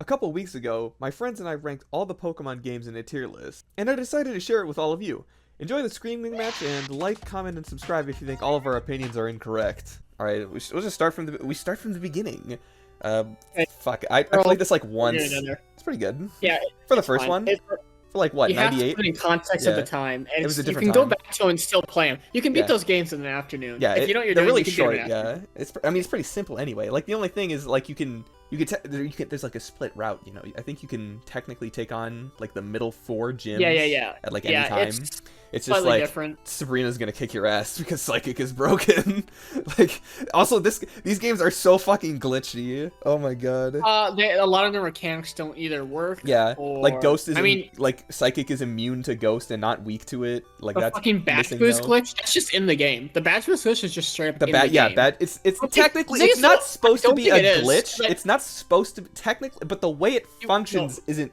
A couple weeks ago, my friends and I ranked all the Pokemon games in a tier list, and I decided to share it with all of you. Enjoy the screaming match, and like, comment, and subscribe if you think all of our opinions are incorrect. Alright, we'll just start from the beginning. Fuck, I played this like once. It's pretty good. Yeah. For the first one. For like what, 98? You have to put in context of the time. And it was a different you can time. go back to and still play them. You can beat those games in the afternoon. Yeah, if you know what you're they're doing, really you can short. do it Yeah, I mean it's pretty simple anyway. Like the only thing is like you can there's like a split route. You know, I think you can technically take on like the middle 4 gyms. Yeah. At like any time. It's just like different. Sabrina's gonna kick your ass because Psychic is broken. Like, also these games are so fucking glitchy. Oh my god. A lot of the mechanics don't either work. Yeah, or... like Ghost is. Like Psychic is immune to Ghost and not weak to it. Like the that's fucking badge boost glitch. That's just in the game. The badge boost glitch is just straight up. It's technically it's not supposed to be a glitch. It's not supposed to be, technically, but the way it functions isn't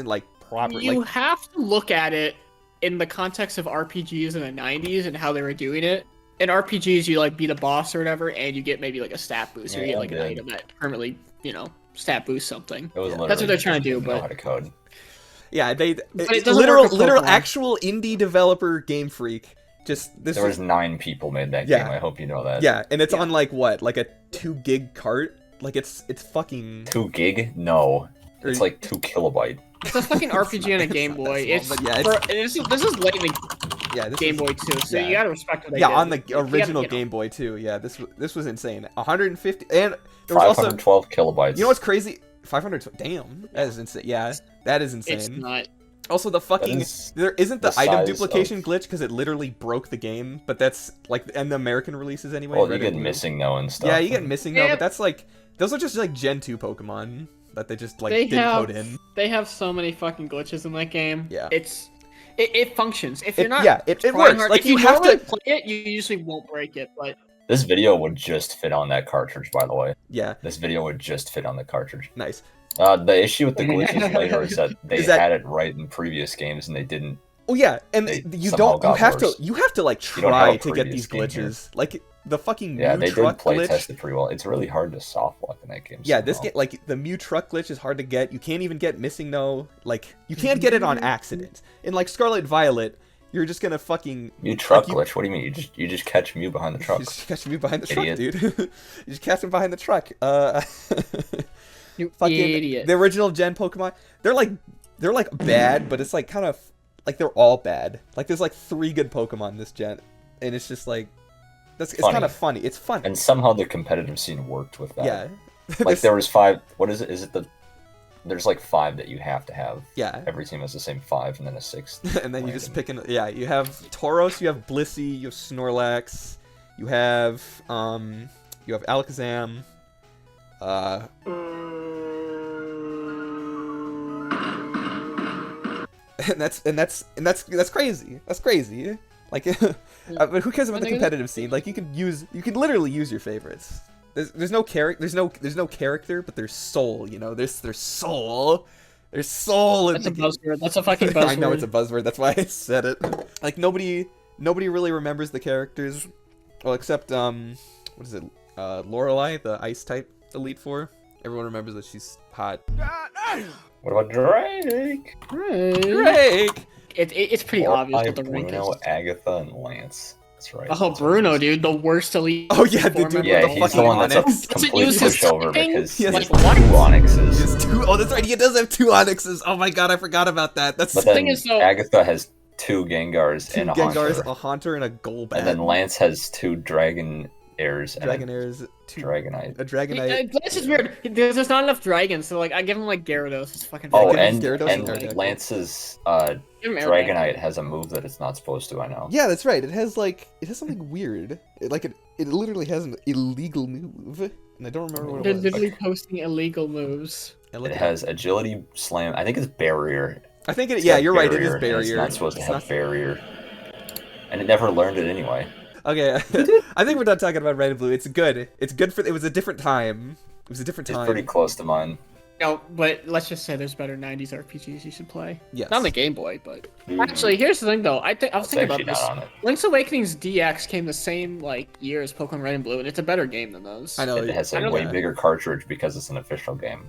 like proper. You have to look at it in the context of RPGs in the 90s and how they were doing it. In RPGs, you like beat a boss or whatever, and you get maybe like a stat boost, or you get like an item that permanently, stat boost something. That's what they're trying to do. But know how to code. Yeah, literal actual indie developer Game Freak. There was 9 people made that game. I hope you know that. Yeah, and it's on like what, like a 2 gig cart? Like it's fucking 2 gig? No, it's like 2 kilobyte. It's a fucking RPG on a Game Boy. This is late in the Game Boy too, so you gotta respect what they did. On the original Game Boy too. Yeah, this was insane. 150 and there was 512 kilobytes. You know what's crazy? 500. Damn, that is insane. Yeah, that is insane. It's not. Also, there isn't the item duplication glitch because it literally broke the game. But that's like, and the American releases anyway. Well, you get missing no and stuff. Yeah, you get missing no, but that's like those are just like Gen 2 Pokemon that they just like didn't code in. They have so many fucking glitches in that game. Yeah, it functions. If you're not, it works. Hard, like if you have to play it, you usually won't break it. But this video would just fit on that cartridge, by the way. Yeah, this video would just fit on the cartridge. Nice. The issue with the glitches later is that they had it right in previous games and they didn't. Oh yeah, and you have to like try to get these glitches. Like the fucking they did play test it pretty well. It's really hard to soft lock in that game. Yeah, this game, like the Mew truck glitch is hard to get. You can't even get missing no. Like you can't get it on accident. In like Scarlet Violet, you're just gonna fucking Mew truck glitch. What do you mean? You just catch Mew behind the truck. You just catch Mew behind the truck, dude. You just catch him behind the truck. You fucking idiot. The original Gen Pokemon, they're like bad, but it's like kind of like they're all bad. Like there's like 3 good Pokemon this gen, and it's just like it's kind of funny. It's funny. And somehow the competitive scene worked with that. Yeah. Like there was 5. What is it? Is it there's like 5 that you have to have. Yeah. Every team has the same 5 and then a 6th. And then you just pick you have Tauros, you have Blissey, you have Snorlax, you have Alakazam. And that's crazy. That's crazy. Like, but who cares about the competitive scene? Like, you can literally use your favorites. There's no character. There's no character, but there's soul. You know, there's soul. There's soul. That's a buzzword. That's a fucking buzzword. I know it's a buzzword. That's why I said it. Like nobody really remembers the characters, well, except what is it? Lorelei, the Ice type Elite Four. Everyone remembers that she's hot. What about Drake? Drake! It's pretty obvious what the rank is. Bruno, Agatha, and Lance. That's right. Oh, Bruno, dude, the worst elite. Oh yeah, the dude. Yeah, he's the one that's a complete pushover because he has 2 Onyxes. Oh, that's right. He does have 2 Onyxes. Oh my god, I forgot about that. That's the thing is, though, Agatha has 2 Gengars and a Haunter. A Haunter and a Golbat. And then Lance has 2 Dragon Airs. Dragonite. A Dragonite. Lance is weird. There's not enough dragons, so like I give him like Gyarados. It's fucking. Oh, and Lance's Dragonite has a move that it's not supposed to. I know. Yeah, that's right. It has something weird. It literally has an illegal move, and I don't remember what it was. They're literally posting illegal moves. It has Agility, Slam. I think it's Barrier. I think it. Yeah, you're right. It is Barrier. It's not supposed to have Barrier, and it never learned it anyway. Okay, I think we're done talking about Red and Blue. It's good. It's good for. It was a different time. It was a different time. It's pretty close to mine. No, but let's just say there's better 90s RPGs you should play. Yes. Not on the Game Boy, but... Actually, here's the thing, though. I was thinking about this. Link's Awakening's DX came the same, year as Pokemon Red and Blue, and it's a better game than those. I know. It has a way bigger cartridge because it's an official game.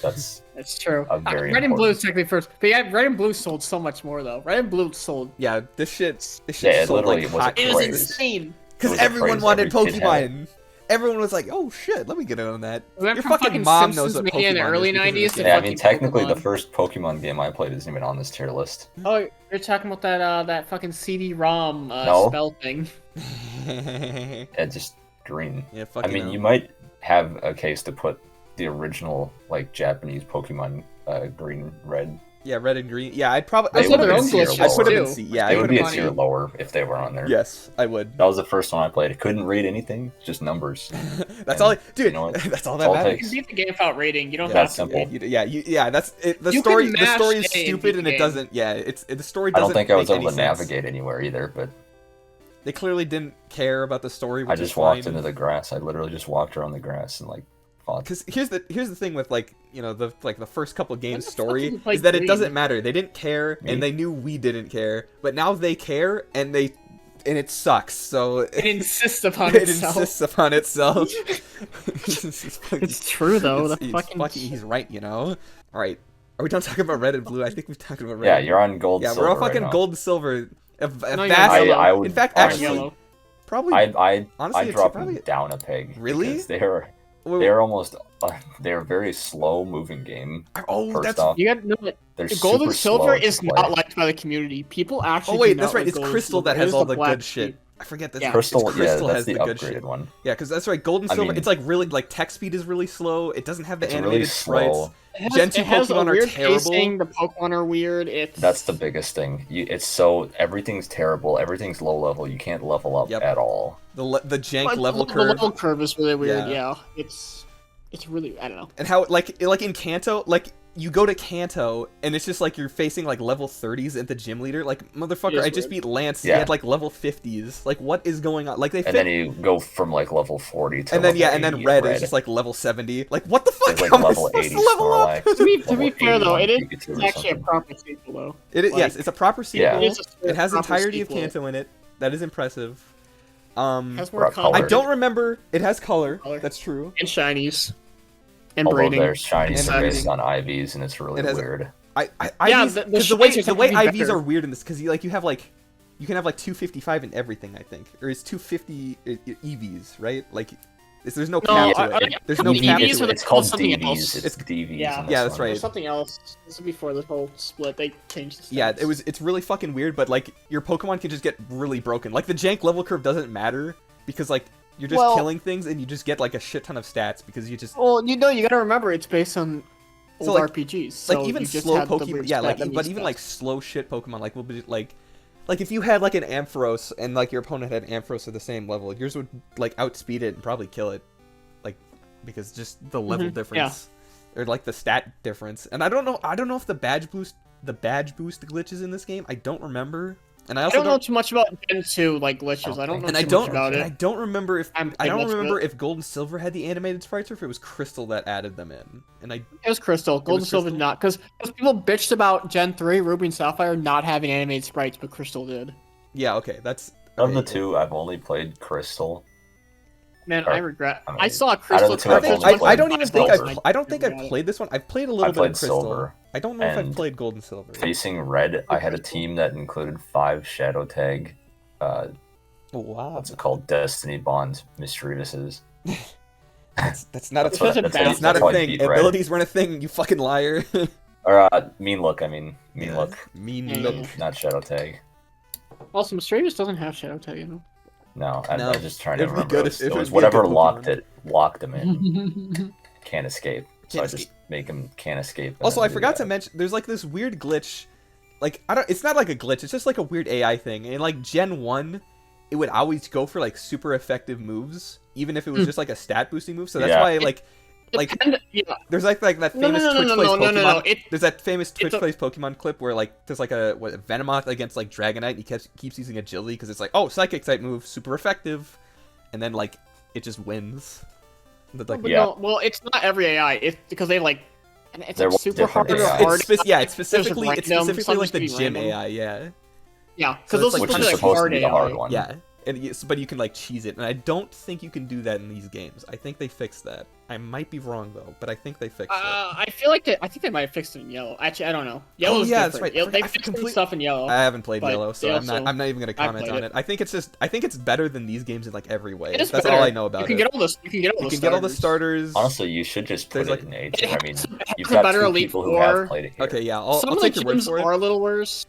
That's true. a very Red and important- blue is technically first, but yeah, red and blue sold so much more though. Red and blue sold. Yeah, this shit Yeah, it sold literally like was a hot It was craze. insane. because It was a everyone craze, wanted every kid had it. Pokemon. Everyone was like, "Oh shit, let me get in on that." We went Your from fucking mom knows Simpsons what Mania in the Pokemon early is because of 90s this to game. Yeah, I mean, fucking technically, the Pokemon. first Pokemon game I played isn't even on this tier list. Oh, you're talking about that fucking CD-ROM No. spell thing. It's just green. Yeah, I fucking. mean, you might have a case to put the original, like, Japanese Pokemon green, red. Yeah, red and green. Yeah, I'd probably. They I would put have them been in tier C. I put them in too. C. Yeah, They I would put be them a in tier C. lower if they were on there. Yes, I would. That was the first one I played. I couldn't read anything, just numbers. That's all, dude. you know what? That's all That's that all it matters. You can beat the game without rating. You don't Yeah, have that's to. simple. Yeah, that's it. The You story. can The story mash is A and stupid, beat and the it game. doesn't. Yeah, the story I doesn't. don't think I was make able to any sense. navigate anywhere either, but They clearly didn't care about the story. Which I is just walked fine. into the grass. I literally just walked around the grass and, like, fought. Because here's the thing with the first couple games the fuck story did you play is that it green? doesn't matter. They didn't care, Me? and they knew we didn't care, but now they care, and it sucks. So It insists upon it itself. insists upon itself. It's true though. It's- The he's he's right, you know. All right, are we done talking about red and blue? I think we've talked about red. Yeah, and- you're on gold. yeah, silver we're all right fucking now. gold and silver. A No, you're vast. yellow. I would In fact, I'm honestly- actually, yellow. probably. I'd honestly, it's drop probably- them down a peg. Really? because Wait, they're almost they're a very slow moving game. oh, First that's. off, You got no. they're Gold and super silver slow to is play. not liked by the community. People actually. Oh wait, do that's not right. like It's gold and Crystal silver. that It has is all the black good shit. sheep. I forget this. Yeah. Crystal. It's Crystal yeah, has that's the the good shit. upgraded one. Yeah, because that's right. Gold and I silver. mean- It's like really like text speed is really slow. It doesn't have the It's animated really sprites. slow. Gen 2 It has Pokemon a are weird terrible. pacing, the Pokemon are weird. It's That's the biggest thing. It's so everything's terrible. Everything's low level. You can't level up Yep. at all. The jank But level the curve. level curve is really weird. Yeah. Yeah, it's really I don't know. And how like in Kanto, like you go to Kanto and it's just like you're facing like level 30s at the gym leader. Like motherfucker, It is I just weird. beat Lance. He Yeah. had like level 50s. Like what is going on? Like they And fit. then you go from like level 40 to And then level yeah, and then 80 red at is just like level 70. Like what the fuck? It's like How am I level supposed 80 to level up? Snorlax. To be Level fair though, 81 it is Pikachu or it's actually a something. proper sequel though. It is Like, yes, it's a proper sequel. Yeah. It is a It has proper entirety of sequel. Kanto in it. That is impressive. Has more Rock color. I don't remember. It has color. Color. That's true. And shinies. And Although braiding. their shinies are And based on IVs, and it's really It has- weird. I Yeah, IVs, the 'cause the way shinies are the way technically IVs better. are weird in this because you have like you can have like 255 in everything, I think, or it's 250 EVs, right? Like there's no cap to it. There's no cap EVs to are it. the- It's called something DVs. else. It's DVs. Yeah. in this Yeah, that's one. right. There's something else. This is before this whole split. They changed the stats. Yeah, it's really fucking weird, but like your Pokemon can just get really broken. Like the jank level curve doesn't matter because like you're just Well- killing things and you just get like a shit ton of stats because you just Well, you gotta remember it's based on old So, like- RPGs. So like even you just slow had the Pokemon, weird yeah, stat like that but means even stats. like slow shit Pokemon, like will be like if you had like an Ampharos and like your opponent had Ampharos at the same level, yours would like outspeed it and probably kill it, like because just the level difference or like the stat difference. And I don't know if the badge boost glitches in this game. I don't remember, and I I also don't know too much about Gen 2 like glitches. I don't know and too I don't much about and it. I don't remember if I'm I don't playing much of remember it. if Gold and Silver had the animated sprites or if it was Crystal that added them in. And I It was Crystal. Gold was and Silver Crystal? did not, because people bitched about Gen 3, Ruby and Sapphire not having animated sprites, but Crystal did. yeah, okay, that's Of okay, the two, I've only played Crystal. Man, Or- I regret. I mean, I saw a out of Crystal the two, I've cartridge. only I don't even think Silver. I don't think I've regret it. played this one. I've played a little I bit played of Crystal. Silver, I don't know if I've and played Gold and Silver. Facing red, I had a team that included 5 Shadow Tag. Oh, wow, What's it called? Destiny Bond Mischievous's. that's not a It's thing. such a that's bad- It's not a how I thing. beat red. Abilities weren't a thing. You fucking liar. Or Mean Look. I mean Mean Yeah. Look, Mean Yeah. look. not Shadow Tag. Also, Mischievous doesn't have Shadow Tag, you know. No, No, I'm just trying to it'd be remember. good It if it was would be a good whatever Pokemon. locked him in. Can't escape. So Can't I just make him can't escape. and Also, then I do forgot to that. mention. There's like this weird glitch. Like I don't. It's not like a glitch. It's just like a weird AI thing. In like Gen 1, it would always go for like super effective moves, even if it was just like a stat boosting move. So that's Yeah. why like Yeah. there's like that No, no, famous no, no, Twitch no, plays no, Pokemon. no, no. There's that famous Twitch a- plays Pokemon clip where like there's like a Venomoth against like Dragonite. And he keeps using agility because it's like, oh, psychic type move, super effective, and then like it just wins. But, like, But Yeah. no, well, it's not every AI. It's because they like, and it's There like was super different hard or AI. hard. it's There's specifically random, some like the just be gym random. AI. Yeah. Yeah, So because those it's, like, are Which supposed is to be like supposed to hard be the AI. hard one. Yeah. but you can like cheese it, and I don't think you can do that in these games. I think they fixed that. I might be wrong though, but I think they fixed it. I feel like I think they might have fixed it in yellow. Actually, I don't know. Yellow's yeah, different. that's right. They fixed some stuff in yellow. I haven't played but Yellow, so I'm not even gonna comment on it. I think it's better than these games in like every way. That's better. all I know about you can it. Get all this, you can get all the starters. Honestly, you should just put There's, it like- in A tier. I mean, you've a got better 2 Elite people who Four. have played it here. Okay, yeah, I'll Some take of your the word gyms for it. are a little worse,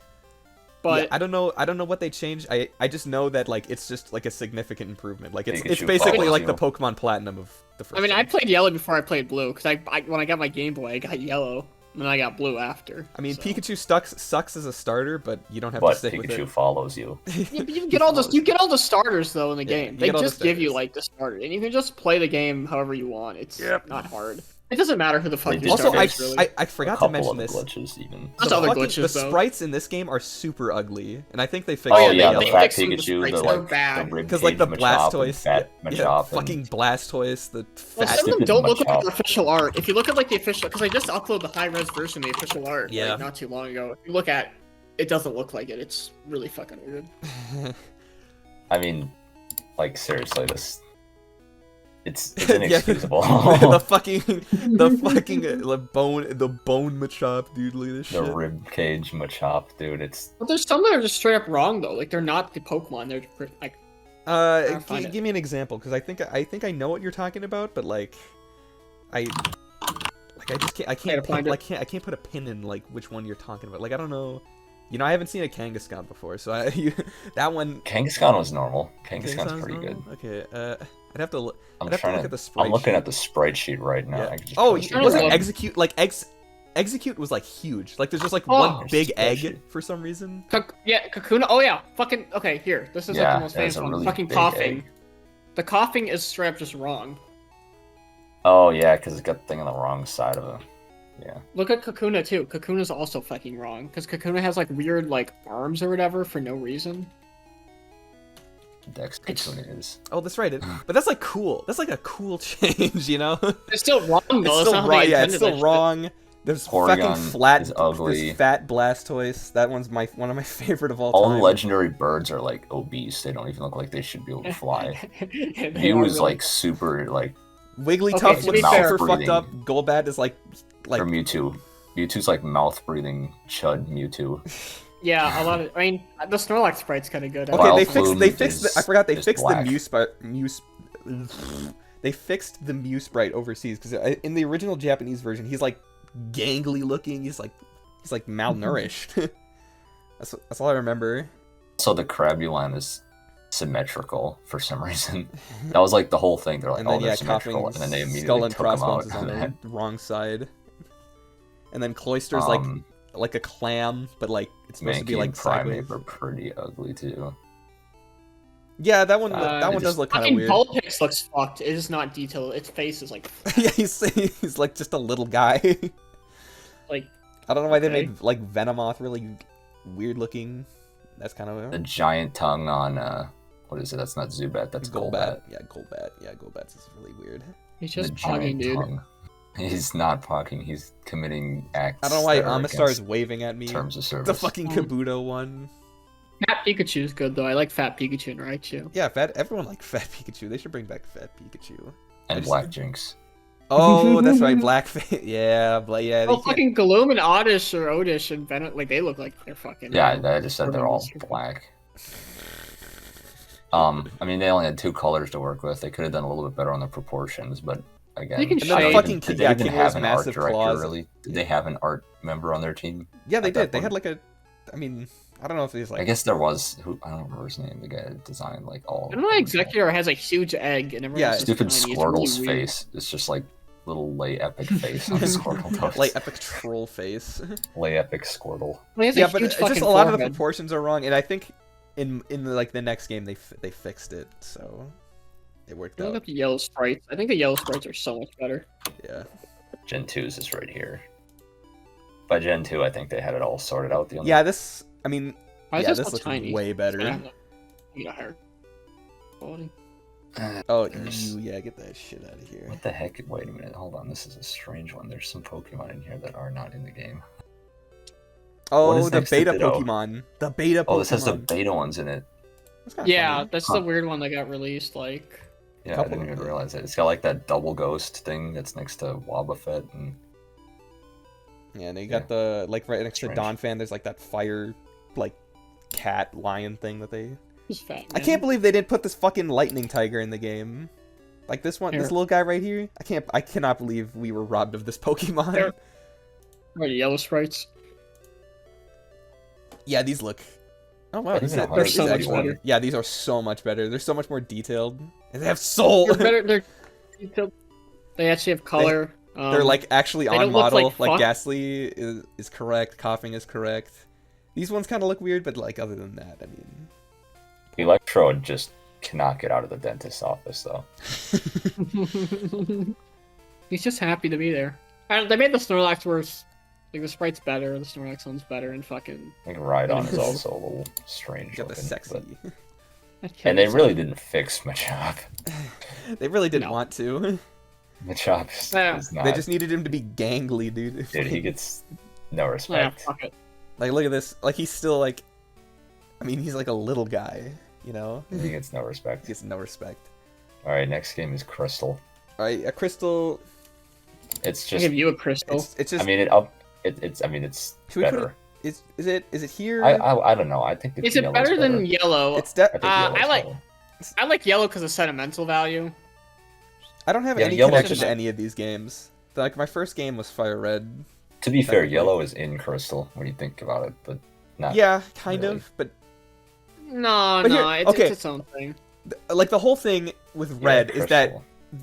but Yeah, I don't know what they changed. I just know that like it's just like a significant improvement. Like it's Pikachu basically follows like the you. Pokemon Platinum of the first. I mean, I gen. played yellow before I played blue because when I got my Game Boy, I got yellow, and then I got blue after. I mean, so. Pikachu sucks as a starter, but you don't have But to stick with Pikachu it. follows you. Yeah, but you get all the starters though in the Yeah, game. you They get all the just give you starters. like the starter, and you can just play the game however you want. It's Yep. not hard. It doesn't matter who the fuck They you did Also, start fix with, really. I forgot a to couple mention of this. glitches even. That's The other fucking- glitches, the though. sprites in this game are super ugly, and I think they fixed Oh it. yeah, in the Yellow. fat fixed some of the Pikachu, sprites. the They're like bad. the Because like the ribcage Machop and Blastoise, fat yeah, Machop and fucking Blastoise, the Well, fat. some of them stupid don't look like Machop. the official art. If you look at like the official, because I just uploaded the high-res version of the official art Yeah. like, not too long ago. If you look at, it doesn't look like it. It's really fucking weird. I mean, like seriously, it's Yeah, inexcusable. the fucking bone Machop, dude. Look at this The shit. ribcage Machop, dude. It's But there's some that are just straight up wrong though. Like they're not the Pokemon. They're like find it. Give me an example, because I think I know what you're talking about, but like, I just can't. I can't find put, I can't put a pin in like which one you're talking about. Like I don't know. You know, I haven't seen a Kangaskhan before, so that one. Kangaskhan was normal. Kangaskhan's Kangaskhan's pretty good. normal? Okay. I'd have to look. I'm I'd have to trying look to. at the sprite I'm looking sheet. at the sprite sheet right now. Yeah. I can just Oh, post it wasn't right look- now. Execute like Execute was like huge. Like there's just like Oh. one big egg Spreadsheet. for some reason. Yeah, Kakuna. Oh yeah, fucking okay. Here, this is like Yeah, the most there's famous a one. really Fucking big coughing. egg. The coughing is straight up just wrong. Oh yeah, because it's got the thing on the wrong side of it. Yeah. Look at Kakuna too. Kakuna's also fucking wrong because Kakuna has like weird like arms or whatever for no reason. Dex Kakuna is. Oh, that's right. But that's like cool. That's like a cool change, you know? It's still wrong though. It's That's still not how wrong. they Yeah, it's intended still that shit. wrong. There's Porygon fucking flat, is ugly. this fat Blastoise. That one's one of my favorite of all All time. the legendary birds are like obese. They don't even look like they should be able to fly. They Mew are is really- like super like Wigglytuff Okay, to looks be fair- super fucked Mouth up. Golbat is like or Mewtwo. Mewtwo's like mouth breathing chud Mewtwo. Yeah, a lot of. I mean, the Snorlax sprite's kind of good. okay. Wild they fixed. Plume They fixed. is- I forgot. They is fixed black. the Mew They fixed the Mew sprite overseas because in the original Japanese version, he's like gangly looking. He's like malnourished. that's all I remember. So the Crabulon is symmetrical for some reason. That was like the whole thing. They're like, And oh, then they're yeah, symmetrical, coughing and then they skull immediately and took them out. crossbones is on the wrong side. And then Cloyster's like a clam, but like it's supposed to be Mankey like and sideways. Primeape are pretty ugly too. Yeah, that one They does just- look kind of Fucking weird. Vulpix looks fucked. It is not detailed. Its face is like Yeah, he's like just a little guy. like I don't know why they Okay. made like Venomoth really weird looking. That's kind of The giant tongue on what is it? That's not Zubat. That's Golbat. Yeah, Golbat. Yeah, Golbat's is really weird. he's The just giant pogging, dude. tongue. He's not pogging. He's committing acts. I don't know why that are Amistar is against waving at me. terms of service. The fucking Kabuto one. Fat Pikachu's good though. I like Fat Pikachu and Raichu. Yeah, everyone liked Fat Pikachu. They should bring back Fat Pikachu. I and just- Black Jinx. Oh, that's right, Blackface. Yeah, yeah. Oh, fucking Gloom and Oddish or Odish and Venom, like they look like they're fucking. Yeah, I just said they're all black. I mean, they only had 2 colors to work with. They could have done a little bit better on the proportions, but again, They can did shade. they Fucking did yeah, they even King Roy's have an art massive director? claws. Really? Did they have an art member on their team? Yeah, they at that did. They had point? like I mean, I don't know if he's like. I guess there was. Who I don't remember his name. The guy that designed like all. I don't know. Executor has a huge egg and everyone Yeah, else is Stupid tiny. It's Squirtle's really weird. face. It's just like little lay epic face on Squirtle. Does. like epic troll face. Lay epic Squirtle. Well, he has Yeah, a but huge it's just fucking a lot of the forehead. proportions are wrong, and I think in the next game they fixed it, so it worked Look out. up the yellow sprites. I think the yellow sprites are so much better. Yeah. Gen 2's is right here. By Gen 2, I think they had it all sorted out. The only Yeah, this. I mean, Why is yeah, this this so looks tiny? way Yeah, better. you got higher quality. Oh, There's- yeah, get that shit out of here. What the heck? Wait a minute. Hold on. This is a strange one. There's some Pokemon in here that are not in the game. What Oh, is the next to beta Ditto? Pokemon. The beta Pokemon. Oh, this has the beta ones in it. That's kinda Yeah, funny. that's the weird one that got released. Like, Yeah, I Couple didn't of even them. realize it. It's got like that double ghost thing that's next to Wobbuffet, and Yeah, and they got the like right next Strange. to Donphan. There's like that fire, like cat lion thing that they. he's fat. I can't believe they didn't put this fucking lightning tiger in the game. Like this one, this Here. little guy right here. I cannot believe we were robbed of this Pokemon. There. Or the yellow sprites. Yeah, these look. Oh wow, But these even are, They're these so much actually- better. Yeah, these are so much better. They're so much more detailed, and they have soul. They're better. They're detailed. They actually have color. They're like actually they on don't look model. like Like fuck. Ghastly is correct. Coughing is correct. These ones kind of look weird, but like other than that, I mean. Electrode just cannot get out of the dentist's office though. He's just happy to be there. And they made the Snorlax worse. Like the sprite's better, the Snorlax one's better, and fucking. I think Rhydon is also a little strange Got the looking, sexy. and they really didn't fix Machop. They really didn't No. want to. Machop Yeah. is not. They just needed him to be gangly, dude. Dude, he gets no Yeah, respect. fuck it. Like, look at this. Like, he's still like. I mean, he's like a little guy, you know. He gets no He respect. gets no respect. All right, next game is Crystal. All right, a crystal. It's I'll just. give you a crystal. It's just. I mean, it's. I mean, it's Should we put better. Is it here? I don't know. I think Is it yellow's better than yellow? It's de- I think yellow's I like- better. I like yellow because of sentimental value. I don't have Yeah, any yellow's connection just- to any of these games. Like my first game was Fire Red. To be fair, Technically. yellow is in Crystal when you think about it, but not. Yeah, kind really. of, but No, But no, here- it's, okay. it's its own thing. like the whole thing with Yeah, Red is that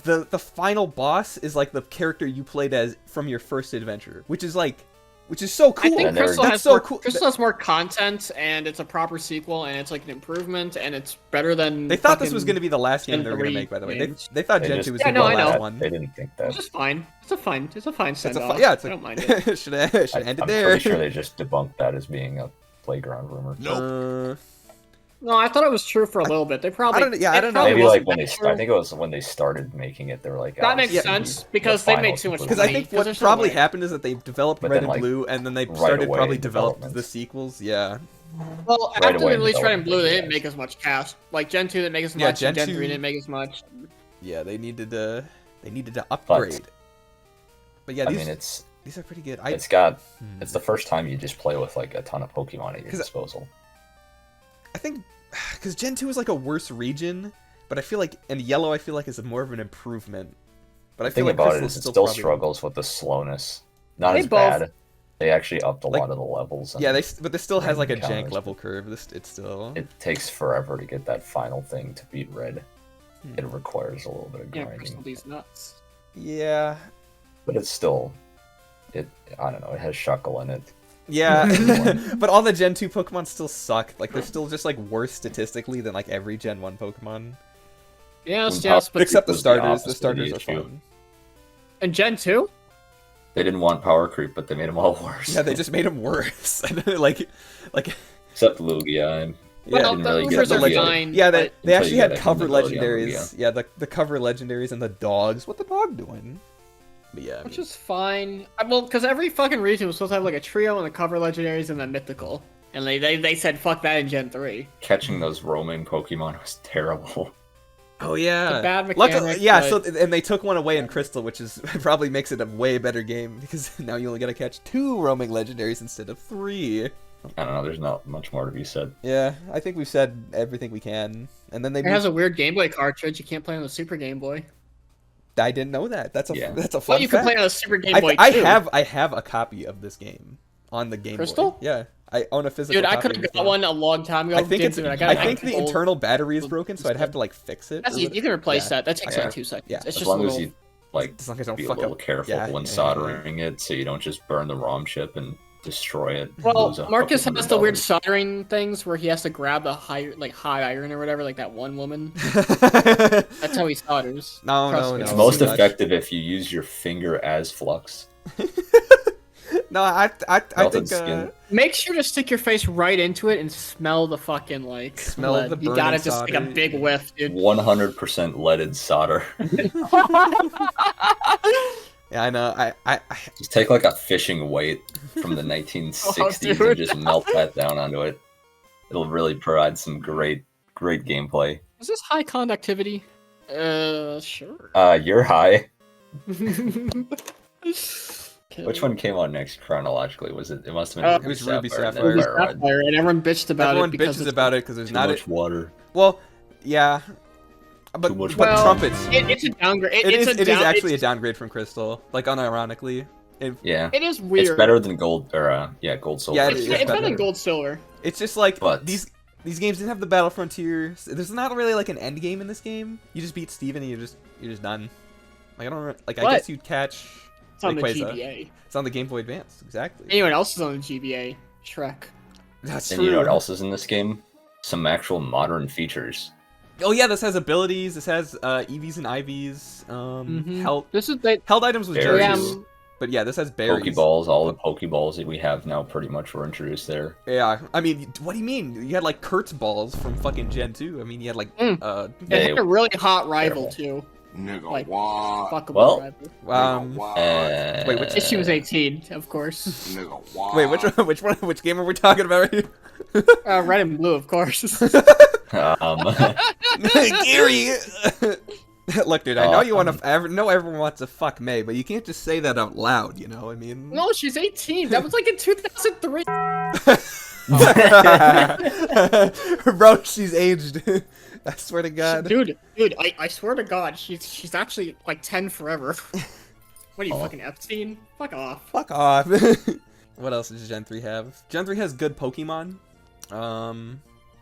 Crystal. the final boss is like the character you played as from your first adventure, which is so cool. I think And they're- Crystal That's has so more. cool. Crystal has more content, and it's a proper sequel, and it's like an improvement, and it's better than. They thought this fucking- was going to be the last game they were going to Gen make. By the way, games. they thought They Gen just 2 was Yeah, going to no, be the I last know. one. They didn't think It's that. just fine. It's a fine It's send a off. yeah, it's I a don't mind it. should have ended I'm there. pretty sure they just debunked that as being a playground rumor. No, I thought it was true for a little bit. They probably. I don't know. probably Maybe wasn't like when they. that true. I think it was when they started making it. They were like, That oh, makes this is sense, the because they final make too much Because conclusion. I money. think what there's no probably way. happened is that they developed But Red then, and like, Blue, and then they right started away probably developed the development. sequels. Yeah. Well, Right after they away released Red and development, Blue, they yes. didn't make as much cash. Like Gen 2 didn't make as Yeah, much, Gen and Gen 2 3 didn't make as much. Yeah, they needed to upgrade. But yeah, I these mean, it's these are pretty good. it's got. It's the first time you just play with like a ton of Pokemon at your 'Cause- disposal. I think because Gen 2 is like a worse region, but I feel like Yellow I feel like is more of an improvement. But I The feel thing like about it Crystal's is it still probably- struggles with the slowness. Not They as both- bad. They actually upped a Like- lot of the levels. and Yeah, but this still has like a random jank encounters. level curve. It's still. It takes forever to get that final thing to beat Red. Hmm. It requires a little bit of Yeah, grinding. Crystal D's nuts. Yeah. But it's still. I don't know. It has Shuckle in it. Yeah, but all the Gen 2 Pokemon still suck. Like they're still just like worse statistically than like every Gen 1 Pokemon. Yes, Well, yes, but Except the was the starters. The opposite of starters the are issue. fun. in Gen 2? They didn't want power creep, but they made them all worse. Yeah, they just made them worse. like Except Lugia. And Well, didn't the really get Hoovers are Lugia. fine. yeah, they but- they Until actually you had get a cover ability on legendaries. Lugia. Yeah, the cover legendaries and the dogs. What the dog doing? But yeah, I Which mean, is fine. Well, because every fucking region was supposed to have like a trio and the cover legendaries and the mythical. And they said fuck that in Gen 3. Catching those roaming Pokemon was terrible. oh yeah. a bad Luckily, mechanic, yeah. but- So and they took one away in Crystal, which is probably makes it a way better game because now you only gotta catch 2 roaming legendaries instead of 3. I don't know. There's not much more to be said. Yeah, I think we've said everything we can, and then they. It has a weird Game Boy cartridge. You can't play on the Super Game Boy. I didn't know that. That's a Yeah. that's a fun Well, you can fact. play on the Super Game Boy I too. have a copy of this game on the Game Crystal? Boy. Yeah, I own a physical. Dude, I copy could of have this got game. one a long time ago. I think Didn't it's. do it. I got think the old- internal battery is broken, so I'd have to like fix it. That's or easy. You can replace yeah. that. That takes Yeah. like 2 seconds. Yeah. It's As just long a as little... you like As long as I don't be a fuck little up. careful Yeah, when yeah, soldering it, so you don't just burn the ROM chip and destroy it. Well, lose a Marcus couple has the weird $100. soldering things where he has to grab the high iron or whatever, like that one woman. no, That's how he solders. no, Trust no. me. It's No, most too much. effective if you use your finger as flux. No, I Melted think skin. Make sure to stick your face right into it and smell the fucking like Smell lead. the You gotta burning just take a solder. big whiff, dude. 100% leaded solder. yeah, I know. I Just take like a fishing weight from the 1960s dude. and just melt that down onto it. It'll really provide some great great gameplay. Is this high conductivity? Sure. You're high. Okay. Which one came out next chronologically? Was it? It must have been. It was Ruby, and then Sapphire. Ruby, Fire Red. Sapphire, and everyone bitched about Everyone it because bitches it's- about it because there's Too not much water. Well, yeah, but Too much but water. trumpets. It's a downgrade. It is actually a it's- downgrade from Crystal, like unironically. Yeah. It is weird. It's better than gold, or gold, silver. Yeah, It's better than gold, silver. It's just like But- these games didn't have the battle frontier. There's not really like an end game in this game. You just beat Steven and you're just done. Like I don't like. I What? guess you'd catch. It's on the Rayquaza. GBA. It's on the Game Boy Advance, exactly. Anyone else is on the GBA? Shrek. That's And true. you know what else is in this game? Some actual modern features. Oh yeah, this has abilities. This has EVs and IVs. Held This is the held items was Berries. Jerry's, but yeah, this has berries. Pokeballs, all the Pokeballs that we have now pretty much were introduced there. Yeah, I mean, what do you mean? You had like Kurt's balls from fucking Gen 2. I mean, you had like It had a really hot rival too. Nigga, Like, what? Fuckable Well, rival. Wait, which She was 18, of course. Nigga, what? wait, which game are we talking about right here? Red and blue, of course. Gary. Look, dude, I know you want to. Know everyone wants to fuck May, but you can't just say that out loud. You know, I mean. No, she's 18. That was like in 2003. Bro, she's aged. I swear to God. Dude, I swear to God, she's actually like 10 forever. What are you, fucking Epstein? Fuck off. Fuck off. What else does Gen 3 have? Gen 3 has good Pokemon.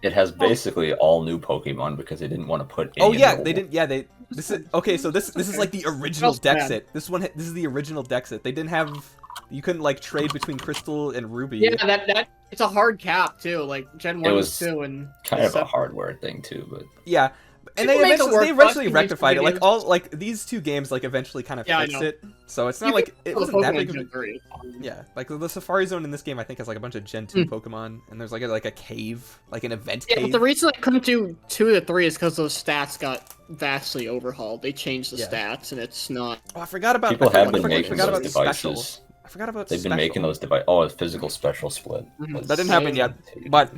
It has basically all new Pokemon because they didn't want to put. Oh any yeah, in the they old- didn't. Yeah, they. This is okay. So this is like the original else deck bad? set. This is the original deck set. They didn't have. You couldn't like trade between Crystal and Ruby. Yeah, that it's a hard cap too. Like Gen 1 was and 2 and Kind of a stuff. hardware thing too, but Yeah. And People make it work, they eventually Bucky makes rectified it. Like videos. all like these two games like eventually kind of Yeah, I fixed know. it. So it's not You like can it tell the wasn't that Pokemon big of a Gen 3. yeah, like the Safari Zone in this game I think has like a bunch of Gen 2 Pokemon and there's like a cave, like an event Yeah, cave. but the reason I couldn't do 2 to 3 is because those stats got vastly overhauled. They changed the Yeah. stats, and it's not. Oh, I forgot about people I forgot- have been I forgot- making forgot about those the special. devices. I forgot about They've been special. making those devices. Oh, a physical special split. Mhm. That didn't happen yet, but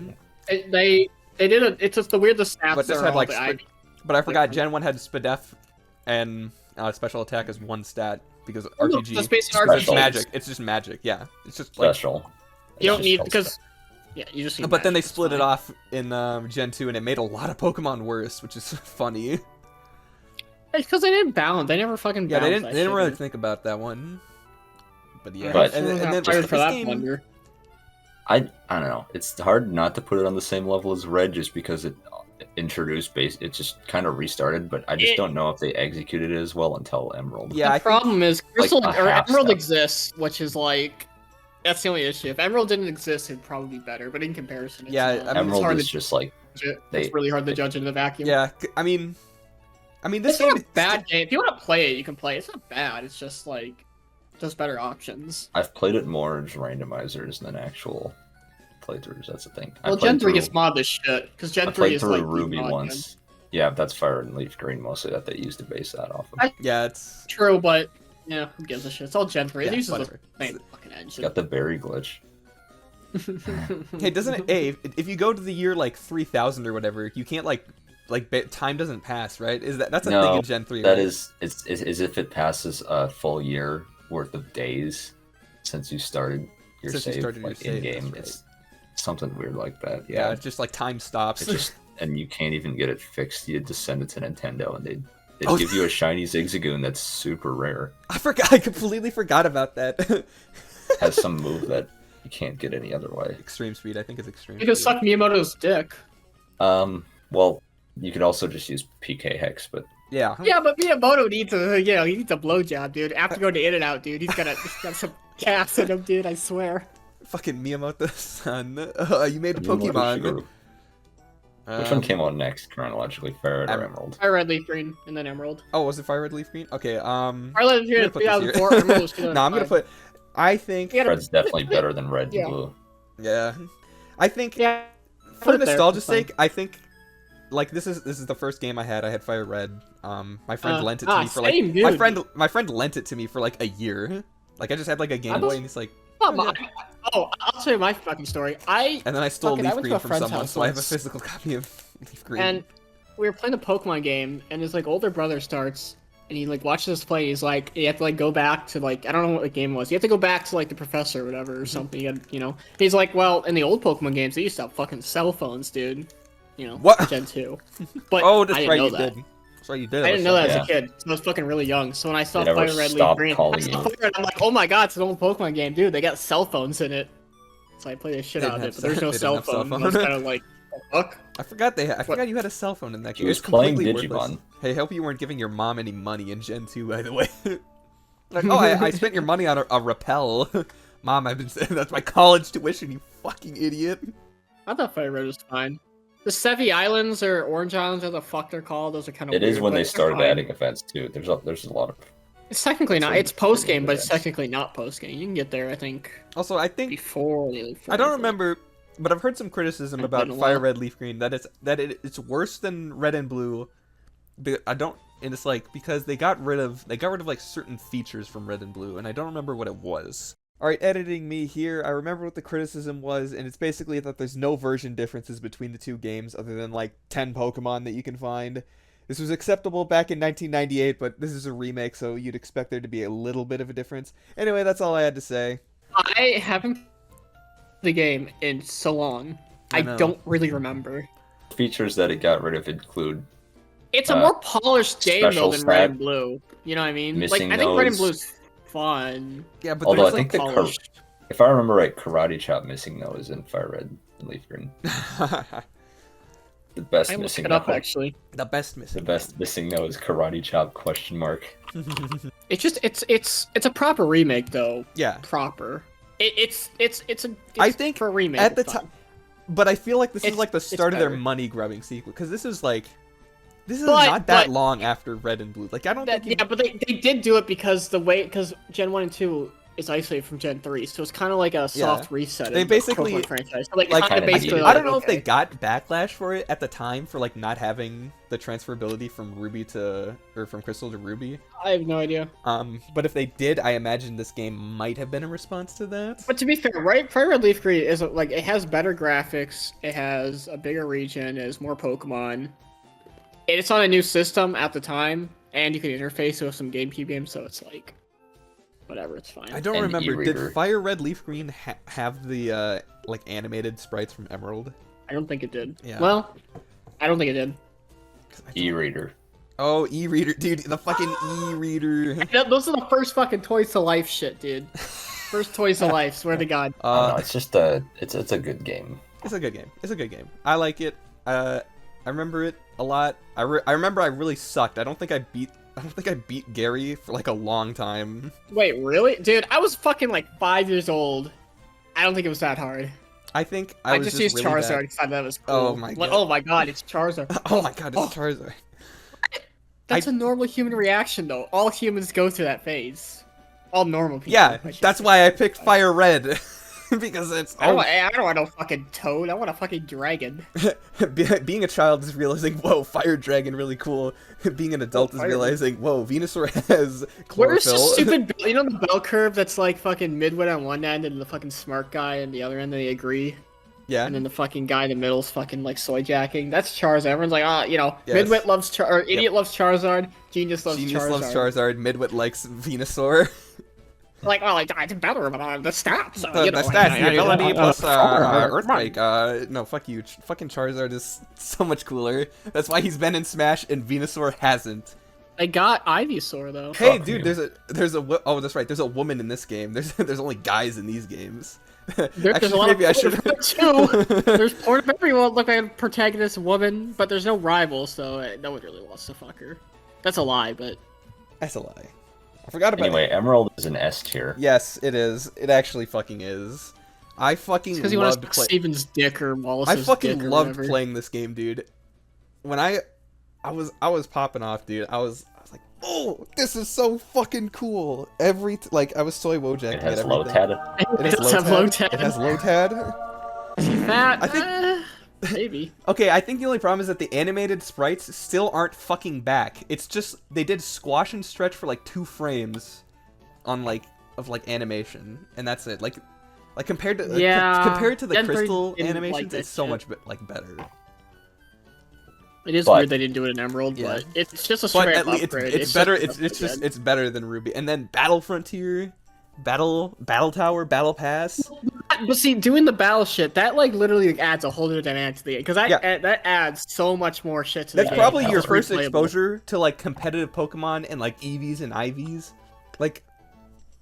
They did it. It's just the weird the stats But this are had, all like, the split- but I forgot Gen 1 had Spadef and special attack as one stat because RPG. the space and Special. It's RPG. magic. It's just magic. Yeah, it's just like. Special. You don't It's need just because yeah, you just need. But then they magic, it's split it fine. off in Gen 2, and it made a lot of Pokemon worse, which is funny. It's because they didn't balance. They never fucking. Yeah, they balanced didn't. that They didn't shit, really dude. think about that one. But yeah, But- and then Fired for this that game, blunder. I don't know. It's hard not to put it on the same level as Red just because it introduced base. It just kind of restarted, but I just don't know if they executed it as well until Emerald. Yeah, The I think, problem is Crystal a or half Emerald step. exists, which is like that's the only issue. If Emerald didn't exist, it'd probably be better. But in comparison, it's Yeah, not. I mean, it's Emerald hard is to just like judge it. they- It's really hard to judge in the vacuum. yeah. I mean, this It's game not a bad game. If you want to play it, you can play it. It's not bad. It's just like there's better options. I've played it more as randomizers than actual playthroughs. That's the thing. Well, Gen 3 gets modded as shit because Gen I 3 played is through like Ruby mod once. Yeah, that's Fire and Leaf Green mostly that they used to base that off of. Yeah, it's True, but yeah, who gives a shit? It's all Gen 3. It Yeah, uses whatever. the same fucking engine. Got the berry glitch. hey, doesn't it? Hey, if you go to the year like 3000 or whatever, you can't like time doesn't pass, right? Is that's a thing No, in Gen 3? That right? is, it's as if it passes a full year worth of days since you started your Since you save, started your like save, in game. that's It's something weird like that. yeah, Yeah, it's just like time stops. it's just and you can't even get it fixed. You just send it to Nintendo and they'd Oh. give you a shiny Zigzagoon that's super rare. I forgot. I completely forgot about that. Has some move that you can't get any other way. Extreme speed. I think it's extreme. You can speed. suck Miyamoto's dick. Well, you could also just use PK Hex, but Yeah. Yeah, but Miyamoto needs he needs a blowjob, dude. After going to In-N-Out, dude, he's got some gas in him, dude. I swear. Fucking Miyamoto-san. You made a Miyamoto Pokemon. Shigeru. Which one came out next chronologically, Fire Red or Emerald? Fire Red, Leaf Green, and then Emerald. Oh, was it Fire Red Leaf Green? Okay. Fire Red, Leaf Green, I'm gonna put this here. 2004. Emerald was 2005. No, I'm gonna put. I think. Yeah. Red's definitely better than Red Yeah. and Blue. Yeah. I think. Yeah. For put it there, nostalgia's it's fine. sake, I think. Like this is the first game I had. I had Fire Red. My friend lent it to me for like same, my dude. friend lent it to me for like a year. Like I just had like a Game Boy, and he's like, Oh, I'll tell you my fucking story. and then I stole Fucking, I Leaf went to Green a from friend's someone, house so I have a once. physical copy of Leaf Green. And we were playing the Pokemon game, and his like older brother starts, and he like watches us play. He's like, you have to like go back to like I don't know what the game was. You have to go back to like the professor or whatever or something. You know. He's like, well, in the old Pokemon games, they used to have fucking cell phones, dude. You know, What? Gen 2. But Oh, that's I didn't right, know you that. did. That's right, you did. I didn't know that as Yeah. a kid, so I was fucking really young. So when I saw They never Fire Red, Leaf stopped Green, calling I saw you. Fire Red, I'm like, oh my god, it's an old Pokemon game, dude. They got cell phones in it. So I played the shit They out of didn't it, but have there's no they cell didn't have cell phone. phone. I was kind of like, fuck. I forgot I forgot you had a cell phone in that game. He was It's playing completely worthless. Digimon. Hey, hope you weren't giving your mom any money in Gen 2, by the way. Like, oh, I spent your money on a rappel. Mom, I've been saying that's my college tuition, you fucking idiot. I thought Fire Red was fine. The Sevi Islands or Orange Islands, or the fuck they're called, those are kind of It weird. is when but they they're started fine. adding events too. There's a lot of. It's technically not. That's It's post game, what but it it's is. technically not post game. You can get there, I think, Also, I think before. I don't remember, but I've heard some criticism It's about been a Fire while. Red, Leaf Green it's worse than Red and Blue. And it's like because they got rid of like certain features from Red and Blue, and I don't remember what it was. All right, editing me here. I remember what the criticism was, and it's basically that there's no version differences between the two games other than like 10 Pokemon that you can find. This was acceptable back in 1998, but this is a remake, so you'd expect there to be a little bit of a difference. Anyway, that's all I had to say. I haven't played the game in so long. I know. don't really remember. Features that it got rid of include It's a more polished game though special than Red stat, and Blue. You know what I mean? Like missing I think Red and nose. Blue's fun. Yeah, but Although I there's think like the polished. if I remember right, Karate Chop missing nose in Fire Red and Leaf Green. The best I looked missing it up nose. actually. the best The missing. best missing nose, Karate Chop ? It's just it's a proper remake though. Yeah. Proper. It's I think for a remake at the it's fine. time, but I feel like this is It's- like the it's start of their better. money grubbing sequel because this is But- not that but- long after Red and Blue. Like I don't That, think yeah, but they did do it because Gen 1 and 2 is isolated from Gen 3, so it's kind of like a soft reset. They of the basically- Pokemon franchise. So, like like, kind of kinda basically. needed I don't know like, if they okay. got backlash for it at the time for like not having the transferability from from Crystal to Ruby. I have no idea. But if they did, I imagine this game might have been a response to that. But to be fair, right? Fire Red Leaf Green is like it has better graphics, it has a bigger region, it has more Pokemon. And it's on a new system at the time, and you can interface it with some GameCube games, so it's like whatever, it's fine. I don't And remember. e-reader. Did Fire Red Leaf Green have the like animated sprites from Emerald? I don't think it did. Yeah. Well, I don't think it did. 'Cause I don't- E-reader. Oh, e-reader, dude, the fucking e-reader. Those are the first fucking Toys to Life shit, dude. First Toys to Life, swear to God. No, it's just it's a good game. It's a good game. It's a good game. I like it. I remember it a lot. I remember I really sucked. I don't think I beat Gary for like a long time. Wait, really? Dude, I was fucking like 5 years old. I don't think it was that hard. I think I was just used really Charizard bad. because I thought that was cool. Oh my Like, God. oh my god, it's Charizard. Oh my god, it's Charizard. That's a normal human reaction, though. All humans go through that phase. All normal people. Yeah, I should that's say. why I picked Fire Red. Because it's I don't want no fucking toad. I want a fucking dragon. being a child is realizing, whoa, Fire Dragon really cool. Being an adult is Fire- realizing, whoa, Venusaur has Where's the chlorophyll. stupid, you know, the bell curve that's like fucking midwit on one end and the fucking smart guy on the other end, they agree. Yeah. And then the fucking guy in the middle's fucking like soy jacking. That's Charizard. Everyone's like, you know, Yes. midwit loves or idiot loves Charizard. Genius loves Genius Charizard. loves Charizard. Midwit likes Venusaur. Like, oh, like it's better, but the stats. The stats, the ability plus Earthquake. No, fuck you. Fucking Charizard is so much cooler. That's why he's been in Smash and Venusaur hasn't. I got Ivysaur though. Hey, Fuck dude, you. oh, that's right. There's a woman in this game. There's only guys in these games. There's Actually, a lot maybe I of should. porn too. There's porn of everyone look like a protagonist woman, but there's no rival, so no one really wants to fuck her. That's a lie, but That's a lie. I forgot about Anyway, Emerald is an S tier. Yes, it is. It actually fucking is. I fucking because he wants loved to play. Steven's dick or I Wallace's fucking dick or loved whatever. playing this game, dude. When I was popping off, dude. I was like, oh, this is so fucking cool. I was soy wojacking It has at low everything. tad. It has Does have low tad. It has low tad. Is he fat? I think- Maybe. Okay, I think the only problem is that the animated sprites still aren't fucking back. It's just they did squash and stretch for like 2 frames on animation, and that's it. Like compared to Yeah, compared to the Gen 3 crystal didn't like animations, that it's so shit. much better. It is But- weird they didn't do it in Emerald, Yeah. but it's just a But straight at least upgrade. it's better. just It's better than Ruby. And then Battle Frontier, Battle Tower, Battle Pass. But see, doing the battle shit, that like literally like, adds a whole new dynamic to the game because that Yeah. that adds so much more shit to the That's game. probably Yeah, your it's first replayable. exposure to like competitive Pokemon and like Eevees and Ivies. Like,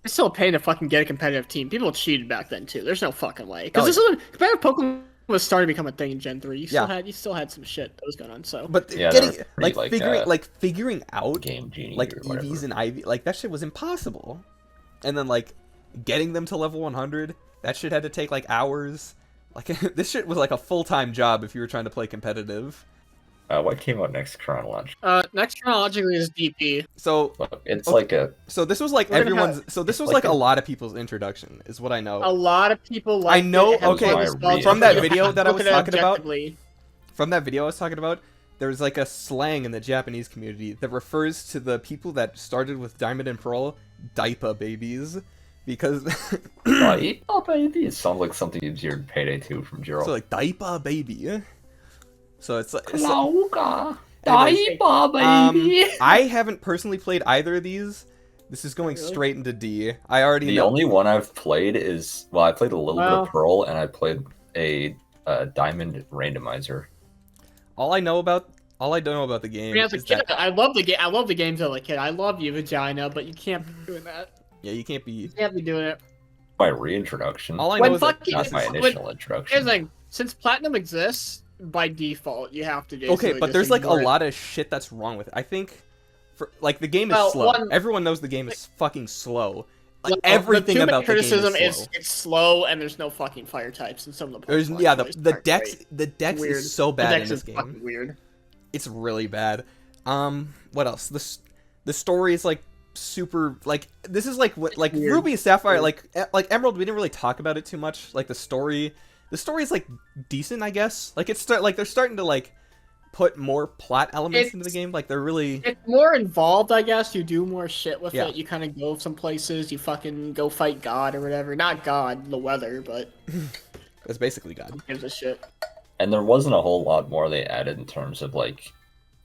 It's still a pain to fucking get a competitive team. People cheated back then too. There's no fucking way. Because Oh, this is competitive Pokemon was starting to become a thing in Gen 3. Yeah. You still had some shit that was going on. So but Yeah, getting they're pretty, figuring out Game Genie like or whatever. Eevees and Ivy, like that shit was impossible. And then like getting them to level 100, that shit had to take like hours. Like this shit was like a full-time job if you were trying to play competitive. What came out next chronologically? next chronologically is DP. So Look, it's Okay. like a so this was like We're gonna everyone's. So this was like a lot of people's introduction, is what I know. A lot of people like I know. it, have Okay, my nostalgia, from but that you video have to that I look was at it talking about, objectively. From that video I was talking about, there was like a slang in the Japanese community that refers to the people that started with Diamond and Pearl, Daipa babies, because Oh, baby. It sounds like something you'd hear in Payday 2 from Jiro. so like Daipa baby. So it's like Klauga. Anyways, Daipa, I haven't personally played either of these. This is going Really? straight into D. I already The know. only one I've played is I played a little bit Well- of Pearl and I played a Diamond randomizer. All I know about the game I mean, as a is kid, that I love the game. I love the games as a kid. I love you, vagina, but you can't be doing that. yeah, you can't be. You can't be doing it. My reintroduction. All I When know is that fucking- Not my when- initial Here's introduction. the thing: since Platinum exists, by default, you have to do. okay, but there's like a lot of shit that's wrong with it. I think, for like the game is Well, slow. one- Everyone knows the game is fucking slow. Like Well, everything the about the game criticism is slow. it's slow and there's no fucking fire types in some of the. There's Pokemon yeah, the choices the aren't dex great. the dex Weird. is so The bad dex in this is game. fucking weird. It's really bad. What else? The story is like super like this is like what like Weird. Ruby Sapphire Weird. like Emerald. We didn't really talk about it too much. Like the story is like decent, I guess. Like they're starting to like put more plot elements into the It's- game. Like they're really It's more involved, I guess. You do more shit with Yeah. it. You kind of go some places. You fucking go fight God or whatever. Not God, the weather, but that's basically God. who gives a shit. And there wasn't a whole lot more they added in terms of like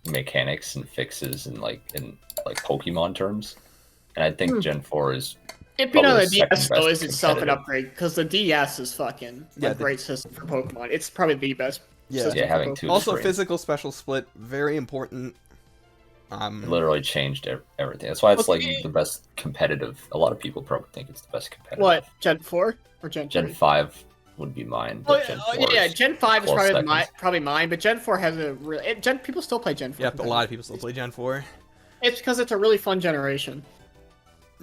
mechanics and fixes and like in like Pokemon terms. And I think Gen 4 is It being on Probably the the second DS though best is itself an competitive. upgrade because the DS is fucking Yeah, a great system for Pokemon. It's probably the best. Yeah. system Yeah, for having Pokemon. two- Also, screen. physical special split, very important. literally changed everything. That's why it's like Okay. the best competitive. A lot of people probably think it's the best competitive. What Gen 4 or Gen 3? Gen 5 would be mine. Oh, But Gen 4 yeah, is Gen 5 is close probably seconds. mine, but Gen 4 has a really people still play Gen 4. Yep, a lot of people still play Gen 4. It's because it's a really fun generation.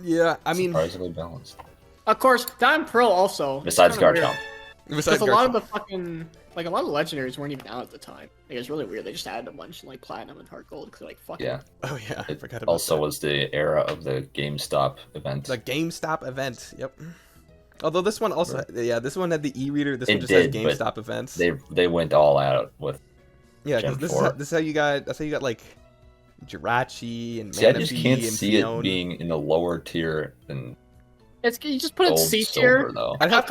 Yeah, I mean, surprisingly balanced. Of course, Diamond Pearl also. it's Besides kinda weird. Garchomp. besides Because a lot of Garchomp. the fucking a lot of the legendaries weren't even out at the time. Like, it's really weird. They just added a bunch in like Platinum and Heart Gold because like fucking. Yeah. Oh yeah, I It forgot about also that. was the era of the GameStop event. The GameStop event. Yep. Although this one also, yeah, this one had the e-reader. This It one just did, has but GameStop events. They went all out with. Yeah, Gen because 4. this is how you got. That's how you got like Jirachi and See, I just Manaphy can't and see Fion. it being in the lower tier than It's you just put it gold, C silver, tier. though. I'd have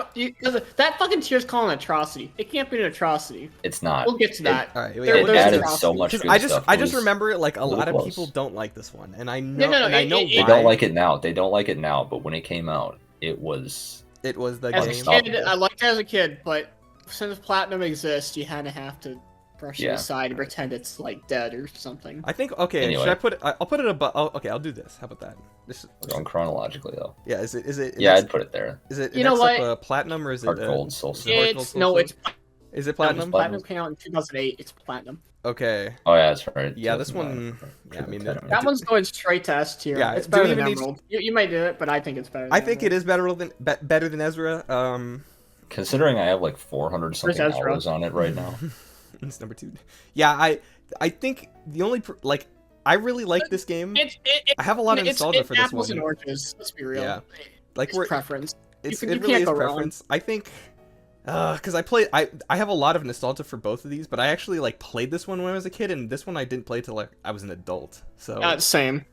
That fucking tier is called an atrocity. It can't be an atrocity. It's not. We'll get to that. All right, There- It there's added atrocities. so much Because good I just stuff. I It just was- remember like a really lot of close. people don't like this one, and I know no, and I know They why. don't like it now. They don't like it now. But when it came out, it was. It was the As game. a Unstoppable. kid, I liked it as a kid, but since Platinum exists, you kind of have to brush it Yeah. aside and pretend it's like dead or something. I think okay. Anyway. Should I put it? I'll put it above. Oh, okay, I'll do this. How about that? This. Going chronologically though. Yeah. Is it? Yeah, next- I'd put it there. Is it? You know next up, what? Platinum or is it? Heart Gold, Soul is it Heart Gold, It's Soul no, Silver? it's Is it Platinum. Platinum? Platinum came out in 2008. It's Platinum. Okay. Oh yeah, that's right. Yeah, this 2009. one- yeah, I mean, Triple That Platinum. one's going straight to S tier. Yeah, it's do better we than even need- Emerald. You might do it, but I think it's better. Than I think it Emerald. is better than Ezra. Considering I have like 400 something Where's Ezra? hours on it right now. It's number 2. Yeah, I think the only like I really like this game. I have a lot of nostalgia for this apples one. and oranges. Let's be real. Yeah. Like It's we're preference. it's you it really can't is go wrong. preference. I think Because I have a lot of nostalgia for both of these, but I actually like played this one when I was a kid, and this one I didn't play till like I was an adult. So Same.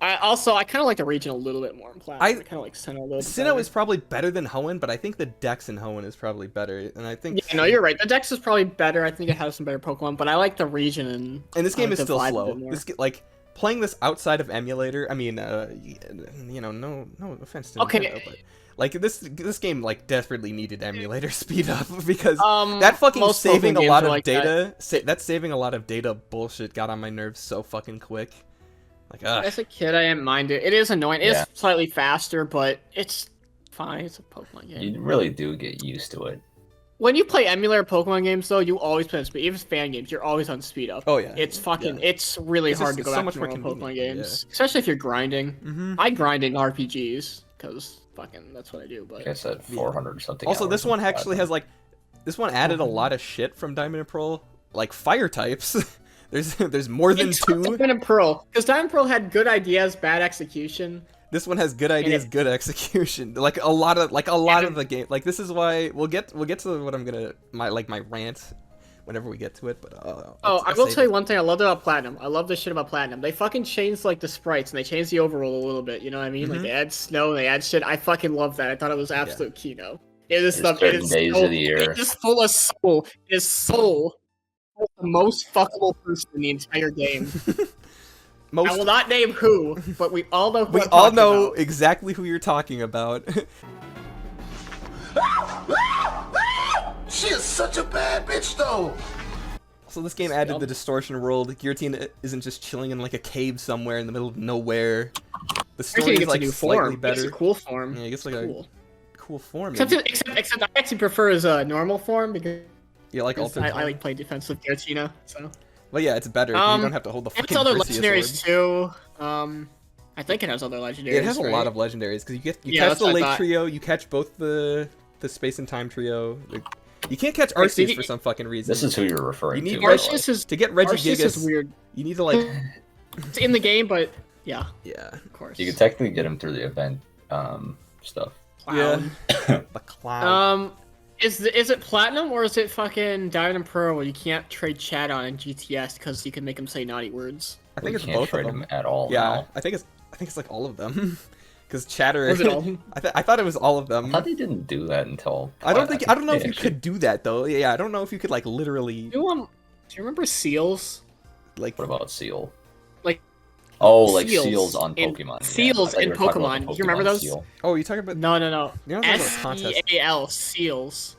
I kind of like the region a little bit more in Platinum. I kind of like Sinnoh a little bit Sinnoh better. is probably better than Hoenn, but I think the Dex in Hoenn is probably better, and I think Yeah, no, you're right. The Dex is probably better. I think it has some better Pokemon, but I like the region and this game is the still vibe a slow. bit more. Like playing this outside of emulator. I mean, you know, no offense to Okay. Nintendo, but like this game like desperately needed emulator speed up because Um, that fucking most saving Pokemon a games lot are of like data. That saving a lot of data bullshit got on my nerves so fucking quick. Like, As a kid, I didn't mind it. It is annoying. Yeah. It's slightly faster, but it's fine. It's a Pokemon game. You really do get used to it. When you play emulator Pokemon games, though, you always play on speed. Even fan games, you're always on speed up. Oh yeah, It's fucking. Yeah. It's really It's hard just- to go it's so back much to more normal Pokemon convenient, games, especially if you're grinding. Mm-hmm. I grind in RPGs because fucking that's what I do. But Like I said, 400 something. Also, hours this on one actually Platinum. has like, this one added a lot of shit from Diamond and Pearl, like fire types. there's more than two. Diamond and Pearl, because Diamond and Pearl had good ideas, bad execution. This one has good ideas, good execution. Like a lot of the game. Like this is why we'll get to what I'm gonna my rant whenever we get to it. But I will tell you one thing I loved about Platinum. I love this shit about Platinum. They fucking changed like the sprites and they changed the overworld a little bit. You know what I mean? Like they add snow, they add shit. I fucking love that. I thought it was absolute keynote. It is There's the it certain is days so, of the year. It is full of soul. It is soul. The most fuckable person in the entire game. I will not name who, but we all know who we I'm all talking know about. exactly who you're talking about. She is such a bad bitch, though. So this game added the distortion world. Guillotine isn't just chilling in like a cave somewhere in the middle of nowhere. The story Actually, is gets like a new slightly form. better. It's a cool form. Yeah, it gets It's like cool. a cool form. Except I actually prefer his normal form because You like alternate. I like playing defensive Giratina. So. Well, yeah, it's better. 'cause you don't have to hold the It fucking has other Perseus legendaries orb. too. I think it has other legendaries. It has a right? lot of legendaries because you Yeah, catch that's the what I Lake thought. Trio, you catch both the Space and Time Trio. You can't catch Wait, so Arceus you- for some fucking reason. This is who you're referring You need to. by the way. Arceus is to get Arceus is Regigigas. weird. You need to like, It's in the game, but yeah, yeah, of course. You can technically get him through the event stuff. Clown. the clown. Is it Platinum or is it fucking Diamond and Pearl where you can't trade chat on in GTS because you can make them say naughty words? I think We it's can't both trade of them. him at all. Yeah, now. I think it's like all of them. Because Chatter. Was it all of them? I thought it was all of them. I thought they didn't do that until. I don't know if they you could do that though. Yeah, I don't know if you could like literally Do you remember Seals? like. What about Seal? Like Like Seals seals on in- Pokemon. Yeah, Seals I thought you in were talking about Pokemon. the Do you remember those? Seal. Oh, you talking about? No. You're not talking about contest. SEAL Seals.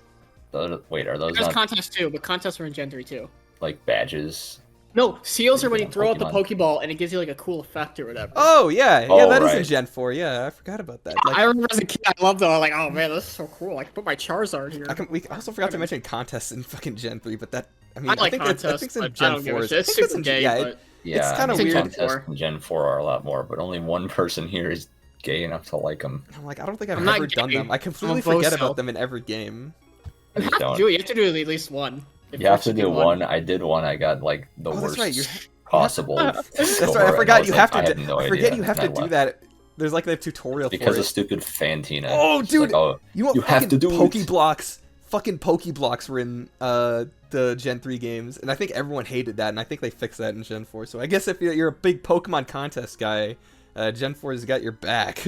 Wait, are those There's not contests too, but contests are in Gen 3 too. like badges? No, seals are when you on throw out the Pokemon. Pokeball and it gives you like a cool effect or whatever. Oh yeah, Oh, that is in right. Gen 4. Yeah, I forgot about that. Like, I remember as a kid, I loved it. I was like, oh man, this is so cool. I can put my Charizard here. we also forgot to mention contests in fucking Gen 3, but that I mean I like think contests, I think it's in but I Gen don't give 4. a shit. It's I think super in gay, yeah, but Yeah, kinda I think weird. contests 4. in Gen 4 are a lot more, but only one person here is gay enough to like them. I'm like, I don't think I've I'm not ever done gay. them. I completely I'm a forget bozo. about them in every game. I just don't. You have to do at least one. If You have you're to do one. one. I did one. I got like the Oh, that's worst right, possible. That's score, right. I and forgot was you like, have to. I had no I forget idea, you have and to I do left. that. There's like the tutorial Because for of it. stupid Fantina. Oh, It's like, dude, oh, you you have to do it. Pokeblocks. Fucking Pokeblocks were in the Gen 3 games, and I think everyone hated that, and I think they fixed that in Gen 4. So I guess if you're a big Pokemon contest guy, Gen 4 has got your back.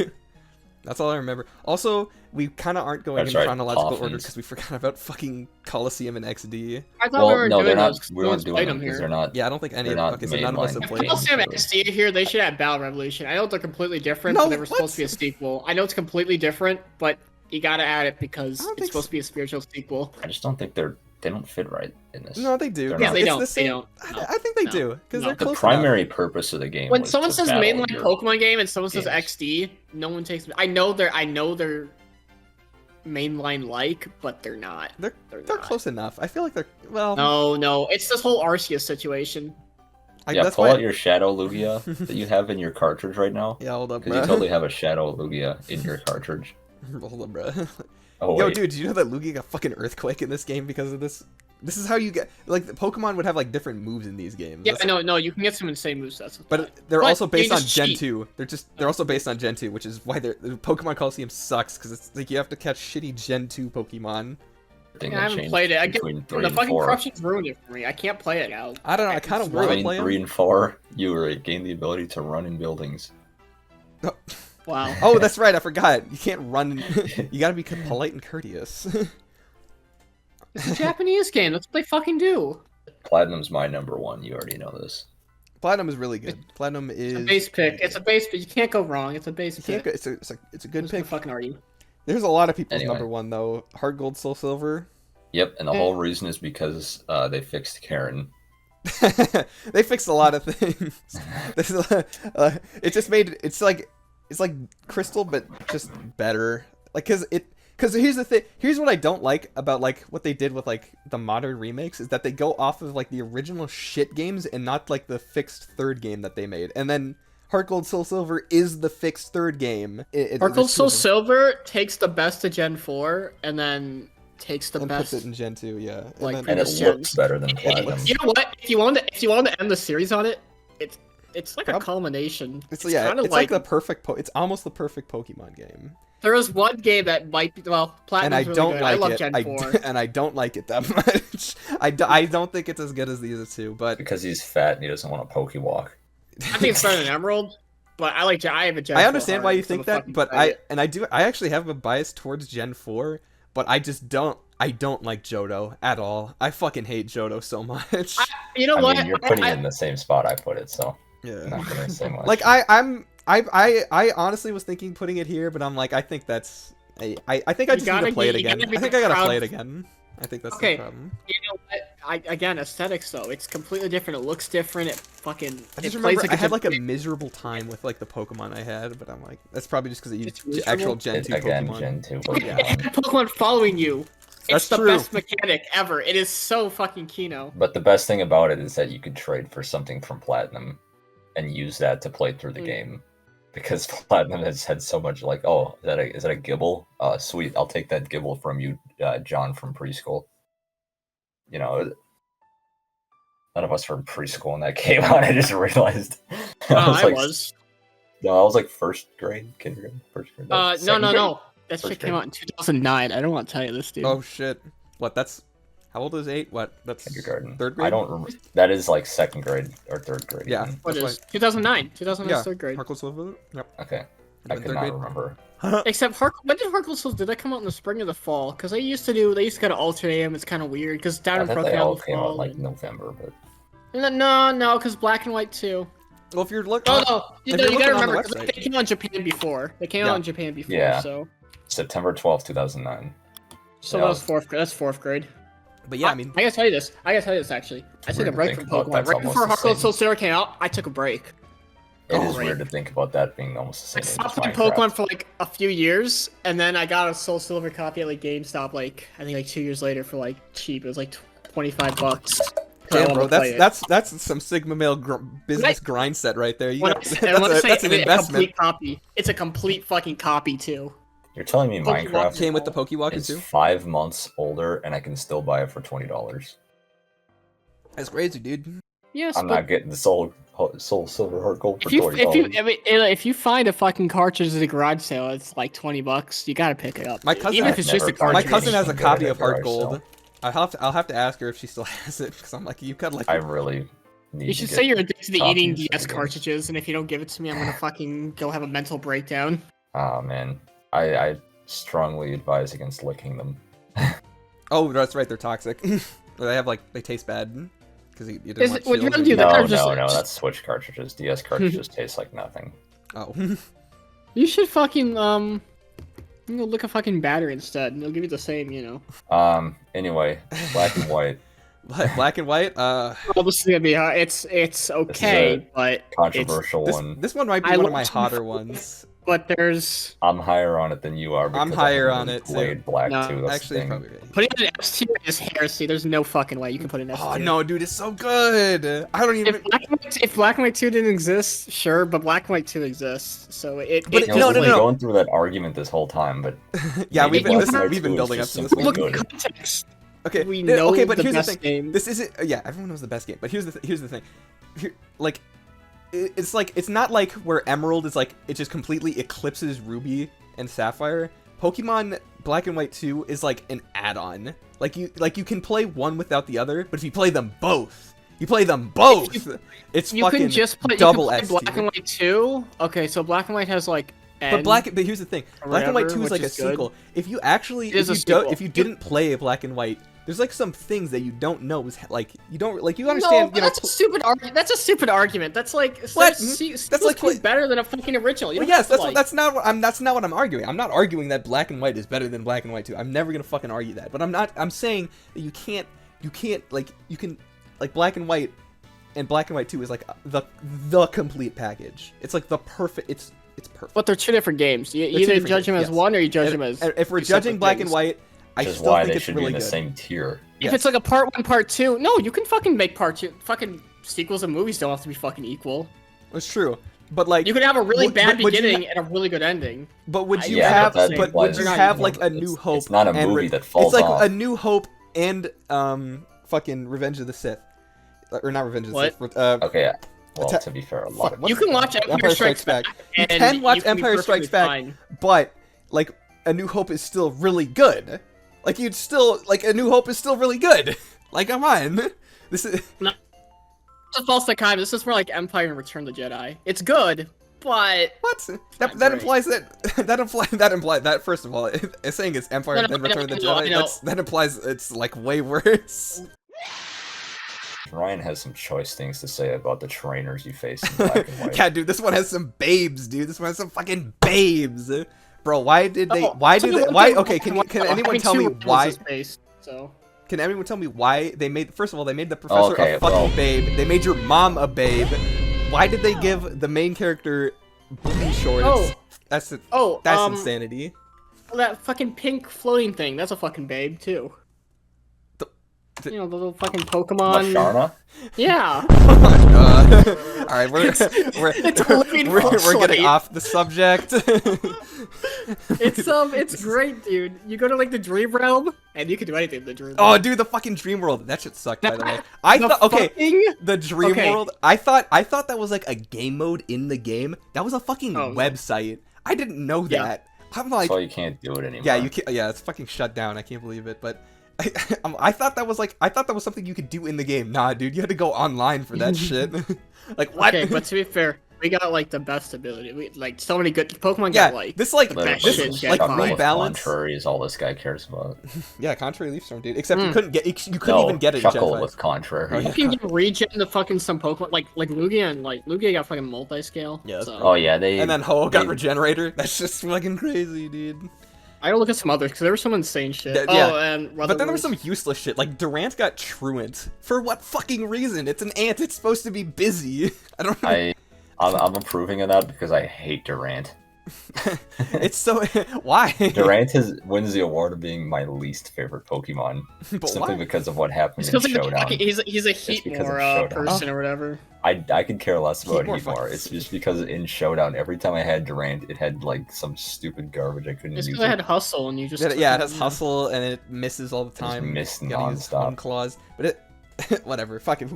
That's all I remember. Also, we kind of aren't going That's in right, chronological order Poffins. because we forgot about fucking Coliseum and XD. I thought well, we were no, they're doing not. those. We weren't doing played them because here. they're not. Yeah, I don't think any. They're not Okay, so none of us have mainline played. If they'll games. say XD here, they should have Battle Revolution. I know they're completely different, No, but they were what? supposed to be a sequel. I know it's completely different, but you gotta add it because I don't it's think supposed to be a spiritual sequel. I just don't think they don't fit right in this. No, they do. They're 'cause not. They it's don't, the they same- don't. No, I think they no, do because no. they're The close primary purpose of the game. When was someone to says battle mainline your- Pokemon game and someone says games. XD, no one takes. I know they're mainline like, but they're not. They're not. close enough. I feel like they're well. No, it's this whole Arceus situation. Yeah, that's pull why. out your Shadow Lugia that you have in your cartridge right now. Yeah, hold up, Because you bro. totally have a Shadow Lugia in your cartridge. Hold up, bro. Oh, Yo, wait. dude, did you know that Lugia got fucking earthquake in this game because of this? This is how you get like the Pokemon would have like different moves in these games. Yeah, That's- no, you can get some insane movesets. But they're But also based you on just Gen cheat. 2. They're also based on Gen 2, which is why the Pokemon Coliseum sucks because it's like you have to catch shitty Gen 2 Pokemon. thing I that haven't changed played it. between 3 The and fucking 4. corruption's ruined it for me. I can't play it now. I don't know. I kind of want to Between play 3 them. and 4, you gain the ability to run in buildings. Wow. Oh, that's right. I forgot. You can't run. You gotta be polite and courteous. It's a Japanese game. That's what they fucking do. Platinum's my number 1. You already know this. Platinum is really good. Platinum is It's a base pick. It's a base pick. You can't go wrong. It's a base You can't pick. go, it's a good Who's pick. gonna fucking argue? There's a lot of people's Anyway. number 1 though. Heart Gold, Soul Silver. Yep, and the whole reason is because they fixed Karen. They fixed a lot of things. It just made it's like Crystal, but just better. Like, because here's the thing. Here's what I don't like about like what they did with like the modern remakes is that they go off of like the original shit games and not like the fixed third game that they made. And then Heart Gold, Soul Silver is the fixed third game. Heart Gold Soul Silver takes the best of Gen 4 and then takes the and best. puts it in Gen 2, yeah. Like, and And then, it Previous looks gens. better than Platinum. You know what? If you wanted to end the series on it, it's like a Prob- culmination. it's kind of it's like the perfect it's almost the perfect Pokemon game. there is one game that might be Platinum's And I really don't good. like I love it. Gen 4. And I don't like it that much. I don't think it's as good as the other two, but Because he's fat and he doesn't want to Pokewalk. I think it's better than Emerald, but I have a Gen 4 I understand why heart, you so think I'm that, fucking but excited. I actually have a bias towards Gen 4, but I don't like Johto at all. I fucking hate Johto so much. You know I what? mean, you're putting it in the same spot I put it, so I'm Yeah. not gonna say much. Like I honestly was thinking putting it here, but I'm like I think that's I think I You just need gotta to play it be- you again. gotta be I think I gotta proud- play it again. I think that's Okay. the problem. You know what? Again, aesthetics though. It's completely different. It looks different. It fucking. I just it remember plays I had like a different- miserable time with like the Pokemon I had, but I'm like that's probably just because I It's used miserable? actual Gen It's 2 again Pokemon. Gen 2 Yeah. It had Pokemon following you. That's It's the true. best mechanic ever. It is so fucking Kino. But the best thing about it is that you could trade for something from Platinum and use that to play through the game. Because Platinum has had so much like, oh, is that a Gibble? Sweet, I'll take that Gibble from you, John from preschool. You know, none of us were in preschool when that came out. I just realized. I was. No, I was like first grade, kindergarten, first grade. No. second grade? That First shit came grade. out in 2009. I don't want to tell you this, dude. Oh shit! What? That's how old is 8? What? That's Kindergarten. Third grade. I don't remember. That is like second grade or third grade. Yeah. even. What that's is 2009? 2009 Yeah. is third grade. Heart Gold, Soul Silver? Yep. Okay. I Been could third not grade. remember. Except when did Heart Gold Souls did that come out in the spring or the fall? Because they used to kind of alternate them. It's kind of weird because Down I and thought Broken they out all in the came out fall. in like November, but No, because Black and White too. Well, if you're looking, Oh no, if you you're gotta looking on the remember 'cause website- they came out in Japan before. They came Yeah. out in Japan before, Yeah. so September 12th, 2009. so Yeah. that was fourth grade. That's fourth grade. but yeah, I mean, I gotta tell you this. Actually. I took Weird a to break think from about, Pokemon. that's Right almost before the Heart Gold same. Soul Silver came out, I took a break. It Oh, is right. weird to think about that being almost the I same stopped age playing as Pokemon Minecraft. for like a few years, and then I got a Soul Silver copy at like GameStop. Like I think like 2 years later for like cheap. It was like $25. damn, bro, that's some Sigma Male business Right. grind set right there. You When got, I say, when I say that's an it's a investment. complete copy. It's a complete fucking copy too. You're telling me Pokemon Minecraft Came with the Pokewalker is too. 5 months older and I can still buy it for $20. That's crazy, dude. Yes, I'm but not getting the Soul Silver Heart Gold for if you $20. if you find a fucking cartridge at a garage sale, it's like $20. You gotta pick it up. My dude. cousin- even if it's I've just a never found My cartridge. cousin has a Good copy at of Heart garage Gold. sale. I'll have to ask her if she still has it because I'm like, you could like. I really need You to should get say you're addicted to copies eating of DS the games. cartridges, and if you don't give it to me, I'm gonna fucking go have a mental breakdown. Oh man, I strongly advise against licking them. Oh, that's right. They're toxic. They taste bad because you didn't Is want it- would you shield rather or- do that? No, or just- no, that's Switch cartridges. DS cartridges taste like nothing. Oh, You should fucking you know, lick a fucking battery instead, and they'll give you the same, you know. Anyway, Black and White, Black and White. Well, this is gonna be it's okay, but controversial This, one. this one might be I one of love my some hotter food. ones. but there's I'm higher on it than you are. I'm because higher I on haven't it, too. Played Black No, too. That's Actually, the thing. probably. Right. putting it in S tier is heresy. There's no fucking way you can put it in S tier. Oh no, dude, it's so good. I don't even. If Black and White 2 didn't exist, sure, but Black and White 2 exists, so it. But it You know, no, we've no, been no. going through that argument this whole time, but Yeah, maybe we've been, Black and White we've been 2 is building up just to this simply one. Look good. at context. Okay, We no, know okay, but the here's best the thing. game. This isn't. Yeah, everyone knows the best game, but here's the thing. Here, like, it's like it's not like where Emerald is like it just completely eclipses Ruby and Sapphire. Pokemon Black and White 2 is like an add-on. Like you can play one without the other, but if you play them both, it's You fucking can just play double you can S play Black and White 2. Okay, so Black and White has like. But here's the thing, Black and White 2 is like a which is good. sequel. If you actually, It is a sequel. if you didn't play a Black and White, there's like some things that you don't know is like you don't like you No, understand. but that's a stupid argument. That's a stupid argument. That's like What? That's like better than a fucking original. You Well, don't yes, have to, that's not what I'm arguing. I'm not arguing that Black and White is better than Black and White 2. I'm never gonna fucking argue that. But I'm saying that you can Black and White and Black and White 2 is like the complete package. It's like the perfect. It's perfect. But they're two different games. You They're two either different judge them games, as yes. one or you judge them as. If we're two judging separate Black things. and White, I Which is still why think they it's should really be in the good. same tier. If it's like a part 1, part 2, no, you can fucking make part 2. Fucking sequels and movies don't have to be fucking equal. It's true, but like You could have a really bad would you beginning and a really good ending. But would you Yeah, have? but that But would implies you it's have not like equal. a New Hope? It's not a and movie that falls It's like off. a New Hope and fucking Revenge of the Sith, or not Revenge of the What? Sith. Okay, yeah. Well, Atta- to be fair, a lot of What's You can watch Empire Strikes Back. You and can watch you can be Empire Strikes perfectly Back, fine. but like a New Hope is still really good. Like you'd still like a New Hope is still really good. Like come on, this is It's a false dichotomy. This is more like Empire and Return of the Jedi. It's good, but what not that great. implies that first of all, saying it's Empire and then Return of the I know. Jedi. That implies it's like way worse. Ryan has some choice things to say about the trainers you face in Black and White. Yeah, dude, this one has some babes, dude. This one has some fucking babes. Bro, why did they okay, can anyone tell me why Can anyone tell me why they made first of all, they made the professor a fucking babe. They made your mom a babe. Why did they give the main character booty shorts? That's insanity. That fucking pink floating thing, that's a fucking babe too. You know, the little fucking Pokemon. Masharna? Yeah. Alright, we're living getting off the subject. It's great, dude. You go to like the Dream Realm, and you can do anything in the Dream Realm. Oh, dude, the fucking Dream World. That shit sucked, by the way. I thought the Dream World. I thought that was like a game mode in the game. That was a fucking website. I didn't know that. I'm like, so you can't do it anymore. yeah, you can't. Yeah, it's fucking shut down. I can't believe it. But I thought that was something you could do in the game. Nah, dude, you had to go online for that shit. Like what? Okay, but to be fair, we got like the best ability. We like so many good Pokemon. Yeah, got like this like the best this shit like Gen 5. rebalance. Contrary is all this guy cares about. Yeah, contrary leaf storm, dude. Except you couldn't even get it in Gen Chuckle 5. with contrary. Oh, yeah. You can get regen to fucking some Pokemon like Lugia and like Lugia got fucking multi-scale. Yeah. So. Oh yeah, they. And then Ho got regenerator. That's just fucking crazy, dude. I gotta look at some others because there was some insane shit. Yeah. Oh, and But then there was some useless shit. Like Durant got Truant. For what fucking reason? It's an ant. It's supposed to be busy. I don't know. I'm approving of that because I hate Durant. It's so why? Durant wins the award of being my least favorite Pokemon, But simply why? because of what happened in because Showdown. he's a because of Heatmore Showdown. person or whatever. I could care less about Heatmore Heatmore. It's just because in Showdown, every time I had Durant, it had like some stupid garbage I couldn't It's use. because I had Hustle and you just Yeah, it has hustle and it misses all the time. missed You gotta use nonstop. Home claws, but it. Whatever, fuck it.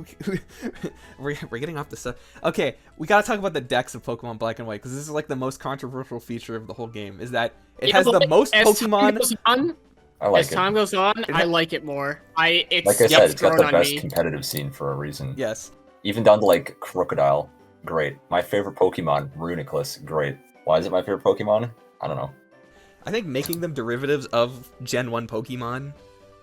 We're getting off the stuff. Okay, we gotta talk about the decks of Pokemon Black and White because this is like the most controversial feature of the whole game. Is that it has the most Pokemon. I like As it. time goes on, I like it more. It's Like I said, it's got grown the on best me. competitive scene for a reason. Yes. Even down to like Crocodile, great. My favorite Pokemon, Runiclus, great. Why is it my favorite Pokemon? I don't know. I think making them derivatives of Gen 1 Pokemon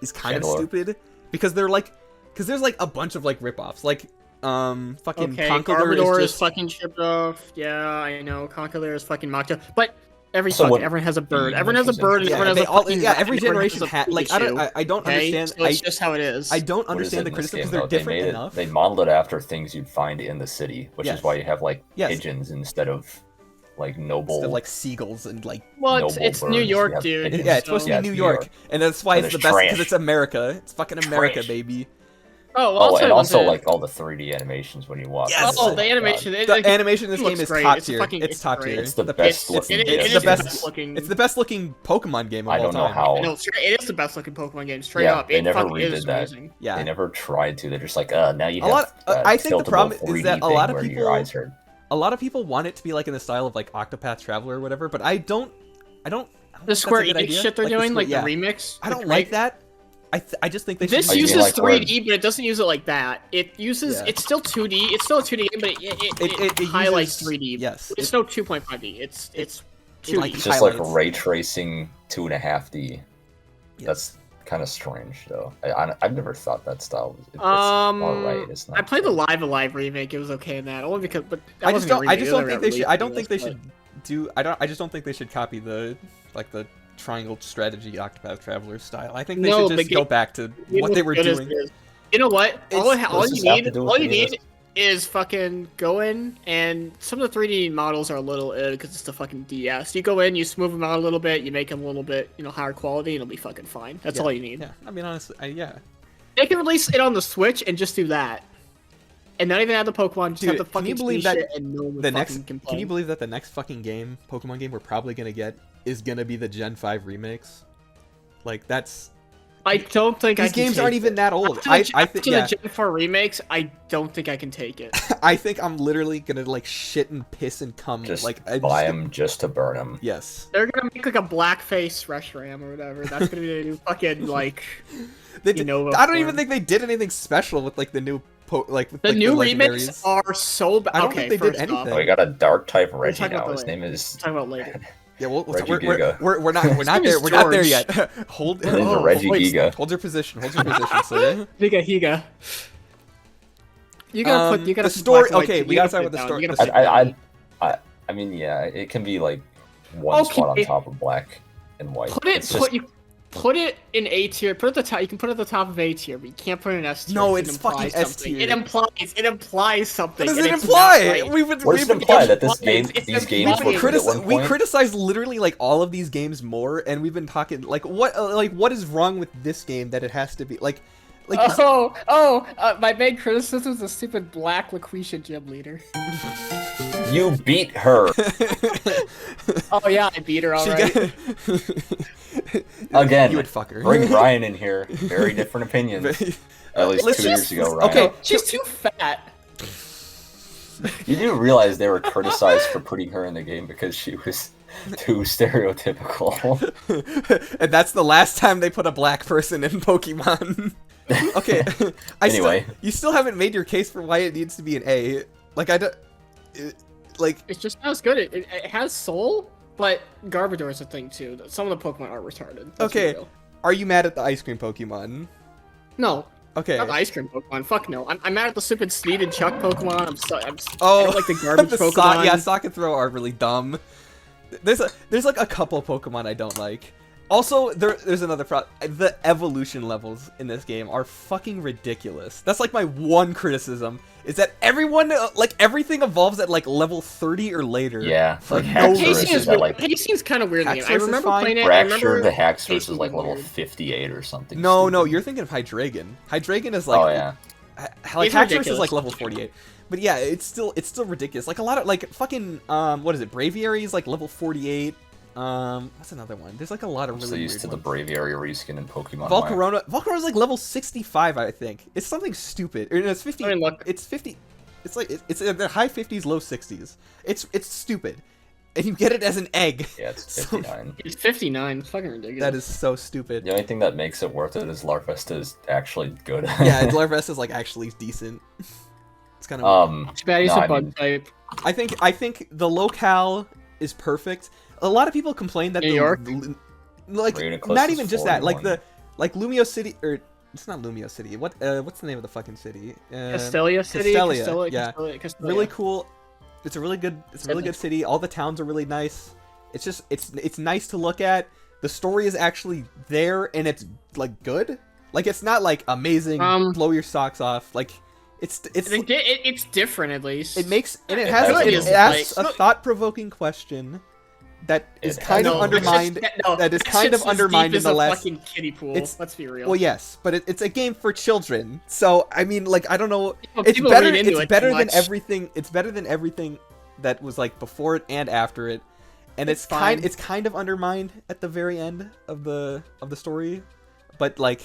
is kind of Chandler. stupid because they're like, because there's like a bunch of like ripoffs, like fucking Okay, Conkeldurr Garbodor is is fucking chipped off. Yeah, I know. Conkeldurr is fucking mocked up. But So everyone has a bird. Everyone has a bird. And yeah, everyone has they a all, fucking yeah, every everyone has generation a had like Pikachu, I don't okay? understand. So it's just how it is. I don't What is it understand the in this criticism game, because they're though? different They enough. They modeled it after things you'd find in the city, which Yes. is why you have like Yes. pigeons instead of like noble. Instead of like seagulls and like Well, noble it's New birds, York, you have dude. pigeons. yeah, it's supposed to Yeah, be it's New York, and that's why And it's the there's best because trash. it's America. It's fucking America, Trash. baby. Oh, well, Oh, I'll tell and you one also thing. like all the 3D animations when you watch. Yes. it. Oh, my the God. animation. The animation in this game looks is great. top It's tier. fucking- It's it's top great. tier. It's the best looking. It game. is the the best- best looking. It's the best looking Pokemon game of I all don't know time. how. No, it is the best looking Pokemon game. Straight Yeah, up, they it never fucking redid is that. amazing. Yeah. They never tried to. They're just like, now you A have. lot- I think the tiltable problem is 3D that a thing lot of where people- your eyes hurt. A lot of people want it to be like in the style of like Octopath Traveler or whatever, but I don't The Square that's a good Enix idea. shit they're Like the doing, Square- like yeah. the remix. I don't like that. I just think they This should. you uses mean like 3D, but it doesn't use it like that. It uses. Yeah. It's still 2D. It's still a 2D game, but it highlights uses- 3D. Yes. It's no 2.5D. It's 2D. like It's just like highlights. ray tracing 2.5D. Yeah. That's kind of strange, though. I've never thought that style. It's alright. It's not. I played the Live Alive remake. It was okay in that. Only because, but that I just wasn't a don't. I remake, just it don't was think like they a should. I don't think they release, should do. I just don't think they should copy the triangle strategy Octopath Traveler style. I think they No, should the just go back to what they were Good as doing. it is. You know what? All What you does this have to need, do with all you any of need is fucking go in, and some of the 3D models are a little because it's the fucking DS. You go in, you smooth them out a little bit, you make them a little bit, higher quality, and it'll be fucking fine. That's Yeah, all you need. Yeah, I mean honestly, yeah. They can release it on the Switch and just do that, and not even add the Pokemon. Just Dude, have the can fucking you believe 3D that shit and no one The fucking next, can play. can you believe that the next fucking game, Pokemon game, we're probably gonna get is gonna be the Gen 5 remakes? Like that's I don't think these I can games take aren't it. even that old. After I the think yeah. Gen 4 remakes, I don't think I can take it. I think I'm literally gonna like shit and piss and cum. Just like buy them just to burn them. Yes. They're gonna make like a blackface Reshiram or whatever. That's gonna be the new fucking like. They You know, I don't even form. think they did anything special with like the new with, The like, new legendaries. remakes are so bad. I don't Okay, think they did first off, anything. Oh, we got a dark type Reggie talk about now. the His way. name is We'll talk about later. Yeah, we're Giga. not name there. is We're not there George. yet. Hold. His name's Reggie wait, Giga. Hold your position. Hold your position, sir. Higa. You gotta put. You gotta the put story. black and white- Okay, you we gotta gotta start put with it the down. story. You gotta the put it down. I mean, yeah, it can be like one spot on Okay. top of black and white. Put it. It's just- Put it in A tier. Put it at the top. You can put it at the top of A tier, but you can't put it in S tier. No, It it's implies fucking S something. tier. It implies something. What does and it it's imply? not right. We've What does we've it been imply that this implies- game, it's these games implied. were good at one we point? criticize literally like all of these games more, and we've been talking like what is wrong with this game that it has to be like is- My main criticism is the stupid black LaQuisha gym leader. You beat her Oh yeah, I beat her she alright. got- again. You would fuck her. Bring Ryan in here. Very different opinions. At least Let's 2 years ago, Ryan. okay. She's too fat. You do realize they were criticized for putting her in the game because she was too stereotypical. And that's the last time they put a black person in Pokemon. Okay. Anyway. You still haven't made your case for why it needs to be an A. Like I don't. Like It's just not as good. It has soul, but Garbodor is a thing too. Some of the Pokemon are retarded. Let's be okay. real. Are you mad at the ice cream Pokemon? No. Okay. Not the ice cream Pokemon. Fuck no. I'm mad at the stupid Sneed and Chuck Pokemon. I Oh, don't like the garbage Pokemon. Yeah, Sock and Throw are really dumb. There's like a couple Pokemon I don't like. Also, there's another problem. The evolution levels in this game are fucking ridiculous. That's like my one criticism, is that everyone, like everything evolves at like level 30 or later. Yeah, For like no Haxorus reason. Pacing is is at weird. like Pacing's kind of weird. in the game. I Haxorus is remember fine. playing it. I Fracture remember the Haxorus pacing is like being level weird. 58 or something. No, stupid. you're thinking of Hydreigon. Hydreigon is like Oh yeah. like It's Haxorus is ridiculous. like level 48. But yeah, it's still ridiculous. Like a lot of like fucking what is it? Braviary is like level 48. What's another one? There's like a lot of I'm really so used weird to the ones. Braviary reskin in Pokemon. Y. Volcarona's like level 65, I think. It's something stupid. Or no, it's 50. I mean, look. It's 50. It's like it's in the high 50s, low 60s. It's stupid, and you get it as an egg. Yeah, it's So- 59. It's 59. It's fucking ridiculous. That is so stupid. The only thing that makes it worth it is Larvesta is actually good. Yeah, and Larvest is like actually decent. It's kind of. Too bad he's no, a I bug mean- type. I think the locale is perfect. A lot of people complain that New York? like Reuniclus not is even just that, like 41. Lumio City, or it's not Lumio City. What's the name of the fucking city? Castelia City. Castelia, yeah. Castelia. Really cool. It's a really good city. All the towns are really nice. It's just it's nice to look at. The story is actually there, and it's like good. Like it's not like amazing, blow your socks off. Like it's It's different at least. it makes and it It has really it is, asks like- a thought-provoking question that is It kind has- of No, undermined. That is kind of undermined in the last. fucking kiddie pool. It's- Let's be real. Well, yes, but it's a game for children. So I mean, like I don't know. People- It's people better. read into It's it better too than much. everything. It's better than everything that was like before it and after it. And It's it's fine. kind of undermined at the very end of the story. But like,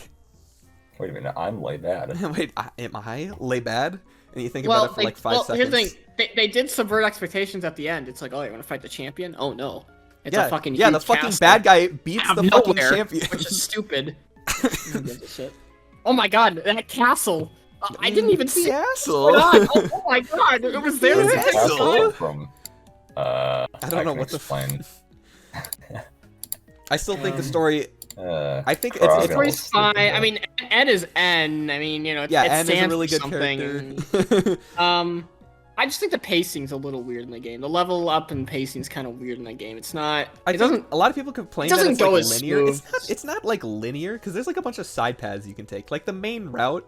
Wait a minute, I'm way bad. wait, am I lay bad? And you think Well, about it for like 5 seconds. here's the thing. They did subvert expectations at the end. It's like, oh, you want to fight the champion? Oh no. It's a fucking the huge fucking castle bad guy beats out the of fucking nowhere, champion. which is stupid. Who gives a shit? Oh my god, that castle! I didn't even see it. Castle. Oh my god, it was there. Where's the Castle? castle come from? I don't know can what the explain. I still think the story. I think Crocodile. it's Story's fine. I mean, N is N. I mean, you know, yeah, it N is a stands really for good something. character. I just think the pacing's a little weird in the game. The level up and pacing's kind of weird in the game. It's not. I It doesn't. think a lot of people complain it that doesn't it's go like as linear. smooth. It's not like linear because there's like a bunch of side paths you can take. Like the main route,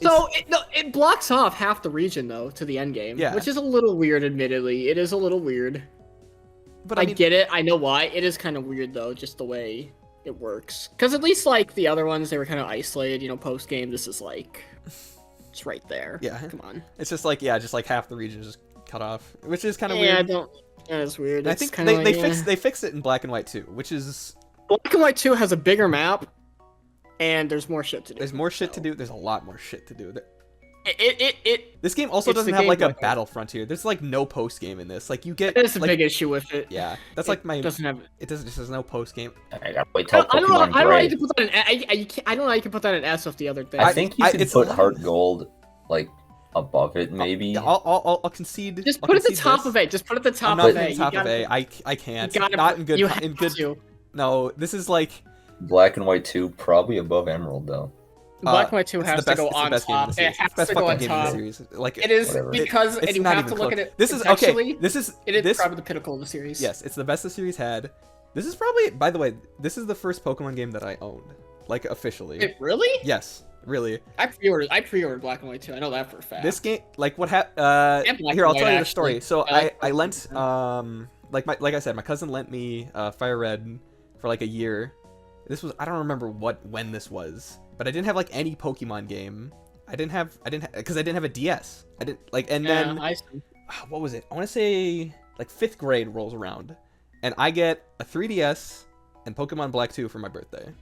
So it blocks off half the region though to the end game, Yeah. which is a little weird. Admittedly, it is a little weird. but I mean, get it. I know why. It is kind of weird though, just the way it works. Because at least like the other ones, they were kind of isolated. You know, post game. This is like, it's right there. Yeah. Come on. it's just like half the region is just cut off, which is kind of Yeah, I weird. don't. Yeah, it's weird. And I It's think kinda they like, fixed it in Black and White too, which is Black and White 2 has a bigger map, and there's more shit to do. there's more shit to so. do. There's a lot more shit to do. It This game also It's doesn't the have game like a Black and White. battle frontier. There's like no post game in this. Like you get That's a like, big issue with it. yeah. That's It like my doesn't have. it doesn't just there's no post game. I gotta wait till I don't know. Pokemon I don't know how Gray. you can put that in. I don't know how you can put that in S with the other thing. I think you can it's put a lot. Heart Gold like above it, maybe. I'll concede. Just I'll put it at the concede top this. of it. Just put it at the top I'm not of putting it. it top you of gotta, A. I can't. You gotta Not put, in good. You have in good. to. No, this is like Black and White 2 probably above Emerald though. Black and White 2 it's has the best, to go it's the on best game in the top. series. It has It's the best to go fucking on game in the top. series. Like It is Whatever. because, it's and you not have even to look close. at it. This is okay. contextually, This is It is this. probably the pinnacle of the series. Yes, it's the best the series had. This is probably, by the way, this is the first Pokemon game that I owned, like officially. It really? Yes, really. I pre-ordered Black and White 2. I know that for a fact. This game, like what happened? And Black Here, and I'll tell White, you the story. actually. So I like I Black lent like I said, my cousin lent me Fire Red for like a year. This was, I don't remember when this was, but I didn't have like any Pokemon game. Because I didn't have a DS. I didn't like, and then I see. what was it? I want to say like 5th grade rolls around, and I get a 3DS and Pokemon Black 2 for my birthday,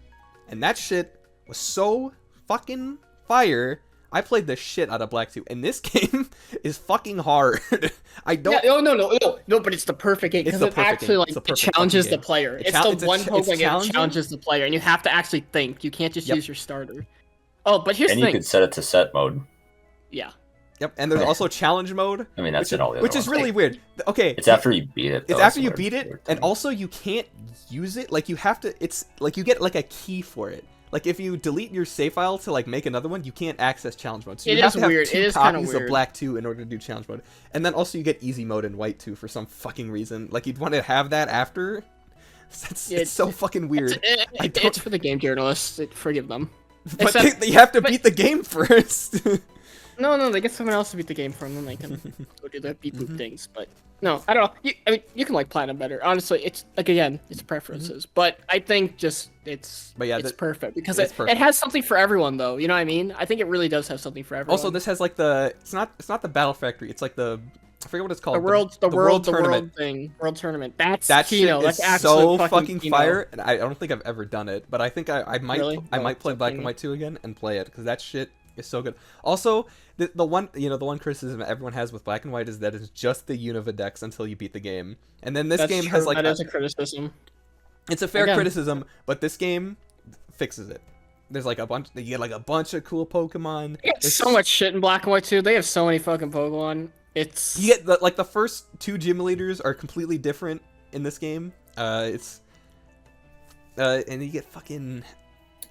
and that shit was so fucking fire. I played the shit out of Black 2, and this game is fucking hard. I don't. Yeah, no, but it's the perfect game It's because the it perfect actually game. like It's the it perfect challenges fucking the game. player. It It's chal- the it's a one ch- Pokemon it's game that challenging. challenges the player, and you have to actually think. You can't just Yep. use your starter. Oh, but here's And the you thing. could set it to set mode. Yeah. Yep, and there's also challenge mode. I mean, that's which, in all the other which is ones. really weird. Okay, It's after you beat it. it's though, after so you we're- beat it, we're and doing- also you can't use it. Like you have to. It's like you get like a key for it. Like if you delete your save file to like make another one, you can't access challenge mode. So you It have is to have weird. 2 It is kinda copies of weird. Black 2 in order to do challenge mode. And then also you get easy mode in White 2 for some fucking reason. Like you'd want to have that after. It's so fucking weird. I don't- It's for the game journalists. Forgive them. But Except- you have to but- beat the game first. No, they get someone else to beat the game for them, and they can go do their beep boop things. But no, I don't know. I mean, you can like Platinum better. Honestly, it's like again, it's preferences. But I think just it's But yeah, it's perfect because it's it perfect. has something for everyone, though. You know what I mean? I think it really does have something for everyone. Also, this has like it's not the Battle Factory. It's like I forget what it's called. the world tournament. world tournament. That's That shit Kino. is That's so absolute fucking Kino. fire, and I don't think I've ever done it, but I think I might Really? I No, might play it's Black okay. and White 2 again and play it because that shit is so good. Also, the one criticism that everyone has with Black and White is that it's just the Unova until you beat the game, and then this That's game true. has like that is a criticism. it's a fair Again. criticism, but this game fixes it. There's like you get like a bunch of cool Pokemon. They got There's so much shit in Black and White too. They have so many fucking Pokemon. It's You get the first 2 gym leaders are completely different in this game. And you get fucking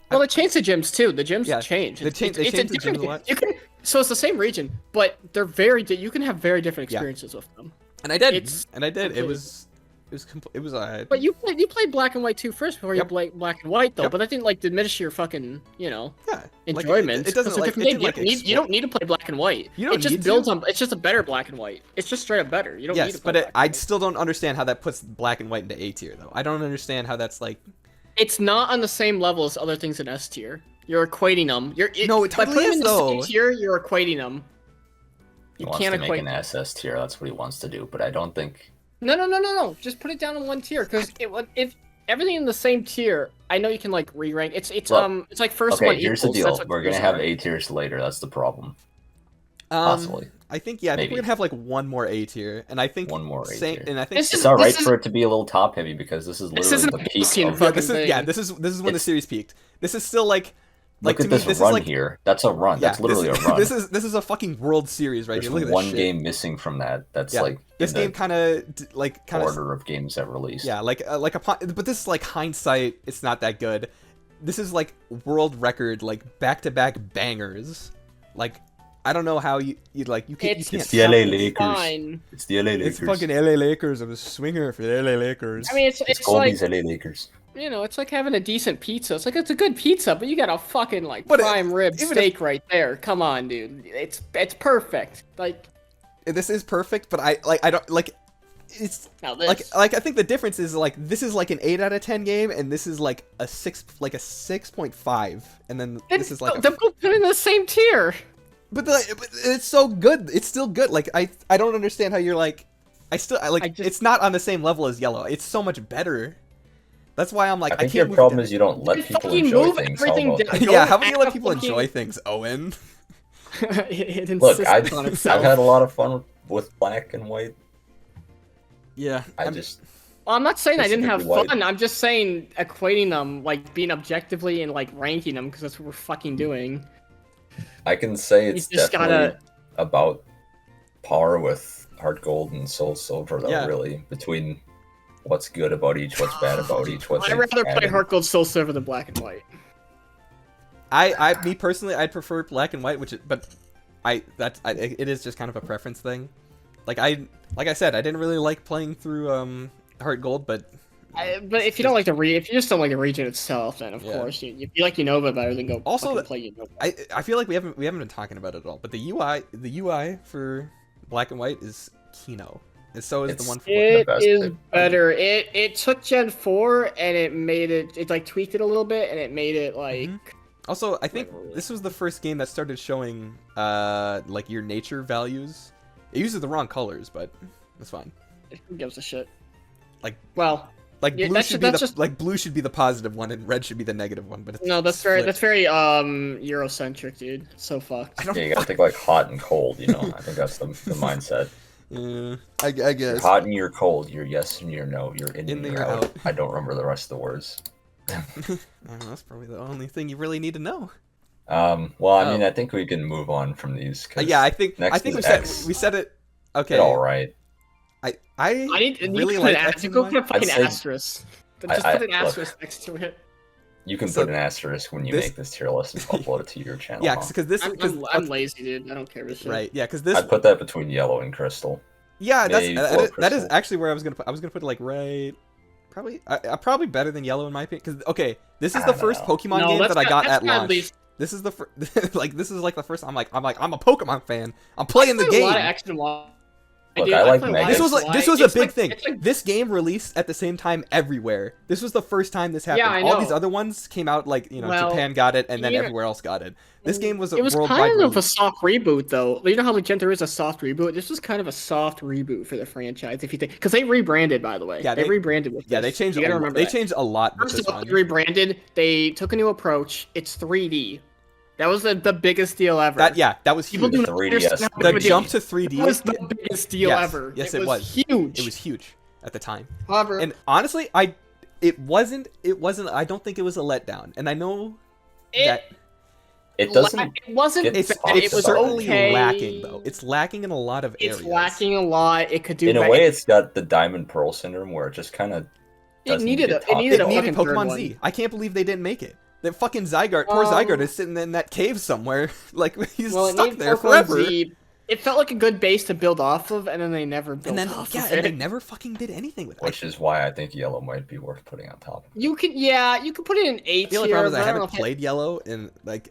well, they changed the gyms too. The gyms Yeah, changed. they changed the different. gyms a lot. You can so it's the same region, but they're you can have very different Yeah. experiences with them. and I did. It's It okay. was But you played Black and White 2 first before Yep. you played Black and White though. Yep. But that didn't like diminish your fucking yeah. Like, enjoyment. it doesn't It's a like different it game. didn't, like, You don't need to play Black and White. You don't it just need builds to. on. It's just a better Black and White. It's just straight up better. You don't need Yes, to play but Black and I White. still don't understand how that puts Black and White into A tier though. I don't understand how that's like. It's not on the same level as other things in S tier. You're equating them. No, it by totally putting is, them in the though. C tier, you're equating them. He You wants can't to make equate an them. SS tier. That's what he wants to do. But I don't think. No. Just put it down in one tier because if everything in the same tier, I know you can like re-rank. It's like first Okay, one here's equals. the That's deal. what We're gonna tiers have are. A tiers later. That's the problem. Possibly. I think yeah, I think Maybe. we're gonna have like one more A tier, and I think One more A same, tier. and I think This It's is- all right is- for it to be a little top heavy because this is literally isn't the a peak scene of. for- yeah, this is thing. this is when the It's- series peaked. This is still like Look to at me, this this run is like here. That's a run. yeah, That's literally this, a run. This is a fucking World Series right There's here. Look at this one shit. game missing from that. That's Yeah, like this in game the kind of order of games that released. yeah, like upon, but this is like hindsight. It's not that good. This is like world record, like back-to-back bangers. Like I don't know how you can't. It's the LA Lakers. Fine. It's the LA Lakers. It's fucking LA Lakers. I'm a swinger for the LA Lakers. I mean, it's It's like Kobe's LA Lakers. it's like having a decent pizza. It's like it's a good pizza, but you got a fucking like But prime rib even steak right there. Come on, dude. It's perfect. Like this is perfect, but I don't like. It's now this. like I think the difference is like this is like an 8 out of 10 game, and this is like a 6.5, and then this is like they're both put in the same tier. but it's so good. It's still good. Like I don't understand how you're like it's not on the same level as Yellow. It's so much better. That's why I'm like I think can't your move problem it is you don't let You people fucking enjoy move things. How everything about down. that? yeah, how about you Go let add people fucking- enjoy things, Owen? it Look, insists on I've itself. had a lot of fun with black and white. Yeah, I just Well, I'm not saying I didn't have Specifically fun. white. I'm just saying equating them, like being objectively and like ranking them, because that's what we're fucking doing. I can say it's You just definitely about par with Heart Gold and Soul Silver, though. Yeah. Really, between what's good about each, what's bad about each, what's I'd rather play added. Heart Gold Soul Silver than Black and White. me personally, I'd prefer black and white, but it is just kind of a preference thing. Like I said, I didn't really like playing through Heart Gold, but But if you don't like the if you just don't like the region itself, then of Yeah. course you like Unova better than go Also, fucking play Unova. I feel like we haven't been talking about it at all. But the UI for black and white is Kino, and so is the It's- one for It best is thing. better. It took Gen 4 and it made it like tweaked it a little bit and it made it like Also, I think this was the first game that started showing like your nature values. It uses the wrong colors, but that's fine. who gives a shit. Like- well, Like Yeah, blue that's- should be that's just- like blue should be the positive one, and red should be the negative one. But it's no, that's flipped. very Eurocentric, dude. It's so fucked. I don't. Yeah, you gotta think like hot and cold. You know, I think that's the mindset. I You're guess. hot and you're cold. You're yes and you're no. You're in, In and and you're you're out. out. I don't remember the rest of the words. That's probably the only thing you really need to know. Well, I mean, Oh. I think we can move on from these. 'Cause Yeah, I think next we is said X. we said it. Okay. All right. I I need really to like put an X and go Y. put a fucking I'd say- asterisk. Just put an asterisk next to it. You can So put an asterisk when you this- make this tier list and upload it to your channel. Yeah, huh? because this I'm lazy, dude. I don't care about shit. right. Yeah, because this I'd put that between yellow and crystal. yeah maybe that for is crystal. actually where I was gonna put it like right. Probably better than yellow in my opinion. Because okay, this is I the don't first know. Pokemon No, game that's that I got that's at launch. least- This is the this is like the first. I'm a Pokemon fan. I'm playing the played a lot of game. X and Y. Look, Dude, I like played a lot Mega. of This was X like and this Y. was a It's big like- thing. it's like- This game released at the same time everywhere. This was the first time this happened. Yeah, I All know. these other ones came out like Well, Japan got it and then yeah. everywhere else got it. This game was a It was worldwide kind of a release. soft reboot, though. You know how Magenta is a soft reboot? This was kind of a soft reboot for the franchise, if you think. Because they rebranded, by the way. Yeah, they they- rebranded with Yeah, this. they changed. You gotta a, remember they that. changed a lot with First this of all, one. they rebranded. They took a new approach. It's 3D. That was the biggest deal ever. That was People huge. do The not 3DS. understand how The big it jump is. to 3D. It was the biggest deal Yes. ever. Yes, it was huge. It was huge at the time. However, And honestly, it wasn't. I don't think it was a letdown. And I know that It doesn't. It wasn't. get it's talked it it's was about. certainly okay. lacking though. It's lacking in a lot of areas. It's lacking a lot. It could do. In a better. way, it's got the Diamond Pearl syndrome where it just kind of. it needed get a. It talked needed It a about. needed fucking third Pokemon one. Z. I can't believe they didn't make it. That fucking Zygarde, poor Zygarde, is sitting in that cave somewhere. Like he's Well, it stuck needed there Pokemon forever. Z. It felt like a good base to build off of, and then they never built And then off yeah, of and it. they never fucking did anything with it. Which is why I think yellow might be worth putting on top. You could put it in 8 The only tier. problem is but I don't know haven't if played Yellow, and like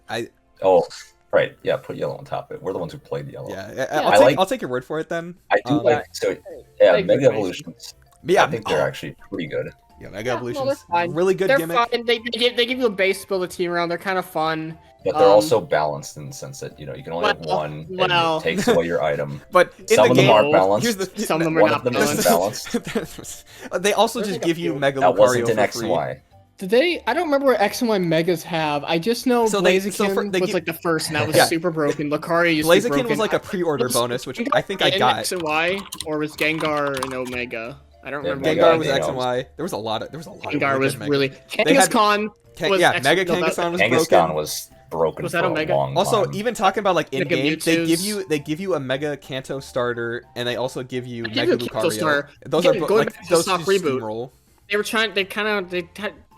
Oh, right. Yeah, put yellow on top of it. We're the ones who played yellow. yeah, I I'll take your word for it then. I do Um, like. So, yeah, Like Mega good Evolutions. Yeah, I think they're actually pretty good. yeah, Mega Yeah, well, Evolutions, they're fine. really good They're gimmick. fun. They give you a base to build a team around. They're kind of fun. But they're Um, also balanced in the sense that, you know, you can only have well, one, well. and it takes away your item. But in Some the of game, them are balanced. here's the Some of them are One not of them isn't balanced. balanced. they also There's just like a give you few. Mega That Lucario wasn't in for X free. and Y. Did they? I don't remember what X and Y Megas have. I just know Blaziken was like the first, and that was super broken. Lucario used to be broken. Blaziken was like a pre-order bonus, which I think I got. X and Y, or was Gengar and Omega? I don't remember. Gengar was X and Y. There was a lot of. Gengar was really. Kangaskhan was Mega Kangaskhan was broken. Kangaskhan was broken. Was that for Omega? a long Also, time. even talking about like in-game, Mewtwo's. they give you a Mega Kanto starter, and they also give you They Mega give you a Kanto Lucario. starter. Those are Going back to those soft just reboot. steamroll. They were trying.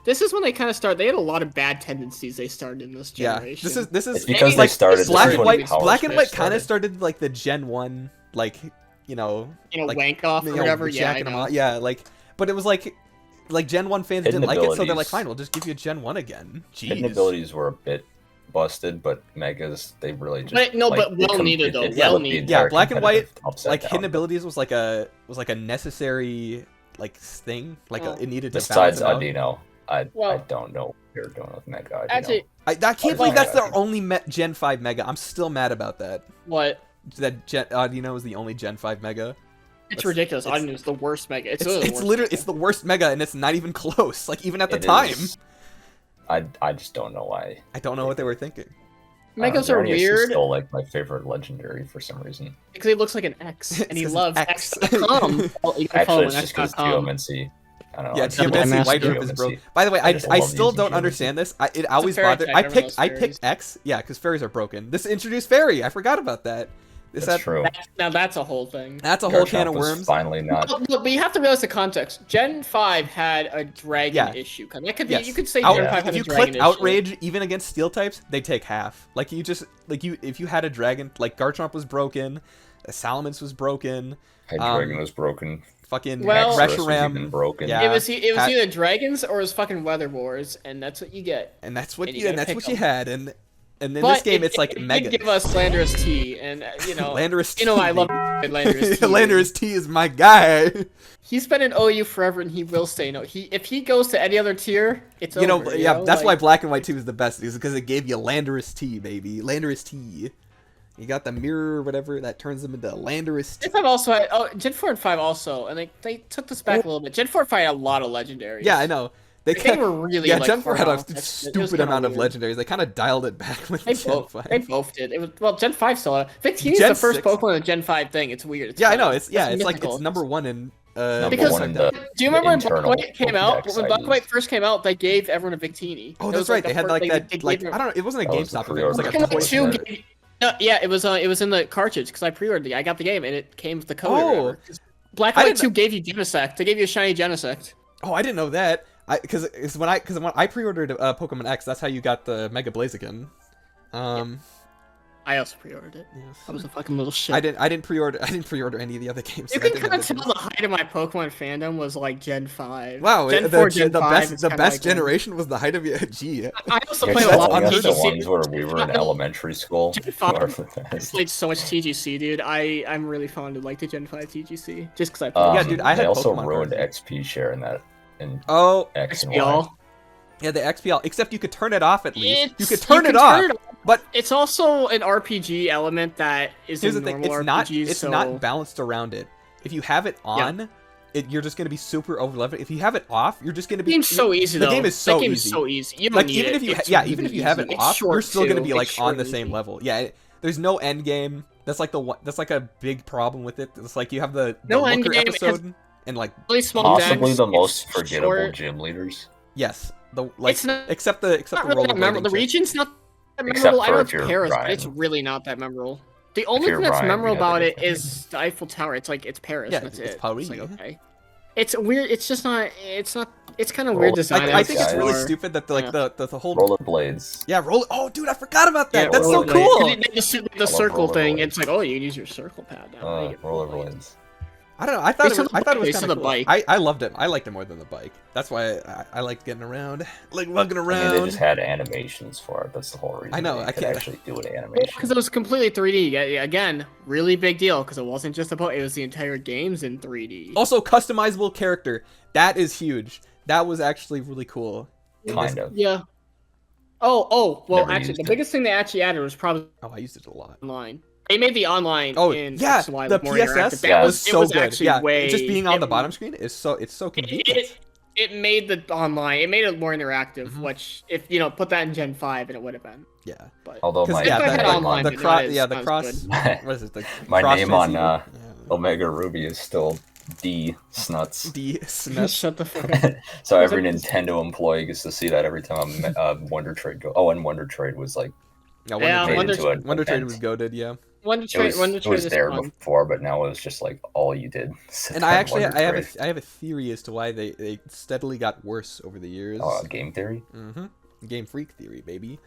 This is when they kind of started. They had a lot of bad tendencies. They started in this generation. This is It's because they started Black and White. Power Black and Switch White kind of started. started like the Gen 1, like like wank off or whatever. Yeah, I know. Yeah, but it was like Gen 1 fans Hidden didn't like it, so they're abilities. like, fine, we'll just give you a Gen 1 again. Hidden Jeez. abilities were a bit busted, but Megas, they really just. But well needed though. Well needed. Yeah, Black and White, upside like down. hidden abilities was like a necessary like thing. Like it needed to Besides balance it out. Adino, I don't know what you're doing with Mega Adino. Actually, I can't believe that's their only Gen 5 Mega. I'm still mad about that. what? That Audino is the only Gen 5 Mega. It's ridiculous. Audino is the worst Mega. It's literally it's the worst Mega, and it's not even close. Like even at the time. I just don't know why. I don't know what they were thinking. Megas are Xerneas is weird still like my favorite legendary for some reason. because he looks like an X, and he It's loves X. X.com. Well, you can follow Actually, him it's on just because X.com. Geomancy. I don't know. Yeah, I just love Geomancy White Geomancy. Roof is broke. By the way, I just love still using don't Geomancy. understand this. It always fairy bothered. type, I everyone loves picked fairies. X. Yeah, because fairies are broken. This introduced fairy. I forgot about that. That's true. Now that's a whole thing. That's a whole Garchomp can of was worms. Finally not. But you have to realize the context. Gen 5 had a dragon issue. That could be. Yes. You could say Out- Gen 5 if had you a dragon click issue. outrage even against steel types, they take half. Like if you had a dragon, like Garchomp was broken, Salamence was broken, Hydreigon was broken. fucking Well- Arceus was Reshiram, even broken. Yeah. It was either dragons or it was fucking weather wars, and that's what you get. and that's what And you you gotta pick you them. had, and in But this game it's like it mega. did give us Slanderous T, and Landorus T. I love Slanderous T. Landorus T is my guy. He's been in OU forever, and he will stay in OU. If he goes to any other tier, it's You know, over. yeah, that's why like, Black and White 2 is the best, is because it gave you Landorus T, baby. Landorus T. You got the mirror or whatever that turns them into Landorus T. Gen 5 also had, Gen 4 and 5 also, and they took this back a little bit. Gen 4 and 5 had a lot of legendaries. Yeah, I know. They were really yeah. like, Gen 4 had far a off. It was stupid kinda amount of weird. legendaries. They kind of dialed it back with They Gen both, 5. they both did. It was Gen 5 still. Victini is Gen the first 6 Pokemon in the Gen 5 thing. It's weird. It's Yeah, I fun. know. It's like mythical. it's number one in. Number Because- one in the, Do you remember when Black and internal White came out? Pokédex When Black and White IDs. first came out, they gave everyone a Victini. Oh, It that's was, right. the They had first- like they that. gave Like it- I don't know. It wasn't a That was the GameStop event. It was like a pre-order. Toy Black and White Store. 2 No, yeah, it was in the cartridge because I pre-ordered it. I got the game and it came with the code. Oh. Or whatever. 'Cause Black I and White didn't- 2 gave you Genesect. They gave you a shiny Genesect. Oh, I didn't know that. Because when I pre-ordered Pokemon X, that's how you got the Mega Blaziken. I also pre-ordered it. Yes. I was a fucking little shit. I didn't pre-order any of the other games. You so I can didn't kind of know tell this. the height of my Pokemon fandom was like Gen 5. Wow, Gen the 4, Gen 5 best is the kinda best like generation was the height of your G. I also You're played a that's lot telling of us the TGC. ones where we were in elementary school. Gen who 5 are the I best. played so much TGC, dude. I'm really fond of like the Gen 5 TGC just because I played. Yeah, dude, I they had also Pokemon ruined cards. XP share in that in Oh, X and Y. XPL. yeah, the XPL. Except you could turn it off at least. You It's- could turn it off. But It's also an RPG element that is here's the in thing: normal RPGs. it's so... not balanced around it. If you have it on, you're just gonna be super overleveled. If you have it off, you're just gonna The be. game's so easy though. The game is so that game easy. Is so easy. You don't Like need even it. if you It's even if you have it easy. It's off, short, you're still gonna too. be like It's on short the and same easy. level. Yeah, there's no end game. That's like that's like a big problem with it. It's like you have the No end Looker game, it has- episode and like Really small Possibly decks, the it's most forgettable short. gym leaders. yes, the like It's not- except the Not really that memorable. The rollerblading shit. region's not that Except memorable. I for know if it's you're Paris, but Ryan. it's really not that memorable. The only you're thing that's Ryan, you memorable have about it everything. is the Eiffel Tower. It's like it's Paris. Yeah, and that's it's it. Paris. It's like okay. It's weird. It's just not. It's not. It's kind of weird Roll- design. I think it's guys. really stupid that the whole Rollerblades. yeah roll. Oh, dude, I forgot about that. Yeah, That's so rollerblade. cool. The circle thing. rollerblades. It's like, oh, you can use your circle pad now. Make it Rollerblades. I don't know. I thought Based it on was. the I thought it bike, was based kind on of the cool. bike. I loved it. I liked it more than the bike. That's why I liked getting around, like walking I mean, around. they just had animations for it. That's the whole reason. I know, They I could can't- actually do an animation. Because it was completely 3D. Yeah, again, really big deal. Because it wasn't just about. It was the entire game's in 3D. Also, customizable character. That is huge. That was actually really cool. Kind of. Yeah. Oh. Well, Never actually, used the it. biggest thing they actually added was probably Oh, I used it a lot. online. They made the online. Oh in yeah, X&Y the more interactive. PSS That was so good. actually Yeah, way. just being on the bottom screen is so convenient. it made the online. It made it more interactive. Which, if put that in Gen 5, and it would have been. Yeah. But Although my if I had the- online, the but cross, not as- yeah, the not as cross. good. What is it? The my cross name on transceiver? Omega Ruby is still D Snuts. D SNES. Shut the fuck up. So Was every it- Nintendo employee gets to see that every time Wonder Trade go. Oh, and Wonder Trade was like Yeah, Yeah, made Wonder- into a Wonder Trade event. was goaded, yeah. Wonder It Trade. was, Wonder it Trade was is there fun. before, but now it was just like all you did. And I actually, Wonder I have Trade. I have a theory as to why they steadily got worse over the years. Game theory. Game Freak theory, baby.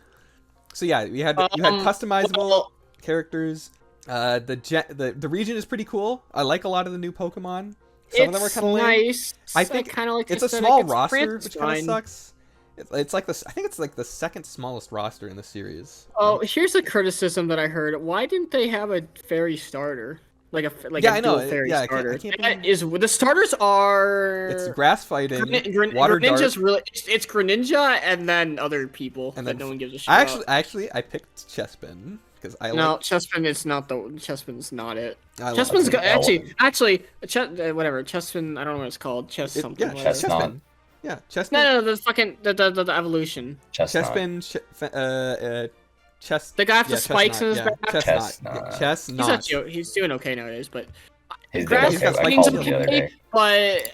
So yeah, you had customizable well- characters. The region is pretty cool. I like a lot of the new Pokemon. Some of them are kind of lame. nice. I think kind of like. It's the a aesthetic. small It's roster, Francis which kind of fine. sucks. It's like this. I think it's like the second smallest roster in the series. Oh, here's a criticism that I heard. Why didn't they have a fairy starter? Like Yeah, a I know. dual fairy Yeah, I can't- starter. I can't That is the starters are. It's grass fighting, water Greninja's dart. really. It's Greninja and then other people And that then no one gives a shit. I about. actually I picked Chespin because I No, like. Chespin is not the. Chespin's not it. I like- Chespin's an actually. Whatever. Chespin. I don't know what it's called. Chess something. Yeah, whatever. Chestnut. Chespin. Yeah, Chespin. No, the fucking the evolution. Chestnut. Chespin. Chest. The guy with yeah, the spikes in his Chestnut, back. yeah, Chestnut. Chestnut. He's not too, he's doing okay nowadays, but He's grass doing okay. I He's got called him the other day. but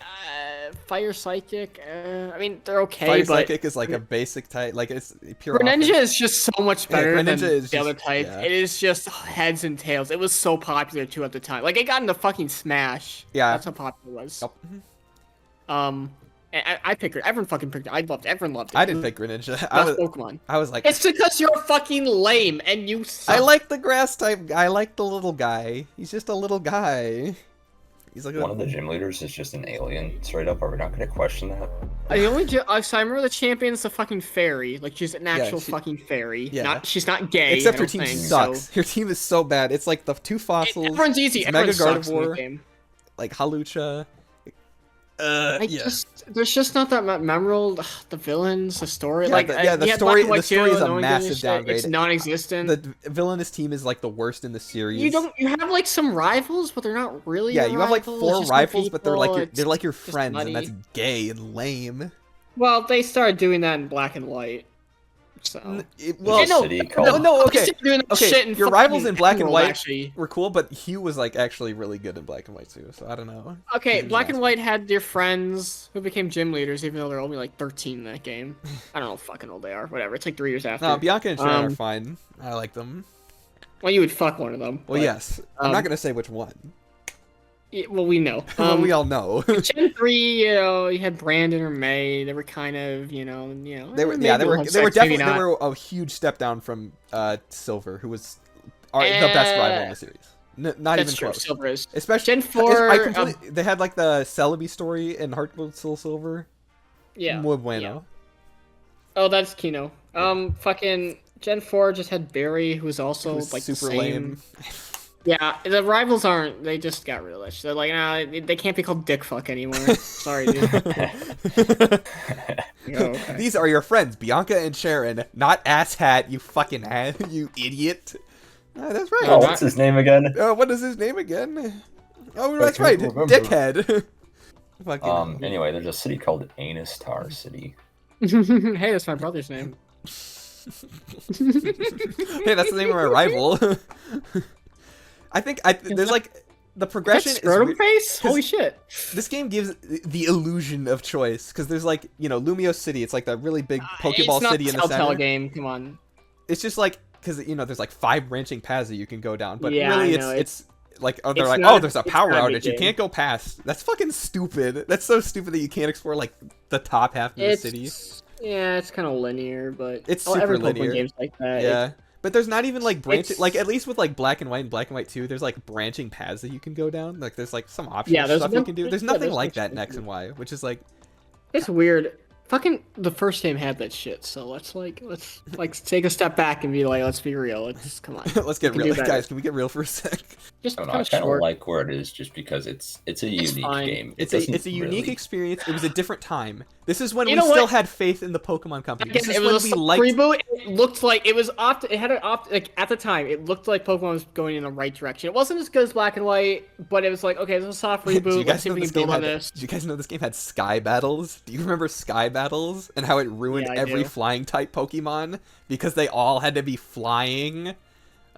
fire psychic. I mean, they're okay, Fire but Psychic is like a basic type. Like it's pure. Greninja offense. is just so much better than Greninja is the other just- type. yeah. It is just heads and tails. It was so popular too at the time. Like it got into fucking Smash. Yeah. That's how popular it was. Yep. I picked it. Everyone fucking picked it. Everyone loved it. I didn't pick Greninja. That's Pokemon. I was like, It's because you're fucking lame and you suck. I like the grass type guy. I like the little guy. He's just a little guy. He's like One of the gym leaders is just an alien. Straight up, are we not going to question that? The only so I remember the champion's a fucking fairy. Like she's an actual she- fucking fairy. Yeah. She's not gay. Except I her don't team think, sucks. so- Her team is so bad. It's like the two fossils. Everyone's easy. It's Everyone Mega sucks in the Gardevoir, game. like Halucha. There's just not that memorable. The villains, the story. Yeah, like the you had story. Black and White The story too, is a no one gives massive shit. downgrade. It's non-existent. The villainous team is like the worst in the series. You have like some rivals, but they're not really. Yeah, your you have like rivals, four it's just rivals, but they're people, like they're like your just friends, money. and that's gay and lame. Well, they started doing that in Black and White. So. Well, no, City no, called- no, they okay. started doing that shit Okay, in your fucking rivals in Black and Emerald, White actually. were cool, but Hugh was like actually really good in Black and White too. So I don't know. Okay, He was Black and awesome. White had their friends who became gym leaders, even though they're only like 13 in that game. I don't know how fucking old they are. Whatever. It's like 3 years after. No, Bianca and Sharon are Um, fine. I like them. Well, you would fuck one of them. Well, but- yes. I'm not um, gonna say which one. Well, we know. Well, we all know. Gen 3, you had Brandon or May. They were kind of, They were, maybe yeah, they were we'll have definitely sex, maybe they not. were a huge step down from Silver, who was the best rival in the series. Not That's even true. close. Silver is. Especially Gen 4, they had like the Celebi story in Heart Gold Soul Silver. Yeah. Muy bueno. Oh, that's Kino. Fucking Gen 4 just had Barry, who's also It was like the super same. lame. Yeah, the rivals aren't. They just got rid of that shit. They're like, nah, they can't be called Dick Fuck anymore. Sorry, dude. Okay. These are your friends, Bianca and Sharon, not Asshat, you fucking you idiot. That's right. Oh, what's his name again? What is his name again? Oh, I that's can't right, remember. Dickhead. Fucking Anyway, there's a city called Anistar City. Hey, that's my brother's name. hey, that's the name of my rival. I think there's like the progression That's is scrotum weird. face? Holy shit. This game gives the illusion of choice because there's like Lumio City. It's like that really big Pokeball it's not city in the Telltale center. game. Come on. It's just like because there's like 5 branching paths that you can go down, but Yeah, really I know, it's like they're it's like not- there's a it's power not a outage you game. can't go past. That's fucking stupid. That's so stupid that you can't explore like the top half of the city. Yeah, it's kind of linear, but It's every super Pokemon linear. game's like that. Yeah. But there's not even like branching, It's- like at least with like Black and White and Black and White 2, there's like branching paths that you can go down. Like there's like some optional Yeah, there's stuff no- you can do. There's yeah, nothing there's like no that in X and Y, which is like, It's weird. Fucking the first game had that shit, so let's take a step back and be like, let's be real. Let's come on. let's get We can real, do better. guys. Can we get real for a sec? Just I don't know. kind I of kind of short. like where it is just because it's a unique fine. game. It's a unique experience. It was a different time. This is when You we know still what? had faith in the Pokemon company. Again, This is it when was a we soft liked. reboot. It looked like it was it had an like at the time. It looked like Pokemon was going in the right direction. It wasn't as good as Black and White, but it was like, okay, this is a soft Do you reboot. Let's guys see know if we this can game build on had? this. Do you guys know this game had Sky Battles? Do you remember Sky Battles and how it ruined Yeah, I every do. flying type Pokemon because they all had to be flying?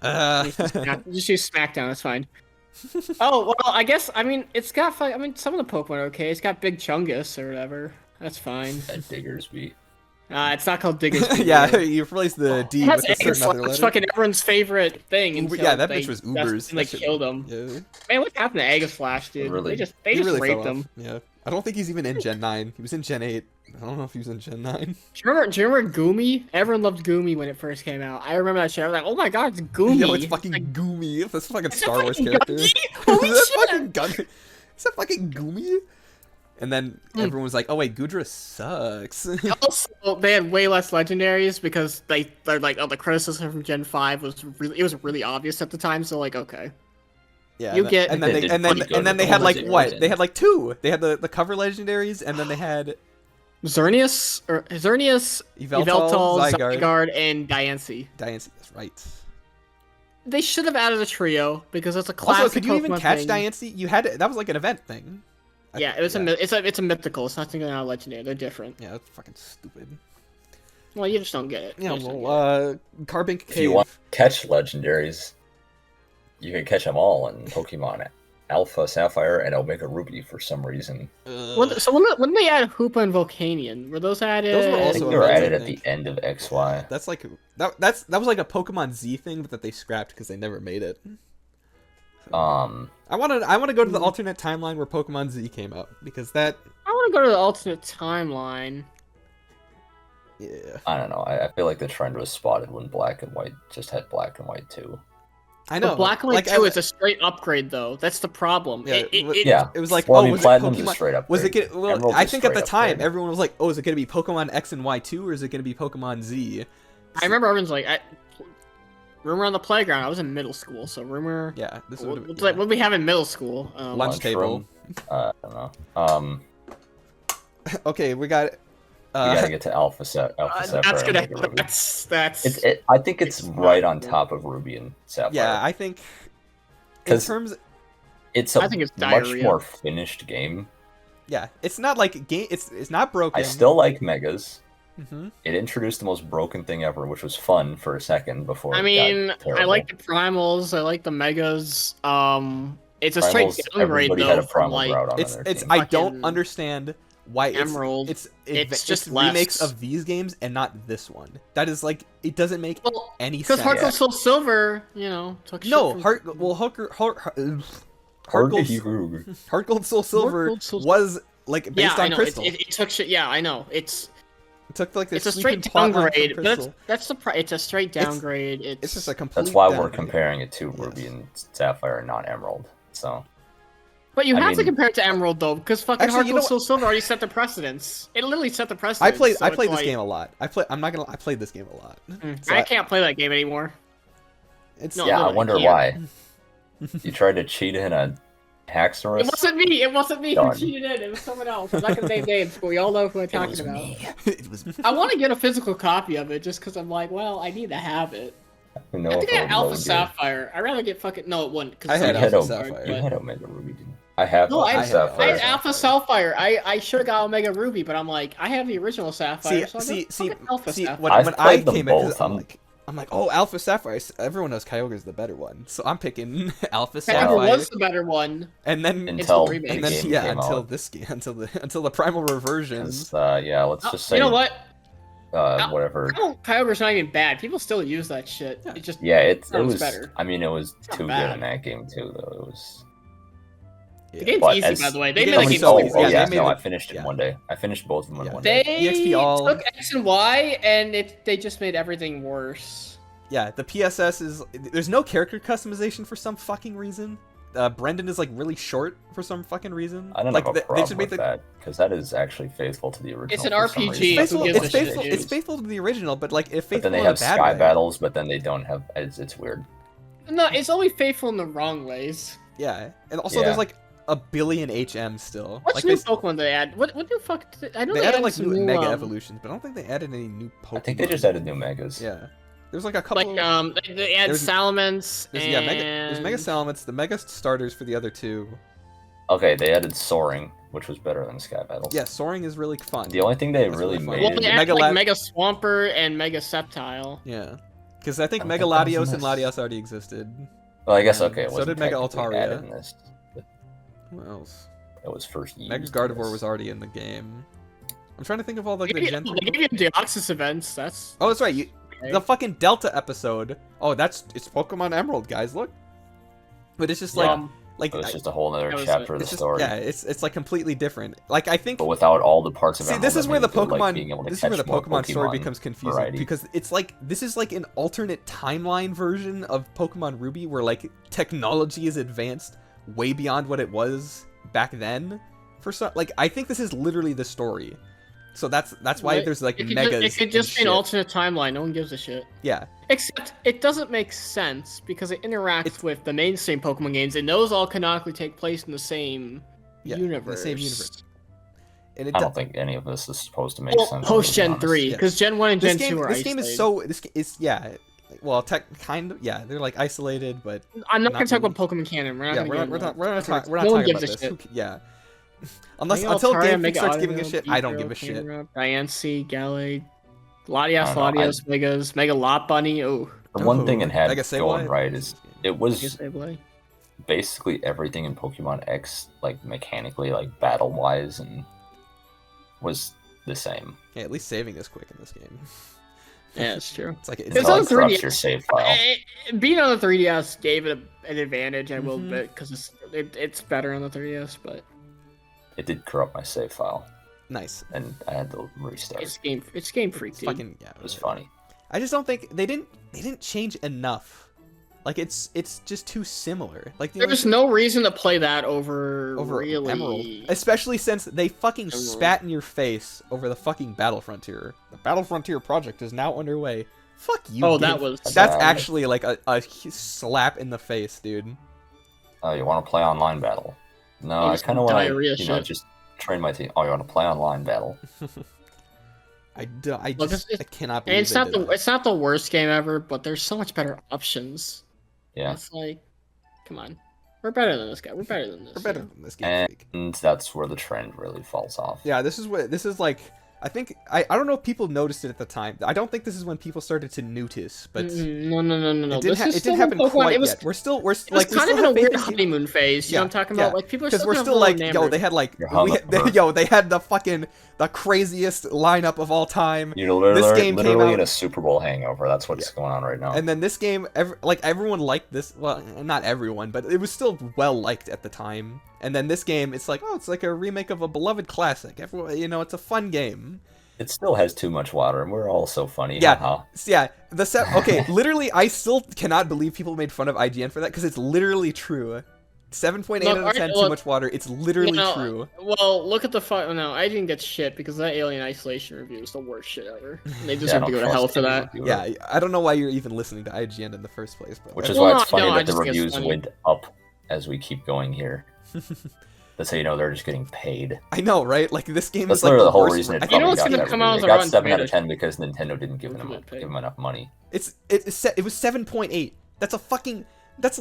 Just use Smackdown. That's fine. Oh well, I guess it's got. I mean, some of the Pokemon are okay. It's got Big Chungus or whatever. That's fine. At Diggersby. It's not called Diggersby. Yeah, you replaced the D It has with a certain other It's letter. fucking everyone's favorite thing. Uber- Until yeah, that they bitch was Ubers. They That shit- killed him. Yeah. Man, what happened to Aegislash, dude? Really? They He just really raped fell him. off. Yeah. I don't think he's even in Gen 9. He was in Gen 8. I don't know if he was in Gen 9. Do you remember Goomy? Everyone loved Goomy when it first came out. I remember that shit. I was like, oh my god, it's Goomy. Yo, it's fucking like, Goomy. That's a fucking It's a Star Wars fucking character. Gunky? Holy Is that shit! fucking Gunky? Is that fucking Goomy? And then everyone was like, oh wait, Gudra sucks. Also, they had way less legendaries because they're like, oh, the criticism from Gen 5 was really obvious at the time. So like, okay. Yeah, You and get- then they They did and then pretty good and then with they the had like legendaries what? in They it. had like two. They had the cover legendaries, and then they had Xerneas, Yveltal, Zygarde. Zygarde, and Diancie. Diancie. That's right. They should have added a trio because it's a classic. Also, could you even Pokemon catch thing. Diancie? You had that was like an event thing. Yeah, it was it's a mythical. It's not something not legendary. They're different. Yeah, that's fucking stupid. Well, you just don't get it. Yeah, You just don't well, Carbink If you Cave. want to catch legendaries, you can catch them all in Pokemon Alpha Sapphire and Omega Ruby for some reason. So when they add Hoopa and Volcanion, were those added? Those were I also think they were events, I added at the think. end of XY. That's like that was like a Pokemon Z thing, but that they scrapped because they never made it. I want to go to the alternate timeline where Pokemon Z came out because that. I want to go to the alternate timeline. Yeah, I don't know. I feel like the trend was spotted when Black and White just had Black and White 2. I know. But Black and White like, 2 is a straight upgrade, though. That's the problem. Yeah, Yeah. It was like, Well, oh, I mean, was Platinum's it a Pokemon? straight upgrade. Was it gonna, well? Emerald's I a think at the straight time upgrade. everyone was like, oh, is it gonna be Pokemon X and Y 2 or is it gonna be Pokemon Z? I remember everyone's like, rumor on the playground. I was in middle school, so rumor. Yeah, this What would did we have in middle school? Lunch table. I don't know. Okay, we got. We gotta get to Alpha Sapphire. That's and gonna. Omega Ruby. That's. I think it's right on top of Ruby and Sapphire. Yeah, I think. In 'Cause terms, it's a I think it's much diarrhea. more finished game. yeah, it's not like game. It's not broken. I still like Megas. Mhm. It introduced the most broken thing ever, which was fun for a second before. I it mean, got I terrible. like the primals. I like the megas. It's a straight Primals, downgrade everybody though had a from primal like. Groudon on It's their it's. team. I don't Fucking understand why Emerald. it's just remakes less. of these games and not this one. That is like it doesn't make Well, any because sense. Heart Gold Soul Silver, took No, shit from- Heart Gold Soul Silver Gold, Soul- was like based Yeah, I on know. Crystal. It took shit. Yeah, I know. It took like this it's a straight sweeping plot line from downgrade. But Crystal. it's a straight downgrade. It's just a complete. That's why we're downgrade. comparing it to Yes. Ruby and Sapphire, and not Emerald. So But you I have to mean- compare it to Emerald though, because fucking Actually, Heart you Gold know Soul Silver already set the precedence. It literally set the I precedence. played so I it's played this like- game a lot. I played this game a lot. So I can't play that game anymore. It's No, yeah, I literally, wonder yeah. why. You tried to cheat in a Haxorus. It wasn't me. It wasn't me who Darn. cheated in. It was someone else. I'm not gonna name names, but we all know who I'm talking about. it was I want to get a physical copy of it just because I'm like, well, I need to have it. Who know I if think it I had would Alpha load you. Sapphire. I'd rather get fucking no, it wouldn't. 'Cause I it's had like Alpha Alpha Sapphire. You but- had Omega Ruby, didn't you? I have No, I Alpha had Sapphire. Alpha Sapphire. I should have got Omega Ruby, but I'm like, I have the original Sapphire. so I got Alpha Sapphire. when I've I played them came in, 'cause both, I'm like, oh, Alpha Sapphire. Everyone knows Kyogre's the better one, so I'm picking Alpha Sapphire Sapphire. was the better one. And then Until remake. the and then game yeah, came until out. this game, until the primal reversion. 'Cause, yeah, let's just say You know what? whatever. Kyogre's not even bad. People still use that shit. It just Yeah, it sounds was better. I mean, it was not too bad. good in that game too, though. It was. the game's But easy, as- by the way. They the made game the was game so Oh, easy. easy. oh Yeah, yeah, they made no, it- I finished it yeah. in one day. I finished both of them in Yeah. one day. They EXP all- took X and Y, and they just made everything worse. Yeah, the PSS is there's no character customization for some fucking reason. Brendan is like really short for some fucking reason. I don't like have a they problem should with make the that because that is actually faithful to the original. It's an for some RPG. reason. Who faithful, gives it's a shit, faithful, dude? it's faithful to the original, but like if But faithful then they in a have bad sky way. battles, but then they don't have. It's weird. No, it's only faithful in the wrong ways. Yeah, and also Yeah. there's like a billion HMs still. What's Like new they, Pokemon they add? What the fuck? I know they added like some new Mega um, Evolutions, but I don't think they added any new Pokemon. I think they just added new megas. Yeah, there's like a couple. Like they add There's- Salamence there's, and yeah, there's Mega Salamence, the Mega starters for the other two. Okay, they added Soaring, which was better than Sky Battle. Yeah, Soaring is really fun. The only thing they That's really really fun. made. Well, they added Mega like Lab- Mega Swampert and Mega Sceptile. Yeah, because I think I don't Mega think that was in Latios and this. Latios already existed. Well, I guess and okay. It so wasn't did Mega technically Altaria. added in this. But What else? it was first used. Mega in Gardevoir this. was already in the game. I'm trying to think of all like They the gave Gen. you Deoxys events. That's Oh, that's right. okay. The fucking Delta episode. Oh, it's Pokemon Emerald, guys. Look. But it's just like It was just a whole other That was chapter of the it's just, story. yeah, it's like completely different. Like I think. But without all the parts of See, Emerald this is that where the made it, Pokemon. like, being able to This is where the catch more Pokemon story Pokemon becomes confusing variety. because it's like this is like an alternate timeline version of Pokemon Ruby where like technology is advanced way beyond what it was back then. For some, like I think this is literally the story. So that's why Right. there's like it could megas. Just, it could just be and an shit. alternate timeline. No one gives a shit. Yeah. Except it doesn't make sense because it interacts It's- with the mainstream Pokemon games, and those all canonically take place in the same Yeah, universe. the same universe. And it I do- don't think any of this is supposed to make Well, sense. post to be Gen honest. 3, Yeah. because Gen 1 and Gen 2 are this game is isolated. so is yeah. Well, kind of yeah. They're like isolated, but I'm not not gonna talk really. about Pokemon canon. We're not yeah, gonna we're get not into we're that. not we're not, Because we're not no one talking gives about a this. shit. Yeah. Unless Mega until Altaria, Game Freak Mega starts Audio, giving a shit, I don't Beedrill, give a shit. Camera, Diancie, Gallade, I Latias, don't know, Latios, Megas, Mega Lot Bunny. Oh, The one thing it had Mega going Sableye? right is it was Sableye. basically everything in Pokemon X, like mechanically, like battle wise, and was the same. Yeah, at least saving is quick in this game. Yeah, it's true. It's like it's It's Until on it corrupts 3DS. your save file. Being on the 3DS gave it an advantage, I will Mhm. admit, because it's better on the 3DS, but It did corrupt my save file, nice. and I had to restart. it's game freak, It's dude. fucking yeah. It was whatever. funny. I just don't think they didn't change enough. Like it's just too similar. Like the There's no reason to play that over really. Emerald, especially since they fucking Emerald. spat in your face over the fucking Battle Frontier. The Battle Frontier project is now underway. Fuck you. Oh, dude. that was. That's bad. actually like a slap in the face, dude. Oh, you want to play online battle? No, Oh, I just kind of want diarrhea to, shit. just train my team. Oh, you want to play online battle? I Look, just it's- I cannot And believe it's they not did the that. it's not the worst game ever, but there's so much better options. Yeah. It's like, come on, we're better than this guy. We're better than this. We're better you know? than this game. Freak. And that's where the trend really falls off. Yeah, this is like I think I don't know if people noticed it at the time. I don't think this is when people started to notice, but No. it This is didn't still happen Pokemon. quite It was, yet. We're still it was like we kind still of in a have faith weird in Game- honeymoon phase. You know what I'm talking yeah, about? Like people are because still we're kind of still a like little yo enamored. they had like You're hung up for- they had the craziest lineup of all time. You're literally, game came literally out- in a Super Bowl hangover. That's what's going on right now. And then this game, everyone liked this. Well, not everyone, but it was still well liked at the time. And then this game, it's like, oh, it's like a remake of a beloved classic. Everyone, it's a fun game. It still has too much water, and we're all so funny. Yeah. haha. Yeah, okay, literally, I still cannot believe people made fun of IGN for that because it's literally true. 7.8 Look, out of 10, too look, much water. It's literally No, true. Well, look at the no, I didn't get shit because that Alien Isolation review is the worst shit ever. They Yeah, I deserve don't to go to trust hell for any that. reviewer. Yeah, I don't know why you're even listening to IGN in the first place, but Which is Well, why it's no, funny I that the just think it's reviews funny. went up as we keep going here. That's how you know they're just getting paid. I know, right? Like this game That's is like literally the whole worst reason it I probably know what's got gonna that come review. out It as a got Rotten 7 out of Tomatoes. 10 because Nintendo didn't give Look them at that give them enough money. it was 7.8. That's a fucking that's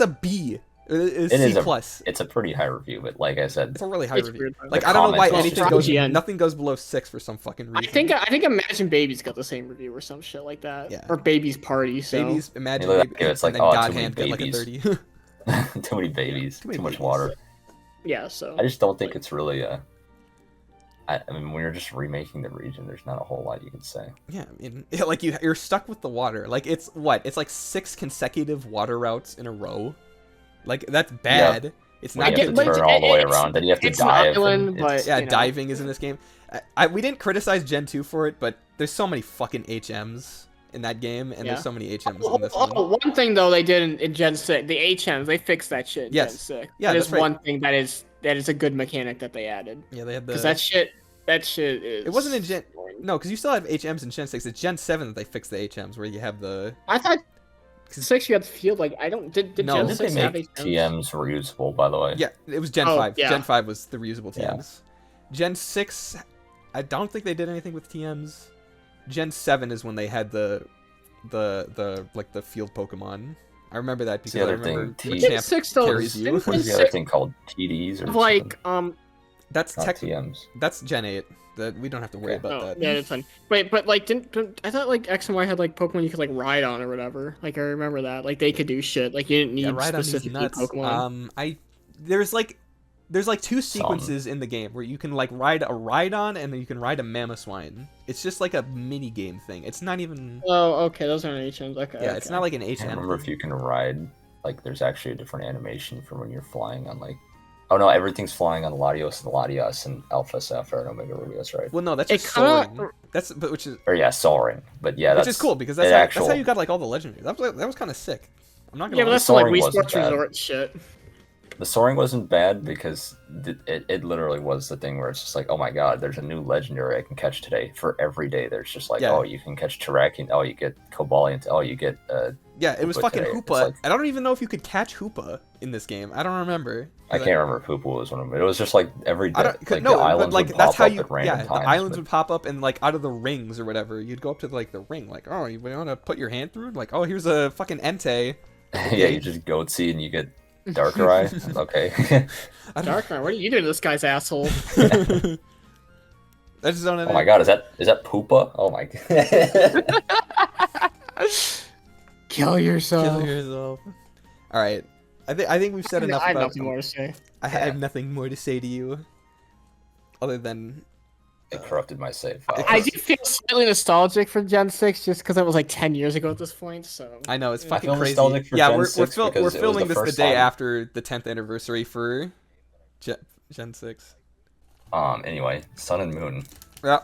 a B. It C is plus. It's a pretty high review, but like I said, It's a really high It's review. weird. Like The I don't know why comments anything also- goes IGN. nothing goes below 6 for some fucking reason. I think Imagine Babies got the same review or some shit like that. Yeah. Or Baby's Party. So. Babies imagine You look baby, at it, it's like, and then oh, God too many Hand get like a babies. 30. too many babies, Too many too much babies. water. Yeah. So. I just don't think it's really a. I mean, when you're just remaking the region, there's not a whole lot you can say. Yeah, I mean, like you're stuck with the water. Like it's like 6 consecutive water routes in a row. Like that's bad. It's When not you have good. to turn all the way it's- around, then you have to it's an dive. island, and but- it's- Yeah, you know. diving is in this game. We didn't criticize Gen 2 for it, but there's so many fucking HMs in that game, and Yeah. there's so many HMs in this Oh, one. one thing though they did in Gen 6, the HMs, they fixed that shit in Yes. Gen 6. Yeah, that is that's right. one thing that is a good mechanic that they added. Yeah, they had the. Because that shit is. It wasn't in Gen. No, because you still have HMs in Gen 6. It's Gen 7 that they fixed the HMs, where you have the. I thought 6 you had to feel like I don't did No. Gen Did 6 they have make these TMs reusable, by the way? Yeah, it was Gen Oh, 5. yeah. Gen 5 was the reusable Yeah. TMs. Gen 6, I don't think they did anything with TMs. Gen 7 is when they had the like the field Pokemon. I remember that because the I other remember thing, what Gen champ 6 though, carries you. What is the other thing called? TDs or something? like That's Not tech. TMs. That's Gen 8. That we don't have to worry Okay. about oh, that. yeah, it's fine. Wait, but like didn't I thought like X and Y had like Pokemon you could like ride on or whatever? Like I remember that. Like they could do shit. Like you didn't need Yeah, right on these specifically nuts. Pokemon. There's like 2 sequences in the game where you can like ride a Rhydon and then you can ride a Mamoswine. It's just like a mini game thing. It's not even. Oh, okay, those aren't HMs. Okay. Yeah, it's not like an I HM. can't remember if you can ride. Like, there's actually a different animation for when you're flying on like. Oh no, everything's flying on Latios and Latias and Alpha Sapphire and Omega Ruby. That's right. Well, no, that's It just kinda- soaring. That's but which is Or yeah, soaring. But yeah, that's which is cool because that's how you got like all the legendaries. That was kind of sick. I'm not gonna. Yeah, but lie. that's still like soaring Wii wasn't Sports bad. Resort shit. The soaring wasn't bad because it literally was the thing where it's just like, oh my god, there's a new legendary I can catch today. For every day, there's just like, Yeah. oh, you can catch Terrakion, oh, you get Cobalion, oh, you get Yeah, it was Hoopa fucking today. It's Hoopa. like- I don't even know if you could catch Hoopa in this game. I don't remember. I can't remember if Hoopa was one of them. It was just like every I day, don't, like no, the islands but like would that's pop how up you. at random Yeah, times. the islands but- would pop up and like out of the rings or whatever. You'd go up to like the ring, like, oh, you want to put your hand through? Like, oh, here's a fucking Entei. yeah, you just Goatsy and you get Darker Eye. Okay. I don't. Darkman, what are you doing to this guy's asshole? I just don't. Oh my god, is that Poopa? Oh my god. Kill yourself. Kill yourself. All right. I think we've said enough I have about. nothing more to say. I have nothing more to say to you, other than It corrupted my save file. I do feel slightly nostalgic for Gen 6 just because it was like 10 years ago at this point, so... I know it's I fucking feel crazy. nostalgic for Yeah, Gen we're 6 we're because it was filming the this the first day time. after the 10th anniversary for Gen 6. Anyway, Sun and Moon. Yeah.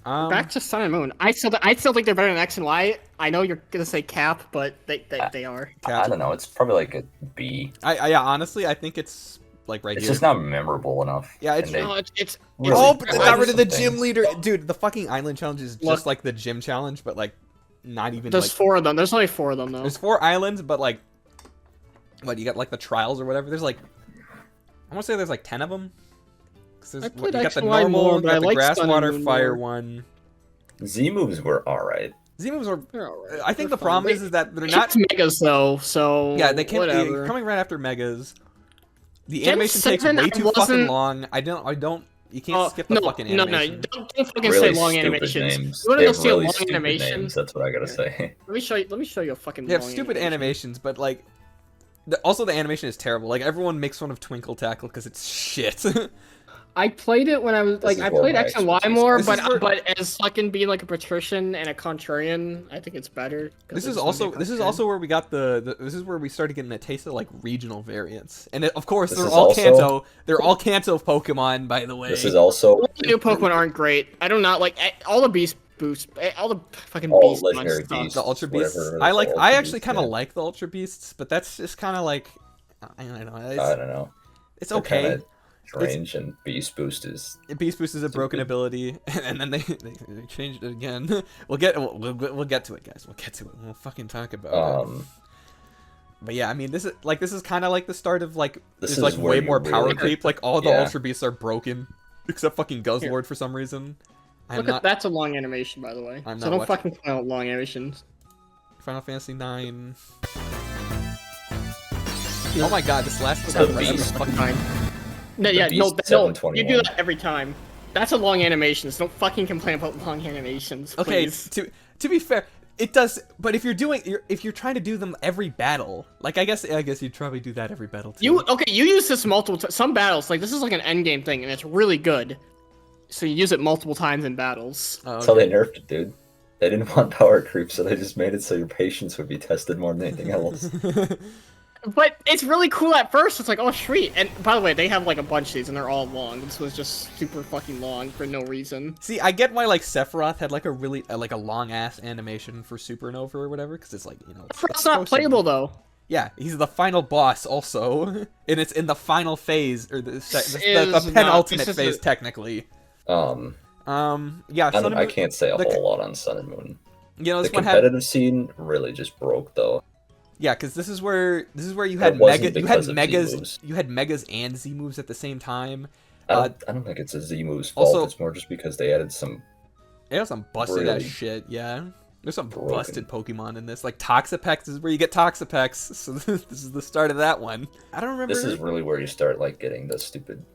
Back to Sun and Moon. I still think they're better than X and Y. I know you're gonna say Cap, but they are. I don't know. It's probably like a B. Yeah, honestly, I think it's like right It's here. just not memorable enough. Yeah, it's- and they No, it's really Oh, but they got added rid of the some gym things. leader, dude. The fucking island challenge is just Look. like the gym challenge, but like not even. there's like, 4 of them. There's only 4 of them though. There's 4 islands, but like, what you got like the trials or whatever. There's like, I want to say there's like 10 of them. I You played got X the and Y normal, more, you but got I the like grass, Sun and water, Moon fire more. one. Z moves were alright. Z moves are. They're alright. I think They're the problem fine. is that they're They not. kept Megas though, so Yeah, they came whatever. coming right after Megas. The Gen animation takes 7, way I too fucking wasn't- long. I don't. You can't Oh, skip the fucking animation. No, don't fucking Really say long stupid animations. names. You wanna They go have see a really long stupid animation? names, that's what I gotta say. Let me show you a fucking. They have long stupid animation. animations, but like, also the animation is terrible. Like everyone makes fun of Twinkle Tackle because it's shit. I played it when I was like is I where played my X and Y expertise more, is. but This is where- but as fucking being like a patrician and a contrarian, I think it's better. 'cause This I is just wanna also be a this is contrarian. also where we got this is where we started getting a taste of like regional variants, and of course This they're is all also- Kanto. They're all Kanto Pokemon, by the way. This is also All the new Pokemon aren't great. I do not like all the Beast boosts, all the fucking all Beast legendary stuff. beasts. the Ultra Beasts. whatever I the like. Ultra I actually Beasts, kind of yeah. like the Ultra Beasts, but that's just kind of like I don't know. I don't know. It's They're okay. kinda strange, and Beast Boost is Beast Boost is a broken ability, and then they changed it again. We'll get to it, guys. We'll get to it. We'll fucking talk about it. But yeah, I mean, this is kind of like the start of like This there's is like where way you more power really- creep. Like all the Yeah. Ultra Beasts are broken, except fucking Guzzlord for some reason. I'm Look not at that's a long animation, by the way. I'm So not don't watching- fucking play out long animations. Final Fantasy 9. Oh my god, this last The one Beast. fucking Time. No, The yeah, no, Beast no, you 721. do that every time. That's a long animation, so don't fucking complain about long animations, Okay, please. to be fair, it does. But if you're trying to do them every battle, like I guess you'd probably do that every battle too. You use this multiple some battles, like this is like an end game thing, and it's really good. So you use it multiple times in battles. Oh, That's how okay. they nerfed it, dude. They didn't want power creep, so they just made it so your patience would be tested more than anything else. But it's really cool at first. It's like, oh, sweet. And by the way, they have like a bunch of these, and they're all long. This was just super fucking long for no reason. See, I get why like Sephiroth had like a really like a long ass animation for Supernova or whatever, because it's like It's it's not supposed to be. playable though. Yeah, he's the final boss also, and it's in the final phase or the is not- penultimate this is phase a- technically. I Yeah, Sun and don't. I Moon- can't say a the- whole lot on Sun and Moon. You know, The this one had competitive scene really just broke though. yeah, because this is where you It had wasn't you had because of megas, Z-moves. you had megas and Z moves at the same time. I don't think it's a Z move's fault. also- It's more just because they added some. It has some busted ass Really shit. Yeah, there's some broken. busted Pokemon in this. Like Toxapex is where you get Toxapex. So this is the start of that one. I don't remember. This is really where you start like getting the stupid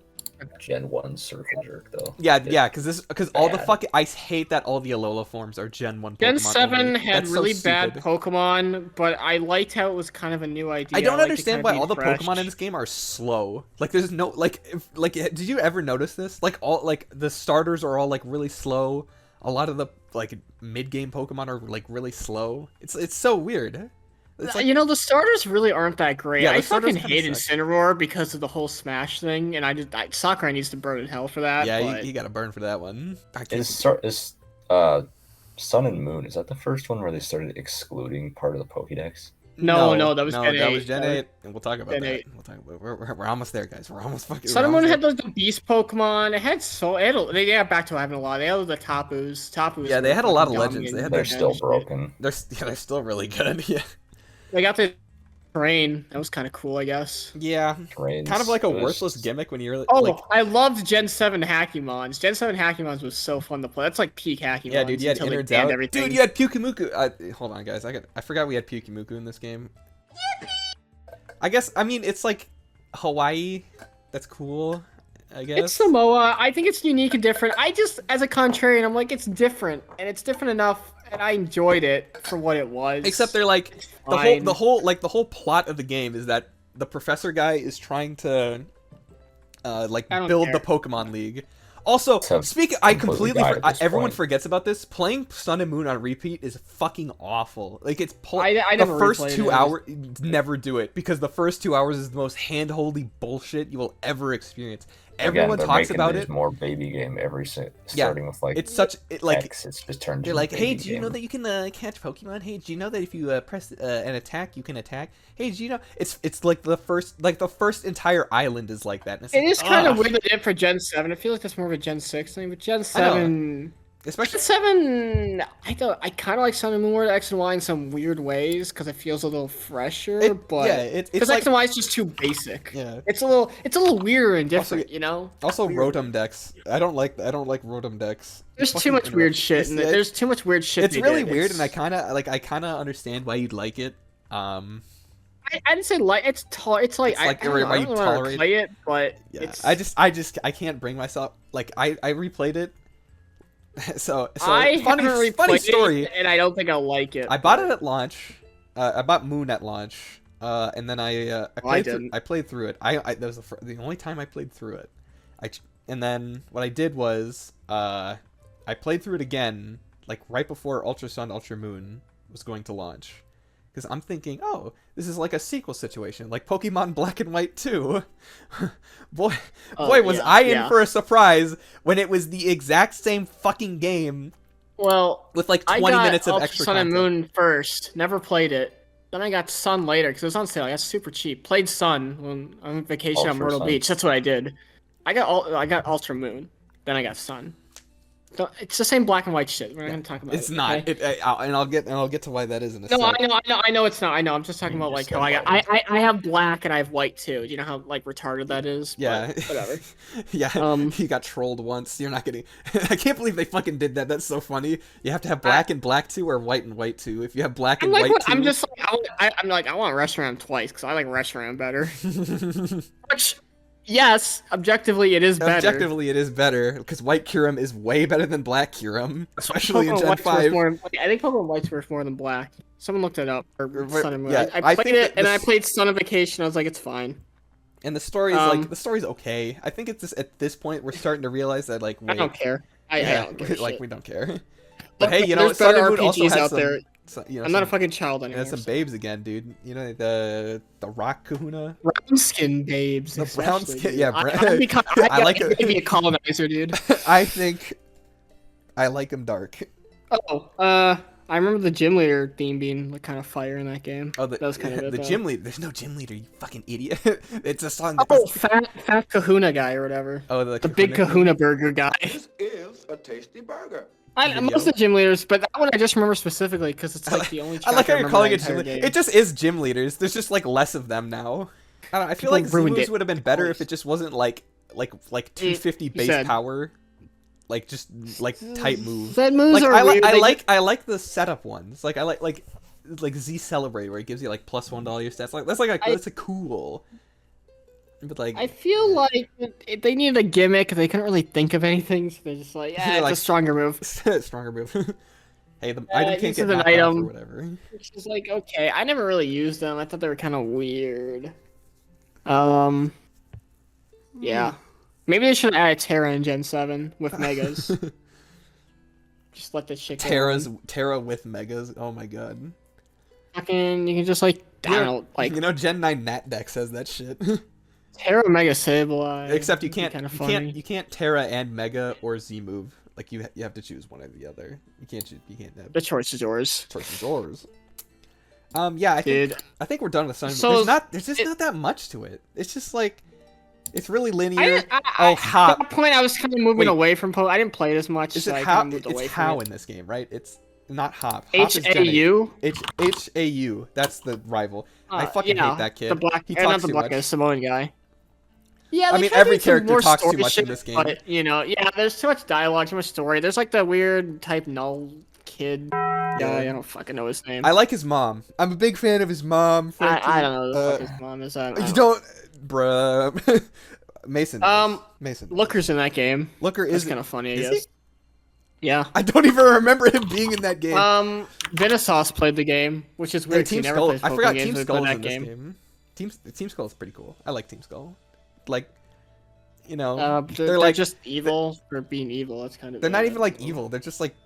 Gen 1 circle jerk though. Yeah, It's yeah, because all the bad. fucking I hate that all the Alola forms are Gen 1 Pokemon. Gen 7 only. had That's so really bad stupid. Pokemon, but I liked how it was kind of a new idea. I don't liked it understand kind why of all the being fresh. Pokemon in this game are slow. Like there's no did you ever notice this? Like all like the starters are all like really slow. A lot of the like mid-game Pokemon are like really slow. It's so weird. It's like, You know, the starters really aren't that great. Yeah, the I starters fucking kinda hate suck. Incineroar because of the whole Smash thing, and Sakurai needs to burn in hell for that. yeah, but... you got to burn for that one. I can't. Is Sun and Moon, is that the first one where they started excluding part of the Pokédex? No, that was Gen that was 8. Gen That was 8, and we'll talk about Gen that. 8. We'll talk about. We're almost there, guys. We're almost fucking. Sun and we're Moon almost had the beast Pokemon. They got back to having a lot. They had the Tapus. Yeah, they were had a lot fucking of legends. young They had and They're still shit. broken. They're still really good. Yeah. They got the terrain. That was kind of cool, I guess. Yeah. Terrains, Kind of like a it was- worthless gimmick when you're Oh, like. I loved Gen 7 Hackymons. Gen 7 Hackymons was so fun to play. That's like peak Hackymons. Yeah, dude, you had until they innards banned out. everything. Dude, you had Pyukumuku. Hold on, guys. I forgot we had Pyukumuku in this game. I guess, I mean, it's like Hawaii. That's cool, I guess. It's Samoa. I think it's unique and different. I just, as a contrarian, I'm like, it's different, and it's different enough, and I enjoyed it for what it was. Except they're like fine. the whole plot of the game is that the professor guy is trying to like I don't build care. the Pokemon League. Also, To I completely completely die at this everyone point. forgets about this. Playing Sun and Moon on repeat is fucking awful. Like it's I the never first replayed 2 it. hours. Never do it because the first 2 hours is the most hand-holdy bullshit you will ever experience. Everyone Again, they're talks making about these it. more baby game starting with like It's such like X, it's just turned. they're into like, a hey, baby do you know game. that you can catch Pokemon? Hey, do you know that if you press an attack, you can attack? Hey, do you know? It's like the first entire island is like that. And it's It like, is kind of ugh. weird they did it for Gen 7. I feel like that's more of a Gen 6 thing, but Gen 7... Especially Gen 7, I kind of like Sun and Moon World X and Y in some weird ways because it feels a little fresher, but it's because like X and Y is just too basic. yeah. It's a little weirder and different, you know. Also, Weird. Rotom decks. I don't like Rotom decks. There's It too fucking much weird interrupts- shit in it. it's- There's too much weird shit. It's they really did. weird, and I It's- kind of understand why you'd like it. I didn't say like it's it's like It's I like don't know, why I you don't know how to tolerate- play it, but Yeah, it's I can't bring myself. Like I replayed it. so I funny haven't funny replayed story. it, and I don't think I'll like it. I bought it at launch. I bought Moon at launch, and then I played through it. That was the only time I played through it. And then what I did was I played through it again, like right before Ultra Sun, Ultra Moon was going to launch, because I'm thinking, oh, this is like a sequel situation, like Pokemon Black and White 2. boy, was yeah, I in yeah. for a surprise when it was the exact same fucking game Well, with like I 20 got minutes of Ultra extra Sun and content. Moon first. Never played it. Then I got Sun later because it was on sale. I got super cheap. Played Sun when I'm on vacation on Ultra Myrtle Sun. Beach. That's what I did. I got Ultra Moon. Then I got Sun. So it's the same black and white shit. We're not gonna talk about It's it. not. okay? And I'll get to why that is in a No, sec. I know it's not. I know. I'm just talking You about like just how said I have black and I have white too. Do you know how like retarded that is? Yeah. But whatever. Yeah. You got trolled once. You're not getting. I can't believe they fucking did that. That's so funny. You have to have black and black 2 or white and white 2. If you have black I'm and like, white what? 2, I'm just like, I'm like, I want Reshiram twice because I like Reshiram better. Which, yes, objectively it is better. Objectively, it is better because white Kyurem is way better than black Kyurem, especially in Pokemon Gen White's worth 5. more, I think Pokemon White's worth more than Black. Someone looked it up. Or But- Sun and Moon. yeah, I I played think it that and the I s- played Sun of Vacation. I was like, it's fine. And the story is the story's okay. I think it's just at this point we're starting to realize that like I don't care. I don't give a like shit. we don't care. Look, But hey, you know, there's Sun better and Moon also RPGs had out some, there. you know, I'm not a some- fucking child it anymore. had some babes again, dude. You know the rock kahuna. Brown skin babes. The brown especially, skin- dude. yeah, I like it. I'd be a colonizer, dude. I think I like him dark. Oh, I remember the gym leader theme being like kind of fire in that game. Oh, that was kind of it, the though. gym leader. There's no gym leader, you fucking idiot. It's a song. Oh, fat Kahuna guy or whatever. Oh, The big Kahuna burger guy. This is a tasty burger. Most of the gym leaders, but that one I just remember specifically because it's like the only. I like how you're calling it gym gym. leaders. It just is gym leaders. There's just like less of them now. I don't know, I feel like Z-moves would have been better if it just wasn't like 250 base power, like just like type moves. That moves like are weird. I like the setup ones. Like I like Z Celebrate where it gives you like +1 to all your stats. Like that's a cool. But like I feel like they needed a gimmick. They couldn't really think of anything, so they're just like, yeah, it's like, a stronger move. Stronger move. Hey, the item can't get an knocked item, off or whatever. Which is like, okay, I never really used them. I thought they were kind of weird. Yeah. Maybe they should add Terra in Gen 7 with Megas. Just let this shit go. Terra with Megas. Oh my god. Fucking, you can just like, I don't know, like, Gen 9 Nat Dex has that shit. Terra Mega Sableye. Except you can't Terra and Mega or Z move. Like you have to choose one or the other. You can't have. The choice is yours. Choice is yours. Yeah, I think we're done with Sun. So there's just not that much to it. It's just like it's really linear. At that point, I was kind of moving away from Poe. I didn't play it as much. Is so it how? It's how in this game, right? It's not Hop. HAU. HAU. That's the rival. I fucking hate that kid. The black. He talks not the too black much. Samoan guy. Yeah, I mean every character talks too much in this game. But, there's too much dialogue, too much story. There's like the weird type null kid guy. I don't fucking know his name. I like his mom. I'm a big fan of his mom. I don't know who the fuck his mom is. You don't, bruh. Mason. Mason. Looker's in that game. Looker is kind of funny, I guess. Yeah. I don't even remember him being in that game. Venosauce played the game, which is weird. Team Skull. I forgot Team Skull is in this game. Team Skull is pretty cool. I like Team Skull. Like, they're like just evil for being evil. That's kind of. They're not even like evil. They're just like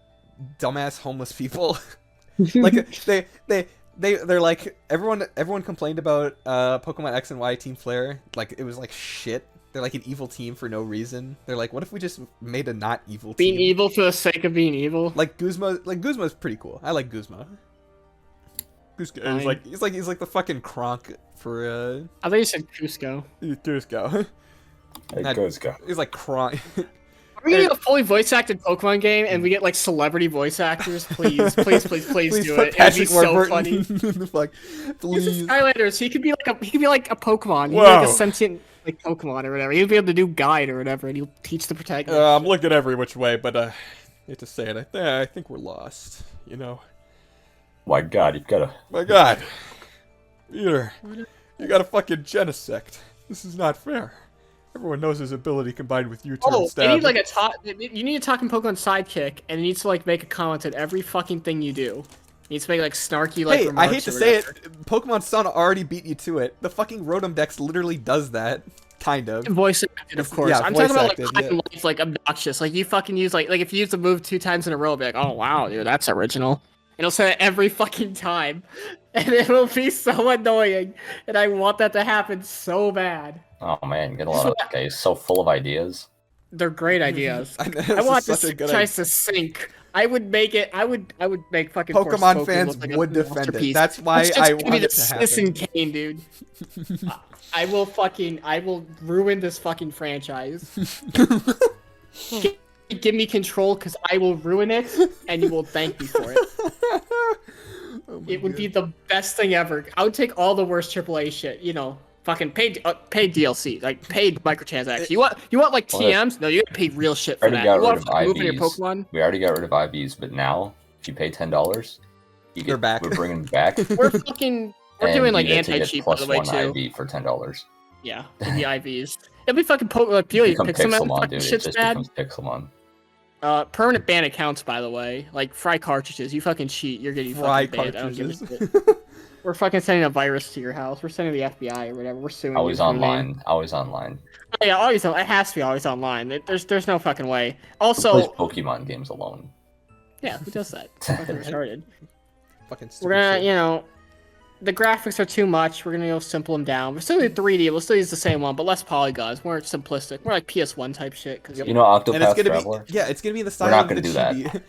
dumbass homeless people. Like they're like everyone complained about Pokemon X and Y Team Flare. Like it was like shit. They're like an evil team for no reason. They're like, what if we just made a not evil team? Being evil for the sake of being evil. Like Guzma's pretty cool. I like Guzma. Guzma he's like the fucking Kronk for I thought you said Cusco. Cusco. He's like Kronk. Are we getting a fully voice acted Pokemon game and we get like celebrity voice actors? Please do it. It'd be so funny. Please. This is Skylanders. He could be like a Pokemon. He's like a sentient like Pokemon or whatever. He'll be able to do guide or whatever, and he'll teach the protagonist. I'm looking every which way, but I hate to say it. I think we're lost. My God, My God, Peter, you got a fucking Genesect. This is not fair. Everyone knows his ability combined with U-turn stab. You need like you need a talking Pokemon sidekick, and it needs to like make a comment at every fucking thing you do. It needs to make like snarky like. Hey, remarks I hate to or say whatever. it, Pokemon Sun already beat you to it. The fucking Rotom Dex literally does that, kind of. Voice acted, of course. Yeah, I'm talking about acted, like life, like obnoxious. Like you fucking use like if you use the move 2 times in a row, it'll be like, oh wow, dude, that's original. It'll say it every fucking time, and it will be so annoying. And I want that to happen so bad. Oh man, get a lot of guys so full of ideas. They're great ideas. I want this franchise to sink. I would make it. I would make fucking Pokemon fans like would defend it. That's why I want it to happen. Citizen Kane, dude. I will ruin this fucking franchise. Give me control, because I will ruin it, and you will thank me for it. It would be the best thing ever. I would take all the worst AAA shit, fucking paid DLC, like paid microtransactions. You want like TMs? No, you gotta pay real shit for that. You got rid of IVs. We already got rid of IVs, but now if you pay $10, you're back. We're bringing them back. We're doing like anti-cheat by the way too. IV for $10. Yeah, the IVs. It'll be fucking like Pixelmon, dude. It just bad. becomes Pixelmon. Permanent ban accounts, by the way. Like fry cartridges. You fucking cheat. You're getting fry fucking banned. cartridges. I don't give a shit. We're fucking sending a virus to your house. We're sending the FBI or whatever. We're suing. Always online. Always online. Oh, yeah, always. It has to be always online. There's no fucking way. Also, who plays Pokemon games alone? Yeah, who does that? Fucking retarded. Fucking stupid. We're gonna, shit. The graphics are too much. We're gonna go simple them down. We're still in 3D. We'll still use the same one, but less polygons. More simplistic. More like PS1 type shit. Cause Octopath and it's gonna Traveler? It's gonna be in the style We're not of gonna the do that. chibi.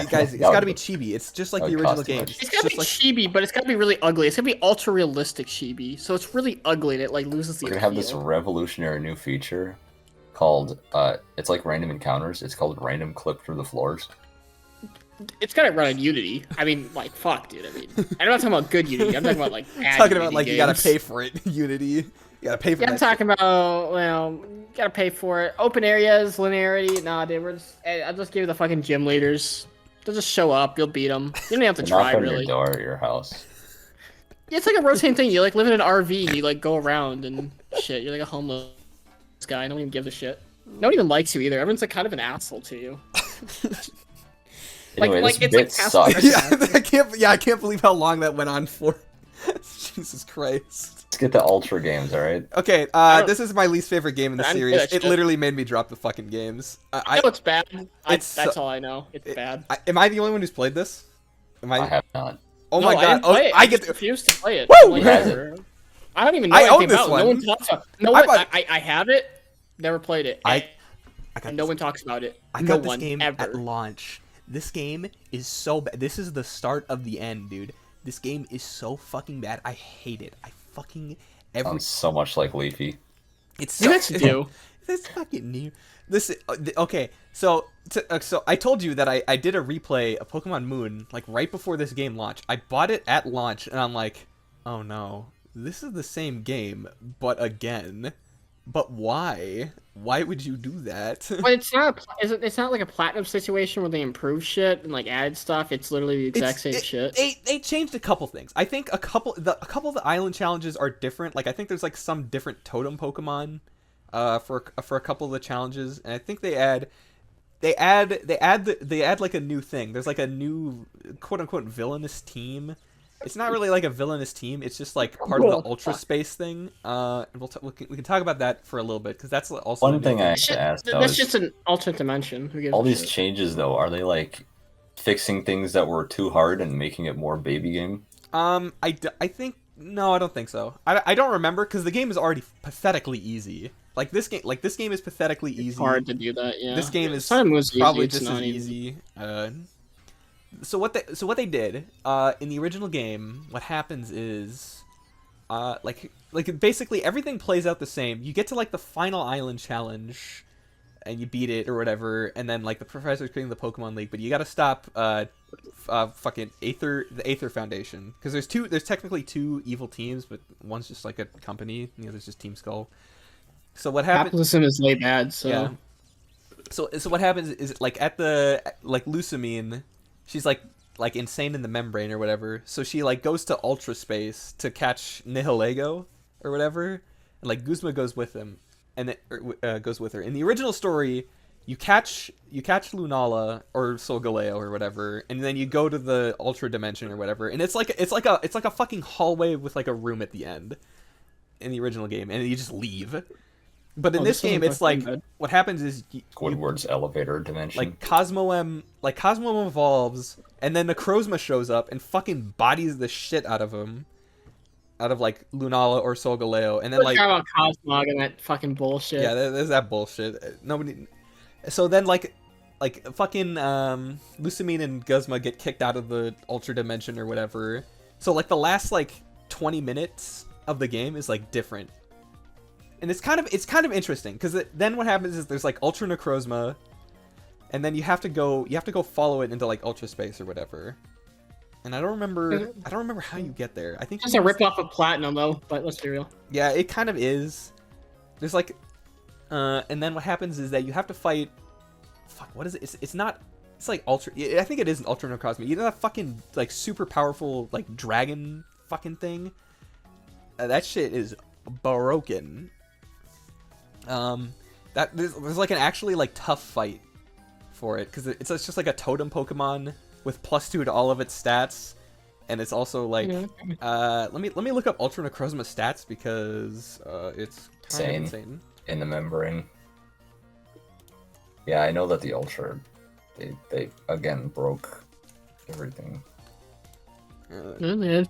Guys, it's gotta be chibi. It's just like the original game. It's gotta be chibi, but it's gotta be really ugly. It's gonna be ultra realistic chibi. So it's really ugly and it like loses the. We're gonna have this revolutionary new feature called it's like random encounters. It's called random clip through the floors. It's gotta run on Unity. I mean, like, fuck, dude. I mean, I'm not talking about good Unity. I'm talking about like bad Talking Unity about like games. you gotta pay for it. Unity. You gotta pay for Yeah, that. I'm talking about, well, you gotta pay for it. Open areas, linearity. Nah, dude, I'll just give you the fucking gym leaders. They'll just show up. You'll beat them. You don't have to They're try, knock on really. your door at your house. Yeah, it's like a rotating thing. You like live in an RV and you like go around and shit. You're like a homeless guy. No one even gives a shit. No one even likes you either. Everyone's like kind of an asshole to you. Anyway, like, this it's like bit passive sucks. aggressive. I can't believe how long that went on for. Jesus Christ. Let's get the Ultra games, alright? Okay, don't- this is my least favorite game in the I don't series. get that It shit. literally made me drop the fucking games. I know it's bad. It's That's so- all I know. It's bad. Am I the only one who's played this? Am I have not. Oh No, my I god! didn't play it. I get just refused to play it. Woo! I'm like, Who has whatever. I don't even know I it own came this out. one. No one talks about. No I one. bought- I have it. Never played it. I got and no this- one talks about it. I no got this one game ever. at launch. This game is so bad. This is the start of the end, dude. This game is so fucking bad. I hate it. I fucking Sounds so much like Leafy. It's You so guys do. This fucking new. This okay. So so I told you that I did a replay of Pokemon Moon like right before this game launched. I bought it at launch and I'm like, oh no, this is the same game but again. But why? Why would you do that? But it's not. It's not like a platinum situation where they improve shit and like add stuff. It's literally the exact same shit. They changed a couple things. I think a couple of the island challenges are different. Like I think there's like some different totem Pokemon for a couple of the challenges, and I think they add like a new thing. There's like a new quote unquote villainous team. It's not really like a villainous team. It's just like part of the Ultra Space thing. And we can talk about that for a little bit because that's also One thing I have Shit, to ask though that's is, just an alternate dimension. Who gives all a these shit? changes though, are they like fixing things that were too hard and making it more baby game? I think no, I don't think so. I don't remember because the game is already pathetically easy. Like this game is pathetically easy. It's hard to do that. Yeah. This game is Sun and Moon's easy, probably it's just not as easy. So what they did in the original game, what happens is like basically everything plays out the same. You get to like the final island challenge and you beat it or whatever, and then like the professor's creating the Pokemon League, but you got to stop fucking the Aether Foundation because there's technically two evil teams, but one's just like a company, the other's just Team Skull. So what happens? Capitalism is way bad. So Yeah. So what happens is like at the like Lucamine, she's like insane in the membrane or whatever. So she like goes to Ultra Space to catch Nihilego or whatever, and like Guzma goes with him, and goes with her. In the original story, you catch Lunala or Solgaleo or whatever, and then you go to the Ultra Dimension or whatever, and it's like a fucking hallway with like a room at the end in the original game, and you just leave. But in this game, it's like what happens is Squidward's elevator dimension. like Cosmo M evolves, and then Necrozma shows up and fucking bodies the shit out of him, out of like Lunala or Solgaleo, and then Let's like talk about Cosmog and that fucking bullshit. yeah, there's that bullshit. Nobody. So then like fucking Lucamine and Guzma get kicked out of the Ultra Dimension or whatever. So like the last like 20 minutes of the game is like different. And it's kind of interesting because then what happens is there's like Ultra Necrozma, and then you have to go follow it into like Ultra Space or whatever. And I don't remember how you get there. I think It's a rip off of Platinum though, but let's be real. yeah, it kind of is. There's like, and then what happens is that you have to fight. Fuck, what is it? It's not. It's like Ultra. I think it is an Ultra Necrozma. You know that fucking like super powerful like dragon fucking thing. That shit is broken. That there's like an actually like tough fight for it because it's just like a totem Pokemon with +2 to all of its stats, and it's also like let me look up Ultra Necrozma stats because it's kind of insane. In the membrane. Yeah, I know that the Ultra, they again broke everything. Yeah, man.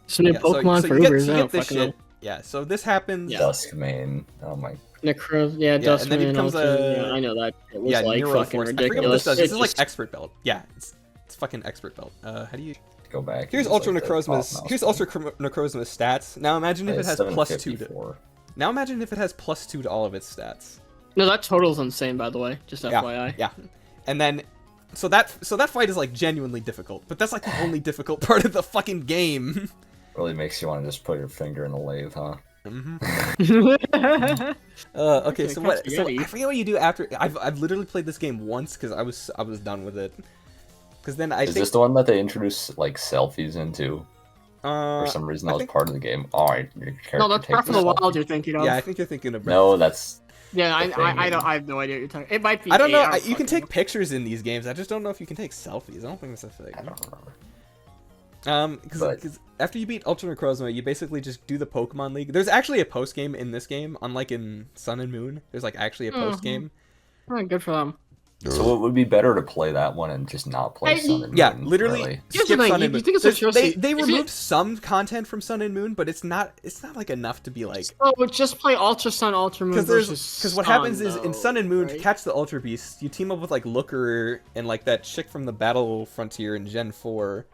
Some new Yeah, Pokemon so for you get, Ubers. so you I get don't this fucking know. shit. Yeah, so this happens. Yeah. Duskmane. Oh my. Necro, and then he Dustman, becomes yeah, I know that. It was like Neuro fucking Force. I forget what ridiculous. this does. This is like It's expert belt. Yeah, it's fucking expert belt. How do you? Go back. Here's It's Ultra like the Necrozma's. top mouse Here's button. Ultra Necrozma's stats. Now imagine if it has +2 to. Now imagine if it has +2 to all of its stats. No, that total's insane, by the way. Just FYI. Yeah. And then, so that fight is like genuinely difficult, but that's like the only difficult part of the fucking game. Really makes you want to just put your finger in the lathe, huh? Okay, so what? So I forget what you do after. I've literally played this game once because I was done with it. Because then Is this the one that they introduced like selfies into? For some reason, that was part of the game. All right, your character. No, that's Breath of the Wild you're thinking of. Yeah, I think you're thinking of. No, that's. Yeah, I have no idea what you're talking. It might be. I don't know. You can take pictures in these games. I just don't know if you can take selfies. I don't think that's a thing. I don't remember. Because after you beat Ultra Necrozma, you basically just do the Pokemon League. There's actually a post game in this game, unlike in Sun and Moon. There's like actually a post game. Oh, good for them. So it would be better to play that one and just not play Sun and Moon. Yeah, literally. Really. Skip Sun and Moon. They removed removed some content from Sun and Moon, but it's not like enough to be like. Oh, just play Ultra Sun, Ultra Moon. Because what happens is in Sun and Moon, to catch the Ultra Beasts, you team up with like Looker and like that chick from the Battle Frontier in Gen 4.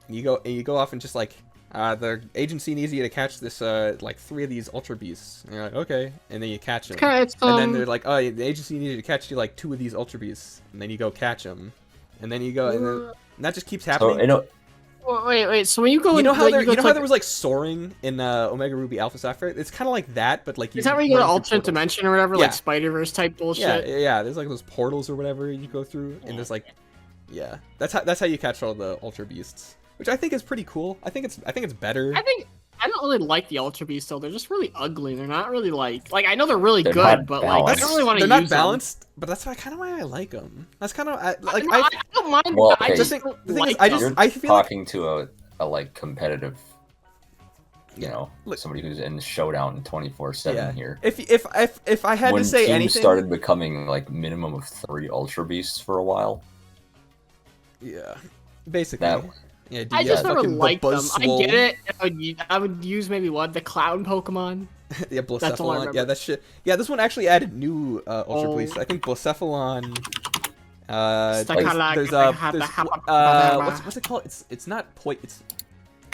You go off and just like the agency needs you to catch this like 3 of these Ultra Beasts. And you're like, okay, and then you catch them. And then they're like, oh, the agency needs you to catch you like 2 of these Ultra Beasts, and then you go catch them, and then you go, and that just keeps happening. So, wait. So when you go, you know how there was like soaring in Omega Ruby Alpha Sapphire? It's kind of like that, but like is that where you go to alternate dimension or whatever, like Spider-Verse type bullshit? Yeah. There's like those portals or whatever you go through, and there's like, that's how you catch all the Ultra Beasts. Which I think is pretty cool. I think it's better. I don't really like the Ultra Beasts though. They're just really ugly. They're not really like I know they're really They're good, but like I don't really want to use them. They're not balanced, but that's kind of why I like them. That's kind of I don't mind. Well, I just okay. don't The thing like is, them. I feel talking to a like competitive, look, somebody who's in showdown 24/7 here. If I had when to say teams anything, started becoming like minimum of 3 Ultra Beasts for a while. Yeah, basically. Yeah, I just never liked them. I Buzzwole. get it. I would use maybe the clown Pokemon. Yeah, That's all I Blacephalon. remember. Yeah, that shit. Yeah, this one actually added new Ultra Beasts. I think Blacephalon. What's it called? It's not Is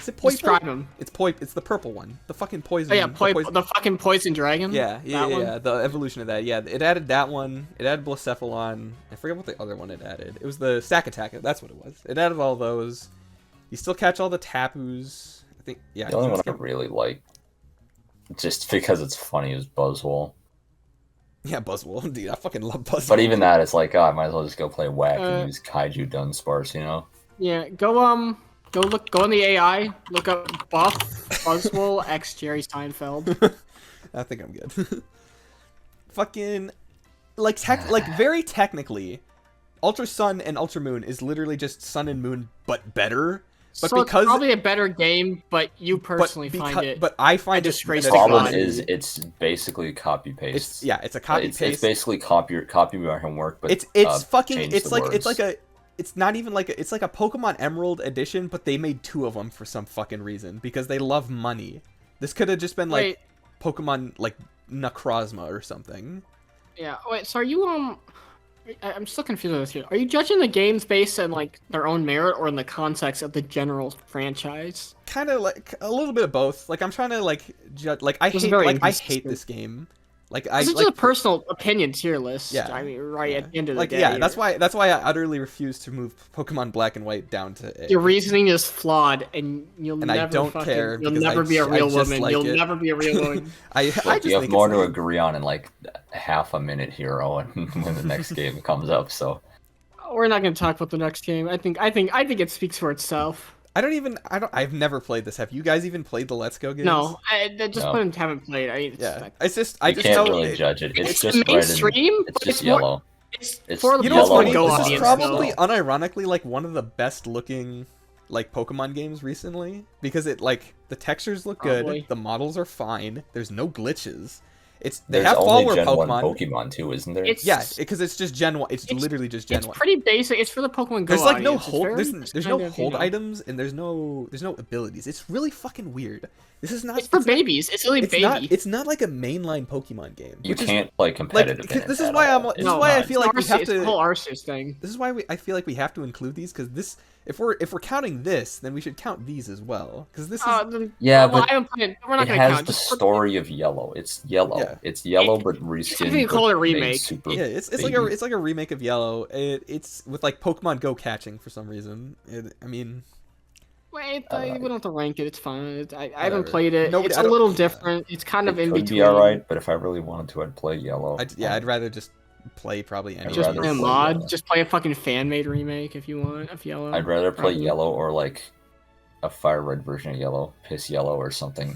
it Poipole? Describe him. It's the purple one. The fucking poison. Oh yeah, the fucking poison dragon. Yeah. The evolution of that. Yeah, it added that one. It added Blacephalon. I forget what the other one it added. It was the Stack Attack. That's what it was. It added all those. You still catch all the Tapus. I think. Yeah. The only one I really like, just because it's funny, is Buzzwole. Yeah, Buzzwole. Dude, I fucking love Buzzwole. But even that, it's like, I might as well just go play Whack and use Kaiju Dunsparce, you know? Yeah, go on the AI, look up Buff Buzzwole X Jerry Seinfeld. I think I'm good. Fucking, like very technically, Ultra Sun and Ultra Moon is literally just Sun and Moon, but better. But so because it's probably a better game, but you personally find it. But I find a it. disgrace. The problem is it's basically copy paste. It's a copy paste. It's basically copy my homework, but it's fucking. It's not even like it's like a Pokemon Emerald edition, but they made 2 of them for some fucking reason because they love money. This could have just been like Pokemon like Necrozma or something. Yeah. Wait. So are you I'm still confused with this here. Are you judging the games based on like their own merit or in the context of the general franchise? Kind of like a little bit of both. Like I'm trying to like judge. Like I hate this game. Like this is just a personal opinion tier list. Yeah. I mean, at the end of the day. Yeah, that's why I utterly refuse to move Pokemon Black and White down to A. Your reasoning is flawed, and I don't care. You'll never be a real woman. Like You'll never be a real woman. I just you have think more to agree on in like half a minute here, Owen, when the next game comes up. So we're not going to talk about the next game. I think it speaks for itself. I've never played this. Have you guys even played the Let's Go games? No, haven't played. I can't really judge it. It's just mainstream. It's just yellow. It's for the you know what's funny? Go This is audience, probably though. unironically like one of the best looking like Pokemon games recently because it like the textures look Probably. good, the models are fine, there's no glitches. They There's have only follower Gen 1 Pokemon. Pokemon too, isn't there? Because it's just Gen 1. It's literally just Gen 1. It's pretty basic. It's for the Pokemon Go There's like no audience. hold. There's no hold items and there's no abilities. It's really fucking weird. This is not. It's for babies. It's really baby. It's not like a mainline Pokemon game. You can't play competitive. This is why I feel like we have to. It's the whole Arceus thing. This is why I feel like we have to include these because if we're counting this, then we should count these as well, because this is Yeah, well, but I haven't played, we're not it gonna has count. the Just put- story of Yellow. It's Yellow. Yeah. It's Yellow, but reskinned. Something called a but made remake. super yeah, it's like a remake of Yellow. It's with like Pokemon Go catching for some reason. I mean, Wait, I we don't have to rank it. It's fine. I haven't Whatever. played it. Nobody- It's I a don't- little yeah. different. It's kind of It in could between. be alright, but if I really wanted to, I'd play Yellow. I'd rather just play probably any. Just rather play a play mod. Yellow. Just play a fucking fan-made remake if you want of Yellow. I'd rather play Probably. Yellow or like a Fire Red version of Yellow, Piss Yellow or something.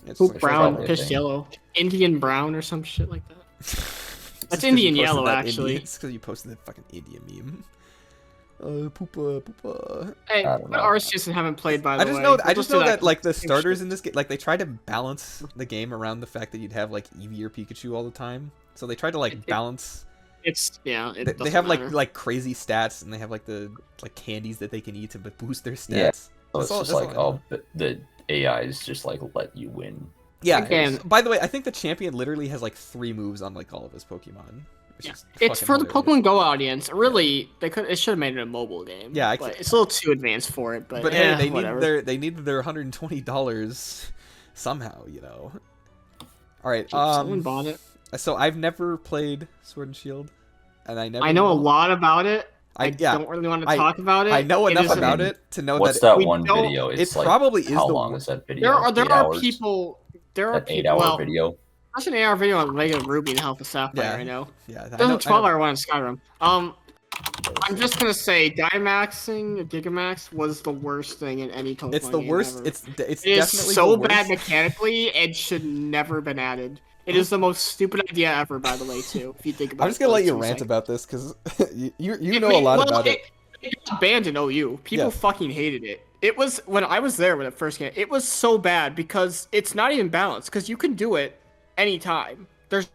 It's Poop like- brown, probably a piss thing. yellow, Indian brown or some shit like that. It's just That's 'cause Indian you posted yellow, that actually. It's because you posted that fucking India meme. Poopa, poopa. Hey, I don't know. Arceus haven't played by the I just way. know. We'll I just do know that like the same starters shit. in this game, like they tried to balance the game around the fact that you'd have like Eevee or Pikachu all the time. So they tried to like balance. It's yeah. It They doesn't have matter. like crazy stats, and they have like the candies that they can eat to boost their stats. Yeah. So That's it's all- just that's like, all I know. oh, the AIs just like let you win. Yeah. Again- By the way, I think the champion literally has like 3 moves on like all of his Pokemon. Which Yeah. is It's fucking for the hilarious. Pokemon Go audience. Really, it should have made it a mobile game. Yeah, but it's a little too advanced for it. But, But eh, hey, whatever. they needed their $120 somehow, you know. All right. Someone bought it. So I've never played Sword and Shield, and I never. I know a will. lot about it. I yeah, don't really want to I- talk about it. I know It enough is a- about it to know What's that that we one don't- video? it It's like, probably is how the long wor- is that video? there 8 are hours? people. There are That people. 8-hour Well, video. that's an 8-hour video on Mega Ruby and Alpha Sapphire. Yeah. I know. Yeah, I There's know- a 12-hour one on Skyrim. I'm just gonna say Dynamaxing Gigamax was the worst thing in any Pokemon It's the game worst. ever. It's It is definitely so the worst. bad mechanically and should never been added. It is the most stupid idea ever, by the way, too. If you think about it. I'm just gonna let you for a rant second. about this because you know a lot about it. It got banned in OU. People Yeah. fucking hated it. It was when I was there when it first came. It was so bad because it's not even balanced. Because you can do it anytime. There's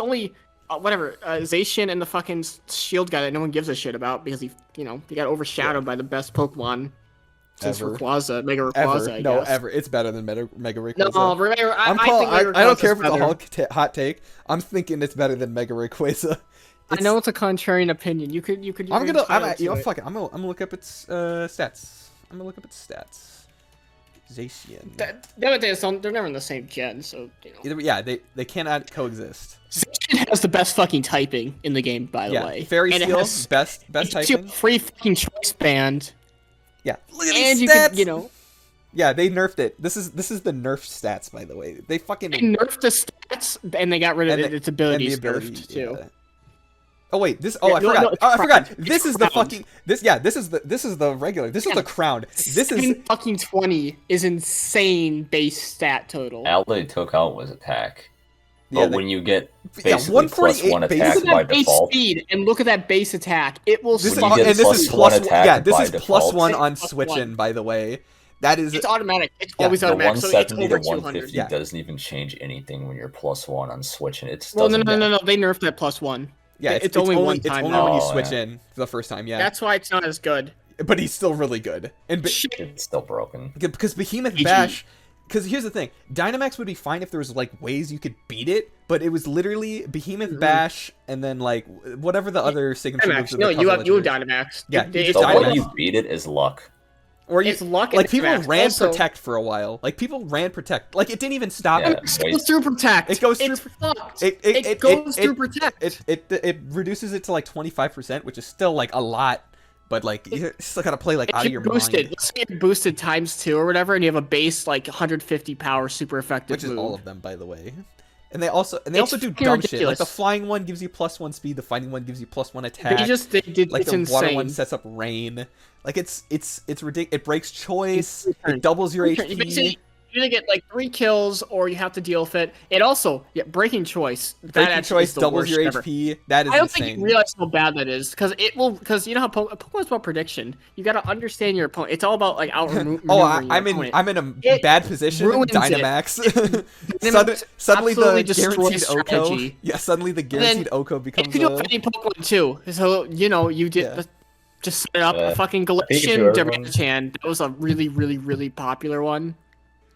only Zacian and the fucking shield guy that no one gives a shit about because he got overshadowed by the best Pokemon since Ever. Rayquaza, Mega Rayquaza. Ever, I no, guess. ever. It's better than Mega Rayquaza. No, I don't care if it's a better. hot take. I'm thinking it's better than Mega Rayquaza. I know it's a contrarian opinion. You could. I'm you're gonna. entitled to it. Fuck it. I'm gonna look up its stats. I'm gonna look up its stats. Zacian. The other thing is, they're never in the same gen, so Either, yeah, they cannot coexist. Zacian has the best fucking typing in the game, by the Yeah, way. Fairy And it Steel, has- best it gives you a typing. free fucking choice band, Yeah, look at and these you stats. can, Yeah, they nerfed it. This is the nerf stats, by the way. They fucking they nerfed the stats, and they got rid of its abilities nerfed too. yeah. Oh wait, this. Oh, Yeah, I no, forgot. no, it's Oh, I forgot. crowned. This It's is the crowned. fucking. This yeah. This is the regular. This is Yeah. the crowned. This is 720 is insane base stat total. All they took out was attack. Yeah, But when you get yeah, basically 148 +1 base- attack Look at by that base default, speed, and look at that base attack. It will this is When you suck. get and this plus is one plus attack yeah. This by is plus default- one on Plus switching. one. By the way, that is It's automatic. It's Yeah, always the automatic. So it's 170 over to 200. 150 Yeah. doesn't even change anything when you're +1 on switching. It Well, no, doesn't. no. They nerfed that +1. yeah. it's only one It's time only now. when you Oh, switch yeah. in for the first time. Yeah, That's why it's not as good. but he's still really good. And Shit. It's still broken. because Behemoth GG. Bash. Because here's the thing, Dynamax would be fine if there was like ways you could beat it, but it was literally Behemoth Bash and then like whatever the other signature moves. Dynamax. of No, the you have Puzzle Edge. Dynamax. Yeah, It- you it's just The Dynamax. way you beat it is luck. Or you, It's luck and like people Dynamax. ran Also- Protect for a while. Like people ran Protect. Like it didn't even stop. Yeah. It goes through Protect. It goes It's through- fucked. It goes through Protect. It reduces it to like 25%, which is still like a lot, but like you still gotta play like If out of you your boosted, mind, let's say you boosted ×2 or whatever, and you have a base like 150 power super effective which is move. all of them, by the way. And they also do It's dumb fucking shit. Like ridiculous. the flying one gives you +1 speed, the fighting one gives you +1 attack. They did. like It's the water insane. one sets up rain. Like it's ridiculous. It breaks choice. Return. It doubles your You basically- HP. you either get like 3 kills or you have to deal with it. It also, breaking choice. That Breaking actually choice is the doubles worst your ever. HP. That is I don't insane. think you realize how bad that is because you know how Pokemon's about prediction. You gotta understand your opponent. It's all about like out. Oh, I'm in a It bad position. ruins it. Dynamax. Dynamax Suddenly the absolutely destroys guaranteed Oko. strategy. Yeah, suddenly the guaranteed Oko becomes. It could do it with any Pokemon too. So you did Yeah. just set up a fucking Pikachu, Galatian everyone. Dimanchan. That was a really, really, really popular one.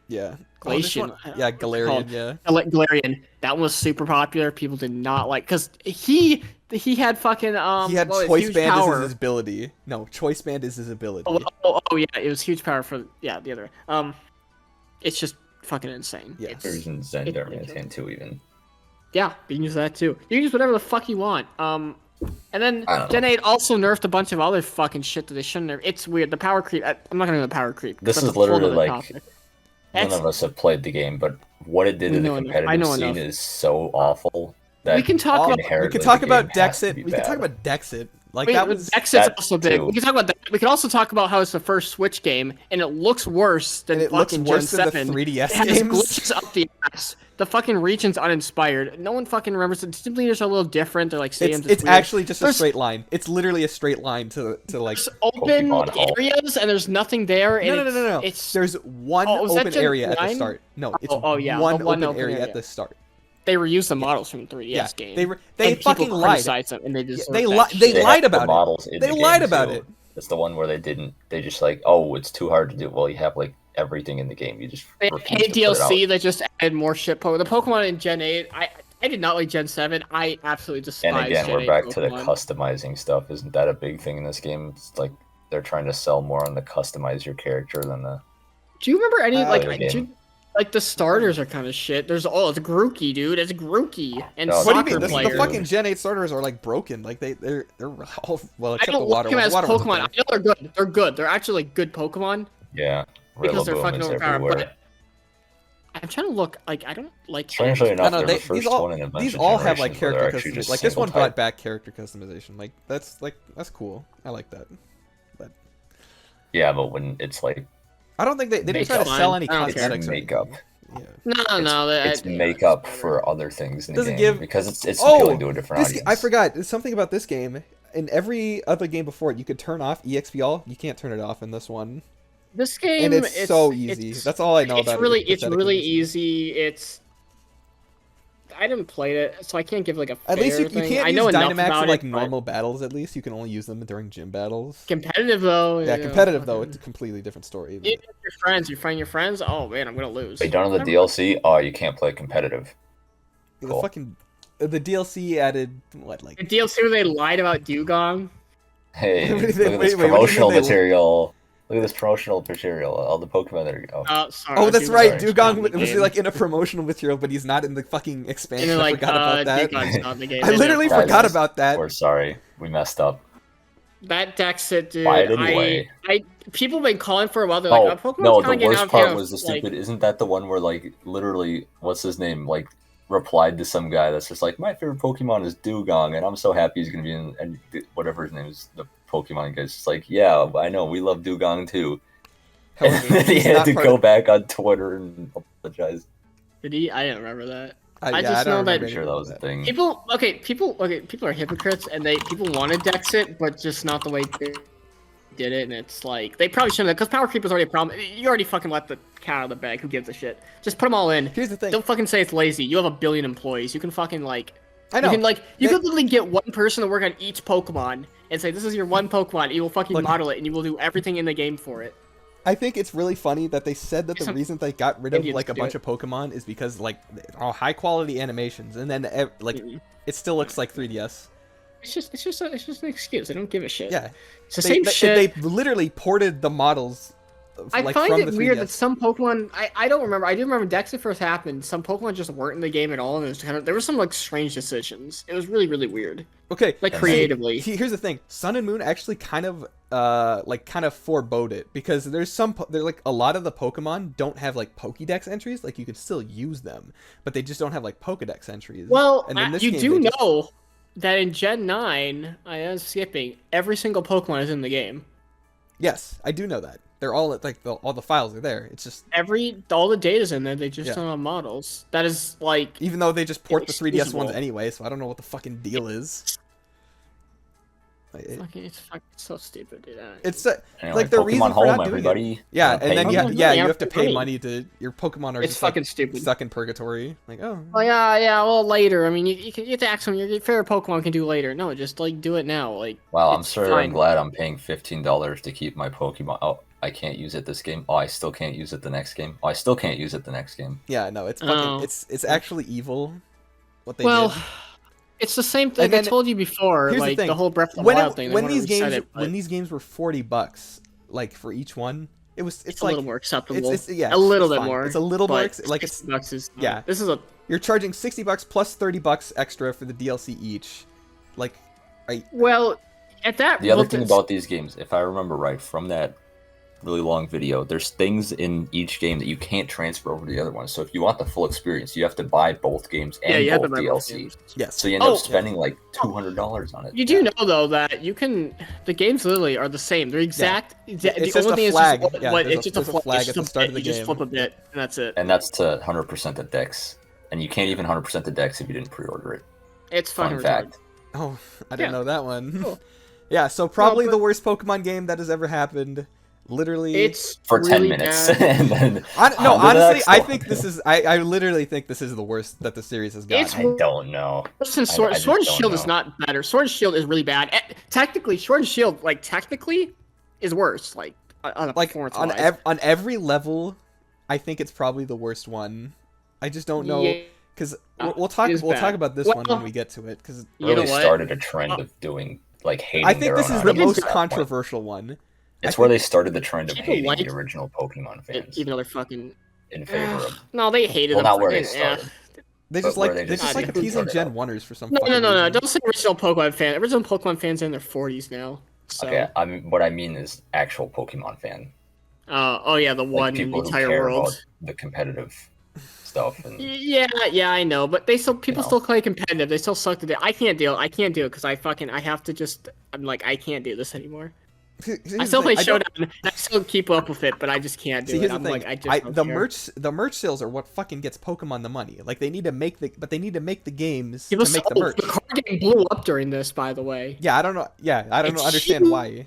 Yeah. Glacian. Yeah, Galarian. Yeah. Galarian. That one was super popular. People did not like because he had fucking He had what was choice huge band power. as his ability. No, choice band is his ability. Oh yeah, it was huge power for the other. It's just fucking insane. Yeah. There's in Zendarmanitan too, even. Yeah, you can use that too. You can use whatever the fuck you want. And then Gen 8 also nerfed a bunch of other fucking shit that they shouldn't nerf. It's weird. The power creep. I'm not gonna go the power creep. This that's is a whole literally other like topic. none of us have played the game, but what it did in the competitive scene is so awful that we can talk about Dexit. We can talk about Dexit. Like that was Dexit's also big. We can talk about that. We can also talk about how it's the first Switch game and it looks worse than fucking Gen 7. Than the 3DS it has games. glitches up the ass. The fucking region's uninspired. No one fucking remembers it. Simply just a little different. They're like stadiums. It's actually just a straight line. It's literally a straight line to like open areas and there's nothing there. And no. There's one open area at the start. No, it's one open area at the start. They reused the models from the 3DS game. They fucking lied. Them and they lied about it. They lied about it. It's the one where they just like, oh, it's too hard to do. Well, you have like everything in the game. You just they paid DLC. They just added more shit. The Pokemon in Gen 8, I did not like Gen 7. I absolutely despise. And again, Gen we're back 8 to the customizing stuff. Isn't that a big thing in this game? It's like they're trying to sell more on the customize your character than the. Do you remember any like the starters are kind of shit. It's Grookey, dude. It's Grookey and what do you mean? Player. The fucking Gen 8 starters are like broken. Like they're all well except the water. I don't look them as Pokemon. I know they're good. They're good. They're actually like good Pokemon. Yeah. Because they're fucking overpowered. But I'm trying to look. Like I don't like. Strangely enough, they're the first one in these all have like character customization. Like this one brought back character customization. Like that's cool. I like that. But yeah, but when it's like. I don't think they didn't try to sell any cosmetics. It's makeup. Yeah. No. It's makeup for other things in the game because it's appealing to a different audience. I forgot. There's something about this game. In every other game before it, you could turn off EXP all. You can't turn it off in this one. This game, and it's so easy. That's all I know about it. It's really easy. I didn't play it, so I can't give like a fair At least you can't I know use enough Dynamax about for like it, normal battles. At least you can only use them during gym battles. Competitive though. Yeah, competitive though. It's a completely different story. Even if your friends, you find your friends. Oh man, I'm gonna lose. They done the DLC. Oh, you can't play competitive. Cool. The DLC added what like the DLC where they lied about Dugong. Hey, look at this promotional material. Look at this promotional material. All the Pokemon that are. Sorry. Oh, that's right. Dugong was like in a promotional material, but he's not in the fucking expansion. And I forgot about that. Dugong's not in the game. I literally forgot about that. We're sorry. We messed up. That Dexit, dude. Buy it anyway. People have been calling for a while. They're like, Pokemon's no, the worst part was the stupid. Isn't that the one where like literally, what's his name? Like replied to some guy that's just like, my favorite Pokemon is Dugong, and I'm so happy he's gonna be in, and whatever his name is, the Pokemon guy's just like, yeah, I know, we love Dugong too. And then he had to go back on Twitter and apologize. Did he? I didn't remember that. I just know that. I'm sure that was a thing. People are hypocrites, and people wanted Dexit, but just not the way they did it. And it's like they probably shouldn't have, because power creep is already a problem. You already fucking let the cat out of the bag. Who gives a shit? Just put them all in. Here's the thing. Don't fucking say it's lazy. You have 1 billion employees. You can fucking like. I know. You could literally get one person to work on each Pokemon and say, this is your one Pokemon. You will fucking model it, and you will do everything in the game for it. I think it's really funny that they said that the reason they got rid of like a bunch of Pokemon is because like all high quality animations, and then like it still looks like 3DS. It's just an excuse. They don't give a shit. Yeah, it's the same shit. They literally ported the models. I find it weird that some Pokemon. I don't remember. I do remember Dexit first happened. Some Pokemon just weren't in the game at all, and there were some like strange decisions. It was really weird. Okay, like creatively. Here's the thing: Sun and Moon actually kind of forebode it, because there's like a lot of the Pokemon don't have like Pokédex entries. Like you can still use them, but they just don't have like Pokédex entries. Well, and you do know that in Gen 9, I am skipping, every single Pokemon is in the game. Yes, I do know that. They're all like all the files are there. It's just all the data's in there. They just don't have models. That is like, even though they just port the 3DS ones anyway, so I don't know what the fucking deal is. It's fucking so stupid, dude. It's anyway, like the Pokemon reason for Home, not doing everybody. it. Yeah, and then you have to pay money. money to your Pokemon are it's just fucking like stupid. Stuck in purgatory. Like yeah. Well, later. I mean, you have to ask them. Your favorite Pokemon can do later. No, just like do it now. Like, wow, I'm glad I'm paying $15 to keep my Pokemon. Oh, I can't use it this game. Oh, I still can't use it the next game. Oh, I still can't use it the next game. Yeah, no, it's fucking, it's actually evil. What they Well, did. it's the same thing And I then- told you before, Here's like the thing. whole Breath of the When, Wild thing. when these games were $40, like for each one, it's a like little more acceptable. yeah, a little it's bit fine. more. It's a little more but like it's $60 is yeah. This is a You're charging $60 plus $30 extra for the DLC each. Like, well, at that. The other well, thing about these games, if I remember right from that really long video, there's things in each game that you can't transfer over to the other one. So if you want the full experience, you have to buy both games and you have to both buy both DLC. games. yes. So you end up spending like $200 on it. You do know though that you can. The games literally are the same. They're exact. It's the just only a thing flag. is just Yeah, what there's it's a- just a there's a flag it's at just the start of the you just game. flip a bit and that's it. And that's to 100% the decks. And you can't even 100% the decks if you didn't pre-order it. It's fucking Fun fact. Oh, I didn't Yeah. know that one. Cool. Yeah, so probably but- the worst Pokemon game that has ever happened. Literally, It's For 10 really minutes. bad. And then no, on to the honestly, next I one. think this is. I literally think this is the worst that the series has gotten. It's I don't know. Listen, Sword, I just Sword and don't Shield is know. not better. Sword and Shield is really bad. Technically, Sword and Shield, like technically, is worse. Like on a Like performance on every level, I think it's probably the worst one. I just don't know Yeah. because we'll talk. it is We'll bad. talk about this Well, one when we get to it. Because You Really know what? started a trend of doing, like, hating I think their this own is the items most at that point. controversial one. It's where they started the trend of People hating like the original Pokemon fans even though they're fucking. in favor of. No, they hated Well, them. not where they Yeah. started. They But just where like they they're just just like started appeasing it Gen out. Oneers for some. No, fucking no, no, no! reason. Don't say original Pokemon fan. Original Pokemon fans are in their 40s now. So. Okay, I mean, what I mean is actual Pokemon fan. Oh yeah, the Like one in the people who entire care world. about the competitive stuff. And Yeah, I know, but people know. still play competitive. They still suck to do. I can't do it because I have to just. I'm like, I can't do this anymore. I still play Showdown. And I still keep up with it, but I just can't do See, it. here's the I'm thing. like, I just don't the care. merch sales are what fucking gets Pokemon the money. Like they need to make the games People to make the sold- merch. The card game blew up during this, by the way. Yeah, I don't know. Yeah, I don't It's understand huge. why.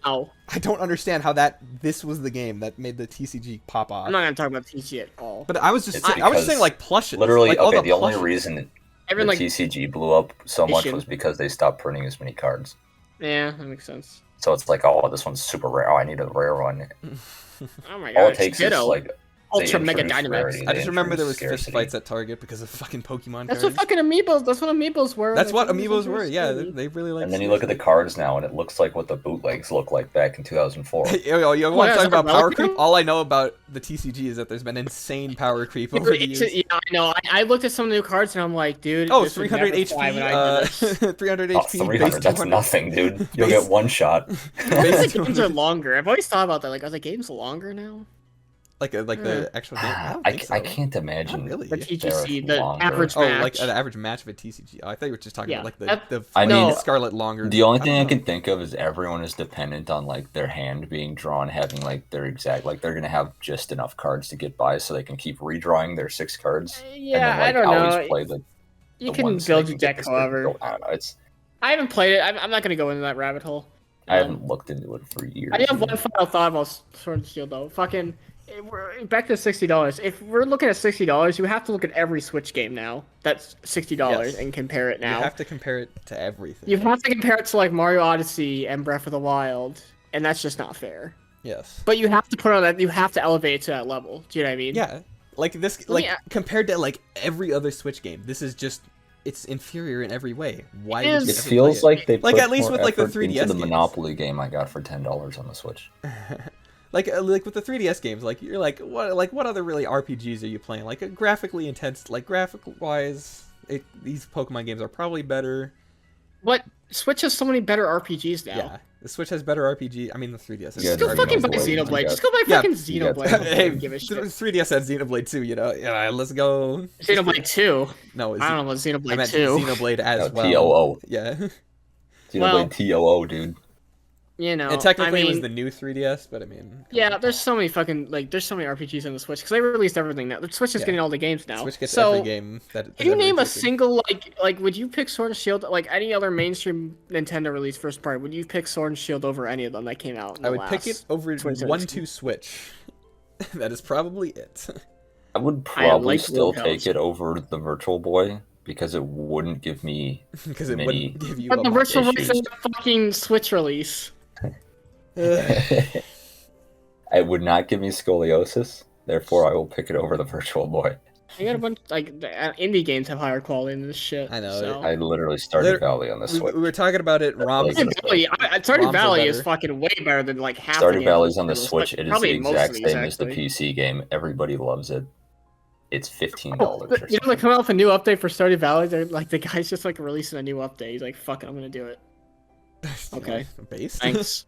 Now, I don't understand how this was the game that made the TCG pop off. I'm not gonna talk about TC at all. But I was just It's saying, I was just saying because like plushes. literally, like, all okay, the only plushes. reason the Everyone like, TCG blew up so much Issue. was because they stopped printing as many cards. yeah, that makes sense. So it's like, oh, this one's super rare. Oh, I need a rare one. Oh my All god, it takes Ditto. is like Ultra they Mega introduce Dynamax. rarity, I they just remember there was introduce fist scarcity. fights at Target because of fucking Pokemon That's cards. what fucking amiibos. That's what amiibos were. That's what Like, amiibos were. Yeah, scarcity. they really like. And then you look at the cards now, and it looks like what the bootlegs look like back in 2004. You want yeah, to talk is that about power Relic creep? Room? All I know about the TCG is that there's been insane power creep over the years. Yeah, I know. I looked at some of the new cards and I'm like, dude. Oh, this would 300 never fly when I HP. did this. 300 Oh, HP. 300, base that's 200. nothing, dude. You'll Base- get one shot. Base The games are 200. longer. I've always thought about that. Like, are the games longer now? Like the actual game. I, don't I, think so. I can't imagine. Not really. The they're TGC, the longer. average Oh, match. like the average match of a TCG. Oh, I thought you were just talking Yeah, about like that- the I mean, Scarlet longer. The only thing I don't know. can think of is everyone is dependent on like their hand being drawn, having like their exact like they're gonna have just enough cards to get by, so they can keep redrawing their 6 cards. Yeah, and then, like, I don't know. always play the You the can ones build that your get deck this however. I don't know. It's I haven't played it. I'm not gonna go into that rabbit hole. I haven't looked into it for years. I do have one final thought about Sword and Shield though. Fucking, we're back to $60. If we're looking at $60, you have to look at every Switch game now. That's $60 Yes. and compare it now. You have to compare it to everything. You have to compare it to like Mario Odyssey and Breath of the Wild, and that's just not fair. Yes. But you have to put on that. You have to elevate it to that level. Do you know what I mean? Yeah. Like this, like Yeah. compared to like every other Switch game, this is just it's inferior in every way. Why It would is. you It ever feels play like they Like, put at least more with, like, the effort 3DS into the games. Monopoly game I got for $10 on the Switch. like with the 3DS games, like you're like what other really RPGs are you playing? Like graphically intense, like graphic wise, these Pokemon games are probably better. What Switch has so many better RPGs now. Yeah, the Switch has better RPG. I mean, the 3DS. Has Yeah, Just go better fucking RPG. buy Xenoblade, Xenoblade. you Just go buy Yeah. fucking You got Xenoblade. that. I Hey, don't give a shit. 3DS had Xenoblade 2. Yeah, let's go. Xenoblade 2. No, I don't know about I Xenoblade meant 2. Xenoblade as No, well. TOO. Yeah. Xenoblade Well- TOO, dude. You know, And technically I it was mean, the new 3DS, but I mean... yeah, there's so many fucking there's so many RPGs on the Switch because they released everything now. The Switch is Yeah. getting all the games now. Switch gets so, every game that... can you ever name a existed. single like would you pick Sword and Shield like any other mainstream Nintendo release first party? Would you pick Sword and Shield over any of them that came out? In I the would pick it last over 2017? 1-2 Switch. That is probably it. I would I probably like still Will take House. it over the Virtual Boy because it wouldn't give me Because it Many- wouldn't give you But the a Virtual Boy issues. is a fucking Switch release. it would not give me scoliosis. Therefore, I will pick it over the Virtual Boy. I got a bunch indie games have higher quality than this shit. I know. So. I literally started Valley on the Switch. We were talking about it. ROMs. Stardew Valley is fucking way better than like half. Stardew Valley's on the Switch. It is the probably exact most of these, same as the actually. PC game. Everybody loves it. It's $15. You know, they come out with a new update for Stardew Valley. They're like, the guy's just like releasing a new update. He's like, "Fuck it, I'm gonna do it." Okay, Base. thanks.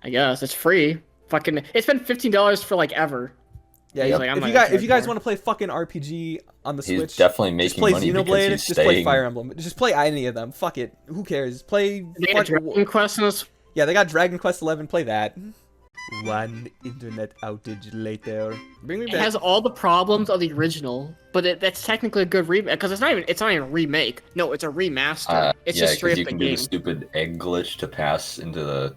I guess it's free. Fucking, it's been $15 for like ever. Yeah, He's yep. like, I'm if not you gonna guys, if you guys charge want to play fucking RPG on the He's Switch, definitely just making play money because Xenoblade, he's just play staying. Fire Emblem, just play any of them. Fuck it, who cares? Play. They got Dragon Quest on this. Yeah, they got Dragon Quest 11. Play that. One internet outage later. Bring me It back. has all the problems of the original, but that's technically a good remake because it's not even a remake. No, it's a remaster. It's yeah, just straight you up can the do game. the stupid egg glitch to pass into the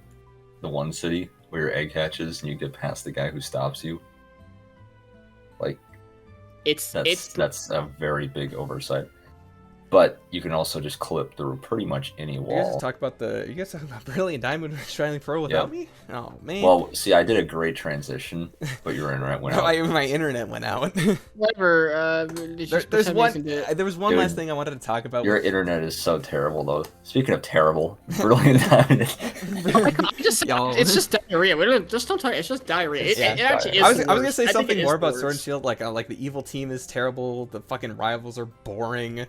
one city where your egg hatches and you get past the guy who stops you. Like that's a very big oversight. But you can also just clip through pretty much any You guys wall. talk about Brilliant Diamond Shining Pearl without me? Oh man. Well, see, I did a great transition, but your internet went out. My internet went out. Whatever. There was one Dude, last thing I wanted to talk about. Your internet is so terrible, though. Speaking of terrible, Brilliant Diamond. It's just diarrhea. We don't talk. It's just diarrhea. It actually is. I was the gonna worst. say I think something it is more the about Sword and worst. Shield, like the evil team is terrible. The fucking rivals are boring.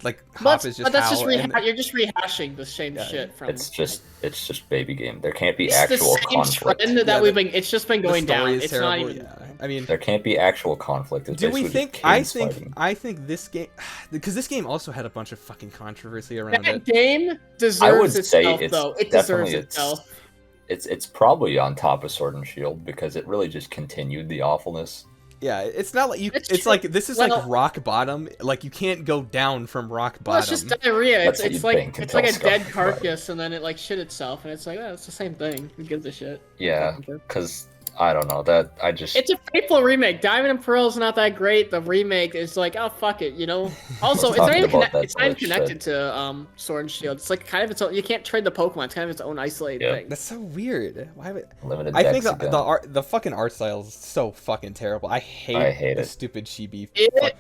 Like But Hop is just that's how. just and- you're just rehashing the same shit from. It's just baby game. There can't be It's actual the same conflict. trend that Yeah, we've been. It's just been the going story down. is It's terrible. not even. Yeah. I mean, There can't be actual conflict. It's do we basically think? just kids fighting. I think this game, because this game also had a bunch of fucking controversy around That it. game deserves I would say itself, it's though. It definitely deserves itself. It's probably on top of Sword and Shield because it really just continued the awfulness. Yeah, it's not like you. It's It's true. like this is like Well- rock bottom. Like you can't go down from rock Well, bottom. it's just diarrhea. That's It's, what it's you'd like think it's until like a dead Scarlet. carcass, and then it like shit itself, and it's like, oh, it's the same thing. Who gives a shit? Yeah, Fucking care. because I don't know that I just It's a faithful remake. Diamond and Pearl is not that great. The remake is like, oh fuck it, you know. Also, it's not talking even about that it's not even glitch connected to Sword and Shield. It's like kind of its own. You can't trade the Pokemon. It's kind of its own isolated Yeah. thing. That's so weird. Why would? limited. I think decks the again. art, the fucking art style is so fucking terrible. I hate the it. stupid chibi. It-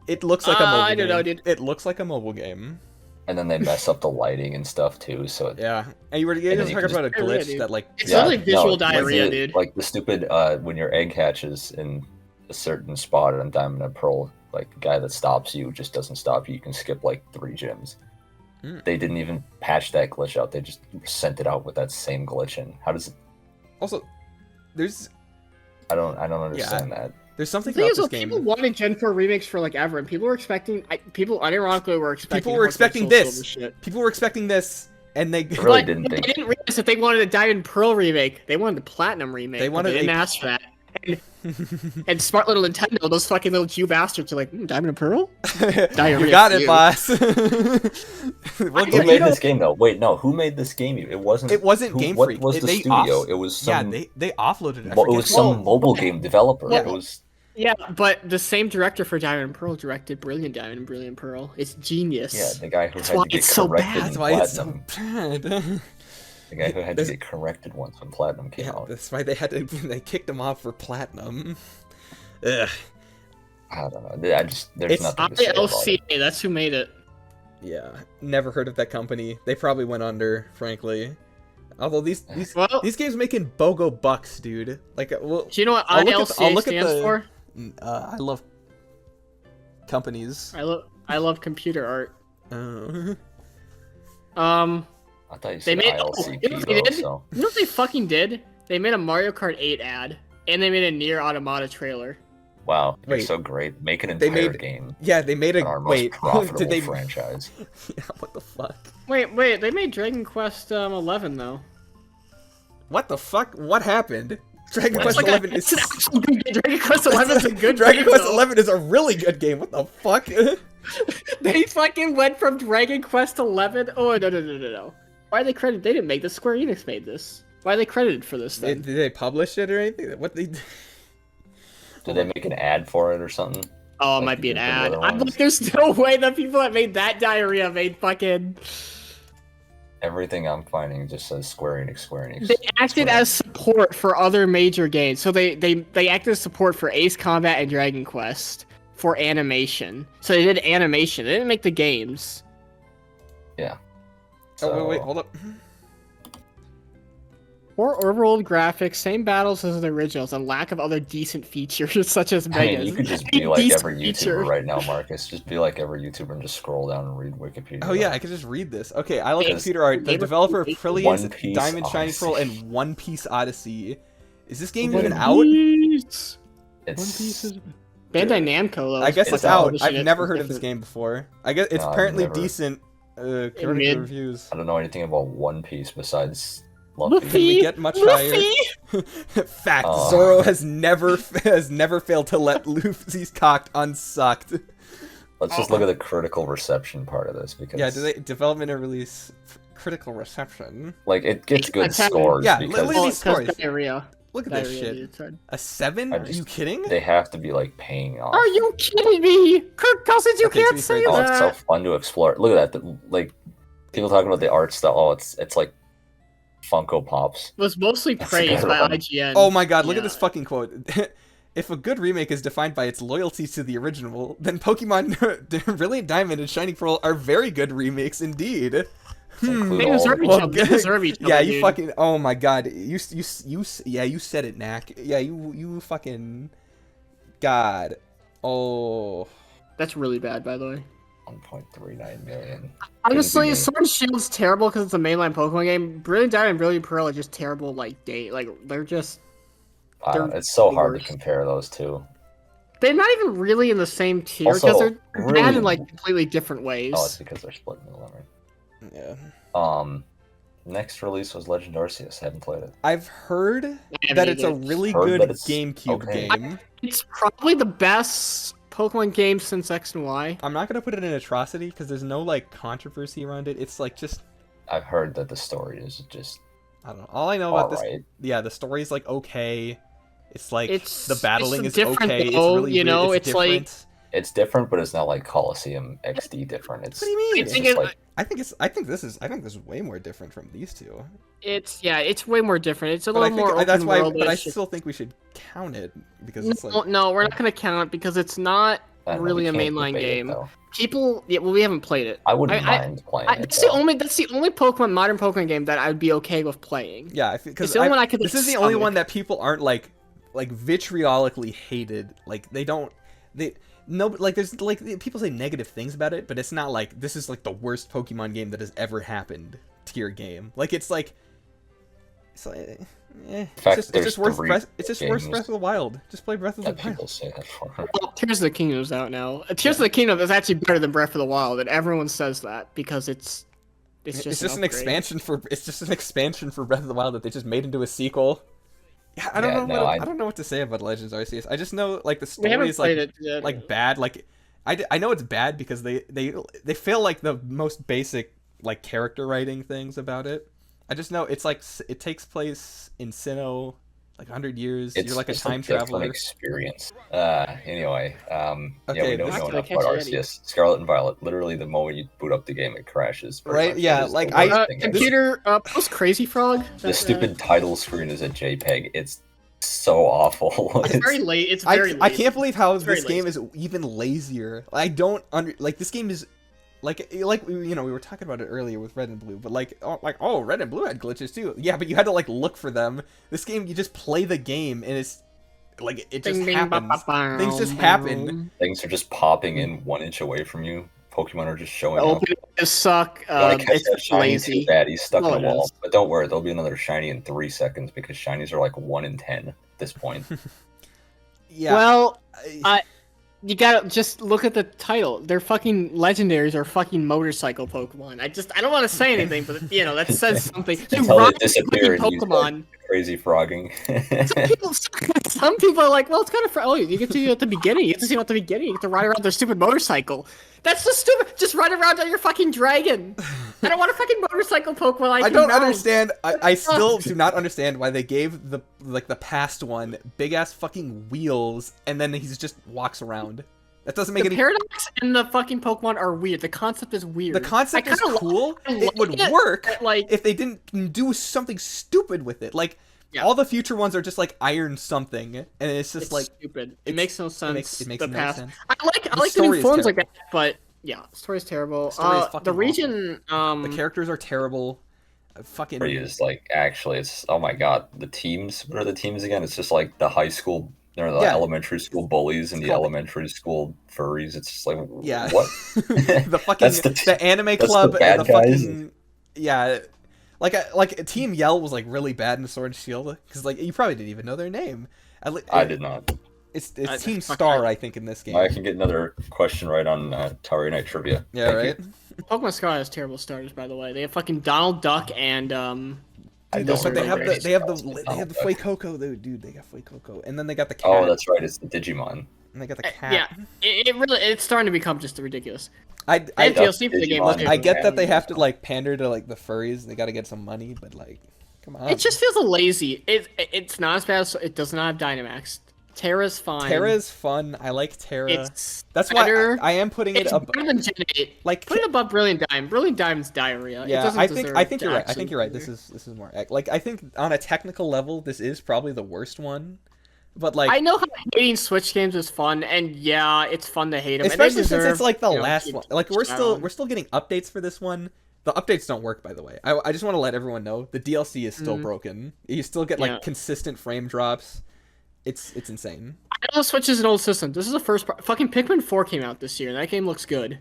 It looks like a mobile I don't game. know, dude. It looks like a mobile game. And then they mess up the lighting and stuff too. So Yeah, and you were then talking you can about a just- Diarrhea, glitch dude. that like. It's yeah, literally visual like diarrhea, the- dude. Like the stupid when your egg hatches in a certain spot on Diamond and Pearl, like the guy that stops you just doesn't stop you. You can skip like 3 gyms. Hmm. They didn't even patch that glitch out. They just sent it out with that same glitch in. How does it? Also, there's I don't understand that. there's something The thing about is, this though, game. people wanted Gen 4 remakes for like ever, and people were expecting. People unironically were expecting. People were Heart Gold expecting Soul this. Silver shit. People were expecting this, and they Really But didn't they think. didn't realize that they wanted a Diamond and Pearl remake. They wanted the Platinum remake. They but wanted they didn't a- ask for that. And smart little Nintendo, those fucking little Jew bastards are like, Diamond and Pearl? Diarrhea you got for it, you. boss. We'll Who give made you- this game though? Wait, no. Who made this game? It wasn't. It wasn't who, Game what Freak. was the They studio? off- It was Yeah, some. they offloaded it. I Well, it forget was who- some mobile game developer. Yeah. It was. Yeah, but the same director for Diamond and Pearl directed Brilliant Diamond and Brilliant Pearl. It's genius. Yeah, the guy who That's had why to get it's so corrected bad. in That's why it's so Platinum. bad. The guy who had to There's- get corrected once when Platinum came Yeah, out. that's why they had to. They kicked him off for Platinum. Ugh. I don't know. There's It's nothing to say about it. ILCA, that's who made it. Yeah, never heard of that company. They probably went under, frankly. Although these Well, games making bogo bucks, dude. Like, well, do you know what I'll look at- I'll ILCA look at stands the- for? I love companies. I love computer art. Uh, I thought you They said made. ILCP you know what they though, did? so. You know what they fucking did? They made a Mario Kart 8 ad, and they made a Nier Automata trailer. Wow, you're Wait. so great. Make an They entire made- game. yeah, they made a On our most wait. profitable Did they? franchise. Yeah, what the fuck? Wait, they made Dragon Quest 11 though. What the fuck? What happened? Dragon It's Quest Like 11 it's is an actual good game. Dragon Quest 11 is a good Dragon game, Quest though. 11 is a really good game. What the fuck? They fucking went from Dragon Quest 11. Oh no. Why are they credited? They didn't make this. Square Enix made this. Why are they credited for this Did then? they publish it or anything? What they? Did they make an ad for it or something? Oh, it Like might be you an did for the ad. other I'm ones? like, there's no way the people that made that diarrhea made fucking. Everything I'm finding just says Square Enix, Square Enix. They acted Square. as support for other major games. So they acted as support for Ace Combat and Dragon Quest for animation. So they did animation. They didn't make the games. Yeah. Oh wait, hold up. Poor overworld graphics, same battles as the originals, and lack of other decent features such as I Megas. mean, you could just be like Decent every YouTuber feature. right now, Marcus. Just be like every YouTuber and just scroll down and read Wikipedia. Oh yeah, I can just read this. Okay, I like Yes. computer art. The Name of developer of One Brilliance, Piece Diamond Shining Odyssey. Pearl, and One Piece Odyssey. Is this game One even out? Piece. It's One Piece is... Bandai Namco, though. I guess It's it's out. out. I've never heard of this game before. I guess it's No, I've apparently never. decent. Critical Mid. reviews. I don't know anything about One Piece besides Can Luffy. we get much higher? Fact: Zoro has never failed to let Luffy's cocked unsucked. Let's just look at the critical reception part of this because Yeah, development and release, critical reception. like it gets good It's happening. scores Yeah, because look at these scores. Diarrhea. Look at this Diarrhea, shit. dude, son. A 7? I Are just- you kidding? they have to be like paying off. Are you kidding me? Kirk Cousins, you Okay, to can't be say fair, Oh, it's so that. fun to explore. Look at that. Like people talking about the art style. Oh, it's like Funko Pops. It was mostly That's praised a good by one. IGN. Oh my god, look at Yeah. this fucking quote. If a good remake is defined by its loyalty to the original, then Pokemon Brilliant Diamond and Shining Pearl are very good remakes indeed. Include They all deserve the- each other. They deserve each other. Yeah, you dude. fucking. Oh my god, you said it, Knack. Yeah, you fucking. God. Oh. That's really bad, by the way. 1.39 million. Honestly, me. Sword and Shield's terrible because it's a mainline Pokemon game. Brilliant Diamond and Brilliant Pearl are just terrible. Like they're just They're It's so hard worse. to compare those two. they're not even really in the same tier Also, because they're really- bad in like completely different ways. Oh, it's because they're split in the middle, right? Yeah. Next release was Legend Arceus. Haven't played it. I've heard haven't that it's a either. really Heard good that it's GameCube okay. game. It's probably the best Pokemon game since X and Y. I'm not gonna put it in atrocity because there's no like controversy around it. It's like just I've heard that the story is just I don't know. All I know about this, alright. yeah, the story's like okay. It's like It's- the battling it's is different, okay. though, it's really you weird. know, It's it's like- different. It's different, but it's not like Coliseum XD different. It's What do you mean? I It's think just it- like I think this is way more different from these two. It's way more different. It's a But I little think more that's open why. world. But I still think we should count it because it's like No, we're not gonna count it because it's not I don't know, really a we can't mainline debate it, game. though. People, yeah, well, we haven't played it. I wouldn't I- mind playing it. That's though. the only Pokemon modern Pokemon game that I would be okay with playing. yeah, It's because the only one I could, this like, is the only stomach. one that people aren't like vitriolically hated. Like they don't no like there's like people say negative things about it, but it's not like this is like the worst Pokemon game that has ever happened tier game. Like it's like fact, it's there's just worse three worse games Breath of the Wild. Just play Breath of the that people Wild. say that for. Well, Tears of the Kingdom's out now. Tears of the Kingdom is actually better than Breath of the Wild, and everyone says that because it's just It's just an upgrade. expansion for Breath of the Wild that they just made into a sequel. Yeah, I don't Yeah, know. no, I don't know what to say about Legends Arceus. I just know like the We story haven't is played like it yet. like bad. Like I know it's bad because they fail like the most basic like character writing things about it. I just know it's like it takes place in Sinnoh, like 100 years. It's You're like a just time different traveler. experience. Anyway, yeah, Okay, we don't this- know Not enough gonna about catch it yet. Arceus. Scarlet and Violet. Literally, the moment you boot up the game, it crashes. pretty Right, much. yeah, It is the like, worst I- thing ever. Computer, post Crazy Frog. The That's, stupid title screen is a JPEG. It's so awful. It's very late. It's very late. I can't believe how very this game is even lazier. I don't like this game is like you know we were talking about it earlier with Red and Blue, but like Red and Blue had glitches too. Yeah, but you had to like look for them. This game you just play the game and it's like it just Bing, bing, happens. ba, ba, ba, Things just boom. happen. Things are just popping in 1 inch away from you. Pokemon are just The showing up. opening is suck. You wanna catch that It's shiny lazy. too bad. He's stuck Oh, in the it wall. is. But don't worry, there'll be another shiny in 3 seconds because shinies are like 1 in 10 at this point. Yeah. Well, you gotta just look at the title. They're fucking legendaries or fucking motorcycle Pokemon. I don't want to say anything, but you know that says something. You Until ride they disappear and fucking you Pokemon. Crazy frogging. Some people are like, well, it's kind of you get to see it at the beginning. You get to see it at the beginning. You get to ride around their stupid motorcycle. That's so stupid. Just ride around on your fucking dragon. I don't want a fucking motorcycle Pokemon. I can don't ride. understand. I still do not understand why they gave the past one big ass fucking wheels and then he just walks around. That doesn't make The any. paradox and the fucking Pokemon are weird. The concept is weird. The concept I is kinda cool. I It like would it, work but, like, if they didn't do something stupid with it. Like Yeah. all the future ones are just like iron something, and it's just it's like stupid. It it's- makes no sense. it makes the no past. sense. I like The the story new is forms like that, terrible. but yeah, the story's terrible. The story is fucking the region. the characters are terrible. Fucking. Free is like actually, it's oh my god, the teams. What are the teams again? It's just like the high school, or the Yeah. elementary school bullies and It's the called- elementary school furries. It's just like Yeah. what? the fucking That's the anime that's the club bad and the guys? fucking yeah. Like Team Yell was like really bad in Sword and Shield because like you probably didn't even know their name. I did not. It's I- Team fuck, Star, I think, in this game. I can get another question right on Tower Night Trivia. Yeah, Thank you. right. Pokemon Scarlet has terrible starters, by the way. They have fucking Donald Duck and I Dude, don't but they have remember the they have anything the else they have the about Fuecoco though, dude. They got Fuecoco, and then they got the cat. Oh, that's right. It's the Digimon. And they got the cat. yeah, it really it's starting to become just ridiculous. I They have That's DLC for the game. Digimon. too. I get that they Yeah. have to like pander to like the furries. They got to get some money, but like, come on. It just feels lazy. It's not as bad as it does not have Dynamax. Terra's fine. Terra's fun. I like Terra. It's That's better. why I am putting it It's up. better than Gen 8. Like, Put it above Brilliant Diamond. Brilliant Diamond's diarrhea. It yeah, doesn't I deserve think you're to right. I think actually you're right. be This is more like I think on a technical level, this is probably the worst one. But like, I know how hating Switch games is fun, and yeah, it's fun to hate them. especially since it's like the you know, last keep one. Like we're down. still getting updates for this one. The updates don't work, by the way. I just want to let everyone know the DLC is still broken. You still get like Yeah. consistent frame drops. It's insane. I know Switch is an old system. This is the first part. Fucking Pikmin 4 came out this year, and that game looks good.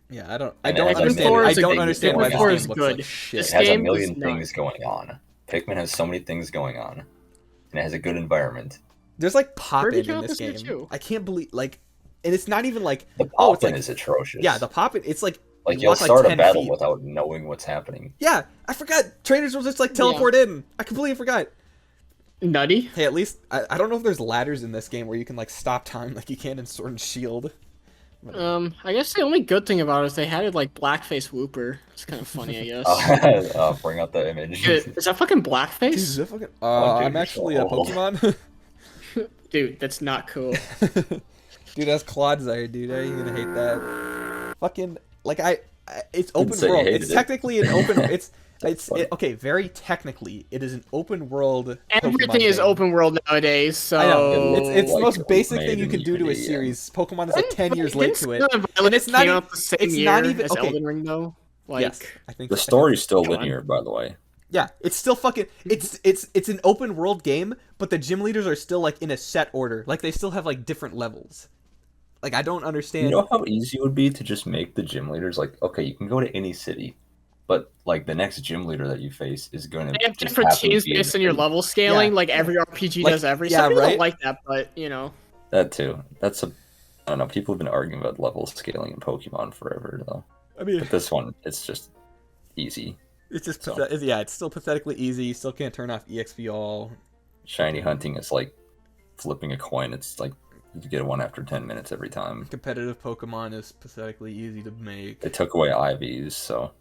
Yeah, I don't And it has a understand. million I don't things understand going why this on. game is looks good. like shit. This It has a game million is not. things going on. Pikmin has so many things going on, and it has a good environment. There's like pop Kirby in came out this this year game. too. I can't believe like, and it's not even like The oh, pop it's like is atrocious. yeah, the pop in. It's like like you you'll walk, like, start a 10 battle feet. without knowing what's happening. Yeah, I forgot. Trainers will just like teleport in. I completely forgot. Nutty. Hey, at least I don't know if there's ladders in this game where you can like stop time like you can in Sword and Shield. I guess the only good thing about it is they had it like blackface Whooper. It's kind of funny, I guess. Bring out the image. Dude, is that fucking Dude, blackface? is that fucking, Oh, dude, I'm you're actually so a old. Pokemon. Dude, that's not cool. Dude, that's Clodsire, dude. How are you gonna hate that? Fucking like it's open say you world. hated It's it. technically an open. Okay. Very technically, it is an open world. Everything Pokemon is game. open world nowadays, so I know. It's the like, most it was basic made thing you in can do to a Unity, yeah. series. Pokemon is like 10 years late to it. And And it's not out the same it's year not even as okay. Elden Ring though. Like, Yes, I think The I think- story's still Come on. linear, by the way. Yeah, it's still fucking. It's an open world game, but the gym leaders are still like in a set order. Like they still have like different levels. Like I don't understand. You know how easy it would be to just make the gym leaders like, okay, you can go to any city, but like the next gym leader that you face is going to they have just different happen to teams be in based the on your city. level scaling, Yeah. like every RPG Like, does every. yeah, Some people right? don't like that, but you know. That too. That's a. I don't know. People have been arguing about level scaling in Pokemon forever, though. I mean, But this one, it's just easy. it's just So- yeah, it's still pathetically easy. You still can't turn off EXP all. Shiny hunting is like flipping a coin. It's like you get one after 10 minutes every time. Competitive Pokemon is pathetically easy to make. They took away IVs, so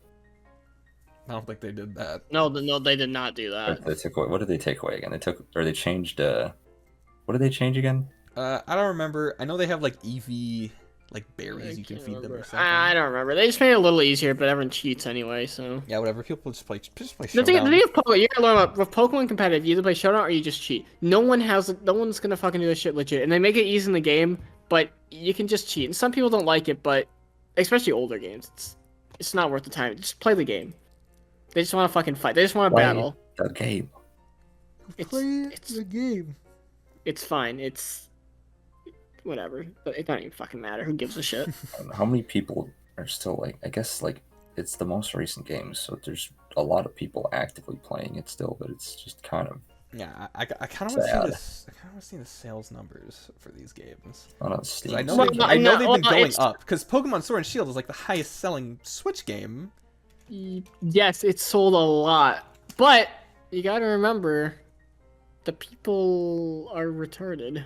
I don't think they did that. No, they did not do that. they took away. What did they take away again? They changed. What did they change again? I don't remember. I know they have like EV, like berries you can can't feed them or remember. something. I don't remember. They just made it a little easier, but everyone cheats anyway, so. Yeah, whatever. People just play The Showdown. thing of Pokemon, you gotta learn about with Pokemon competitive. You either play Showdown or you just cheat. No one's gonna fucking do this shit legit, and they make it easy in the game, but you can just cheat. And some people don't like it, but especially older games, it's not worth the time. Just play the game. They just want to fucking fight. They just want to Play battle. that game. Play It's the game. it's fine. It's whatever. But it doesn't even fucking matter. Who gives a shit? I don't know how many people are still like? I guess like it's the most recent game, so there's a lot of people actively playing it still, but it's just kind of Yeah, I kind of want to see Sad. this. I kind of want to see the sales numbers for these games. not on 'Cause Steam. I know, Well, I know no, they've been well, going it's- up. Because Pokemon Sword and Shield is like the highest selling Switch game. Yes, it sold a lot, but you gotta remember, the people are retarded.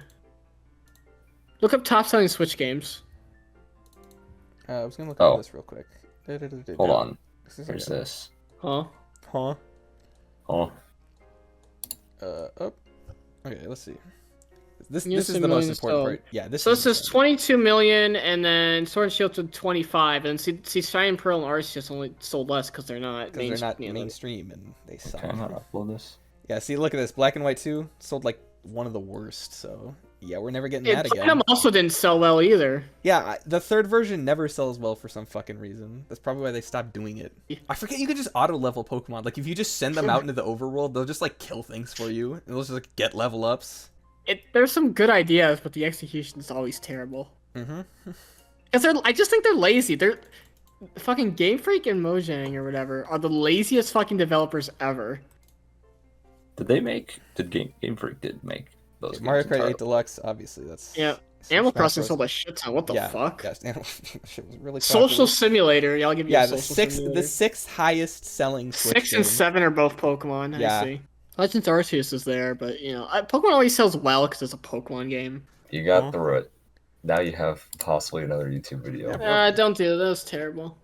Look up top selling Switch games. I was gonna look Oh. at this real quick. Hold on. This is There's here. this. Huh? Oh, Up. Okay, let's see. This Yes, is a the most million important sold. part. Yeah, this So is this is insane. 22 million, and then Sword and Shield to 25, and see Shining Pearl and Arceus only sold less because they're not Because they're not you know, mainstream and they suck. Okay, I'm gonna upload this. Yeah, see, look at this. Black and White 2 sold like one of the worst, so yeah, we're never getting And that again. Platinum also didn't sell well either. Yeah, the third version never sells well for some fucking reason. That's probably why they stopped doing it. I forget you could just auto-level Pokemon. Like, if you just send them out into the overworld, they'll just, like, kill things for you. And they'll just, like, get level ups. There's some good ideas, but the execution is always terrible. Mm-hmm. Because I just think they're lazy. They're fucking Game Freak and Mojang or whatever are the laziest fucking developers ever. Did Game Freak did make those Mario games Kart 8 entirely? Deluxe, obviously, that's... Yeah. Animal Crossing sold a shit ton. What the fuck? Yeah, shit was really Social popular. Simulator. Y'all give you Yeah, a Social Simulator. the sixth highest selling Switch 6 and game. 7 are both Pokemon. Yeah. I see. Legends Arceus is there, but you know, Pokemon always sells well because it's a Pokemon game. You got through it. Now you have possibly another YouTube video. Don't do that. That was terrible.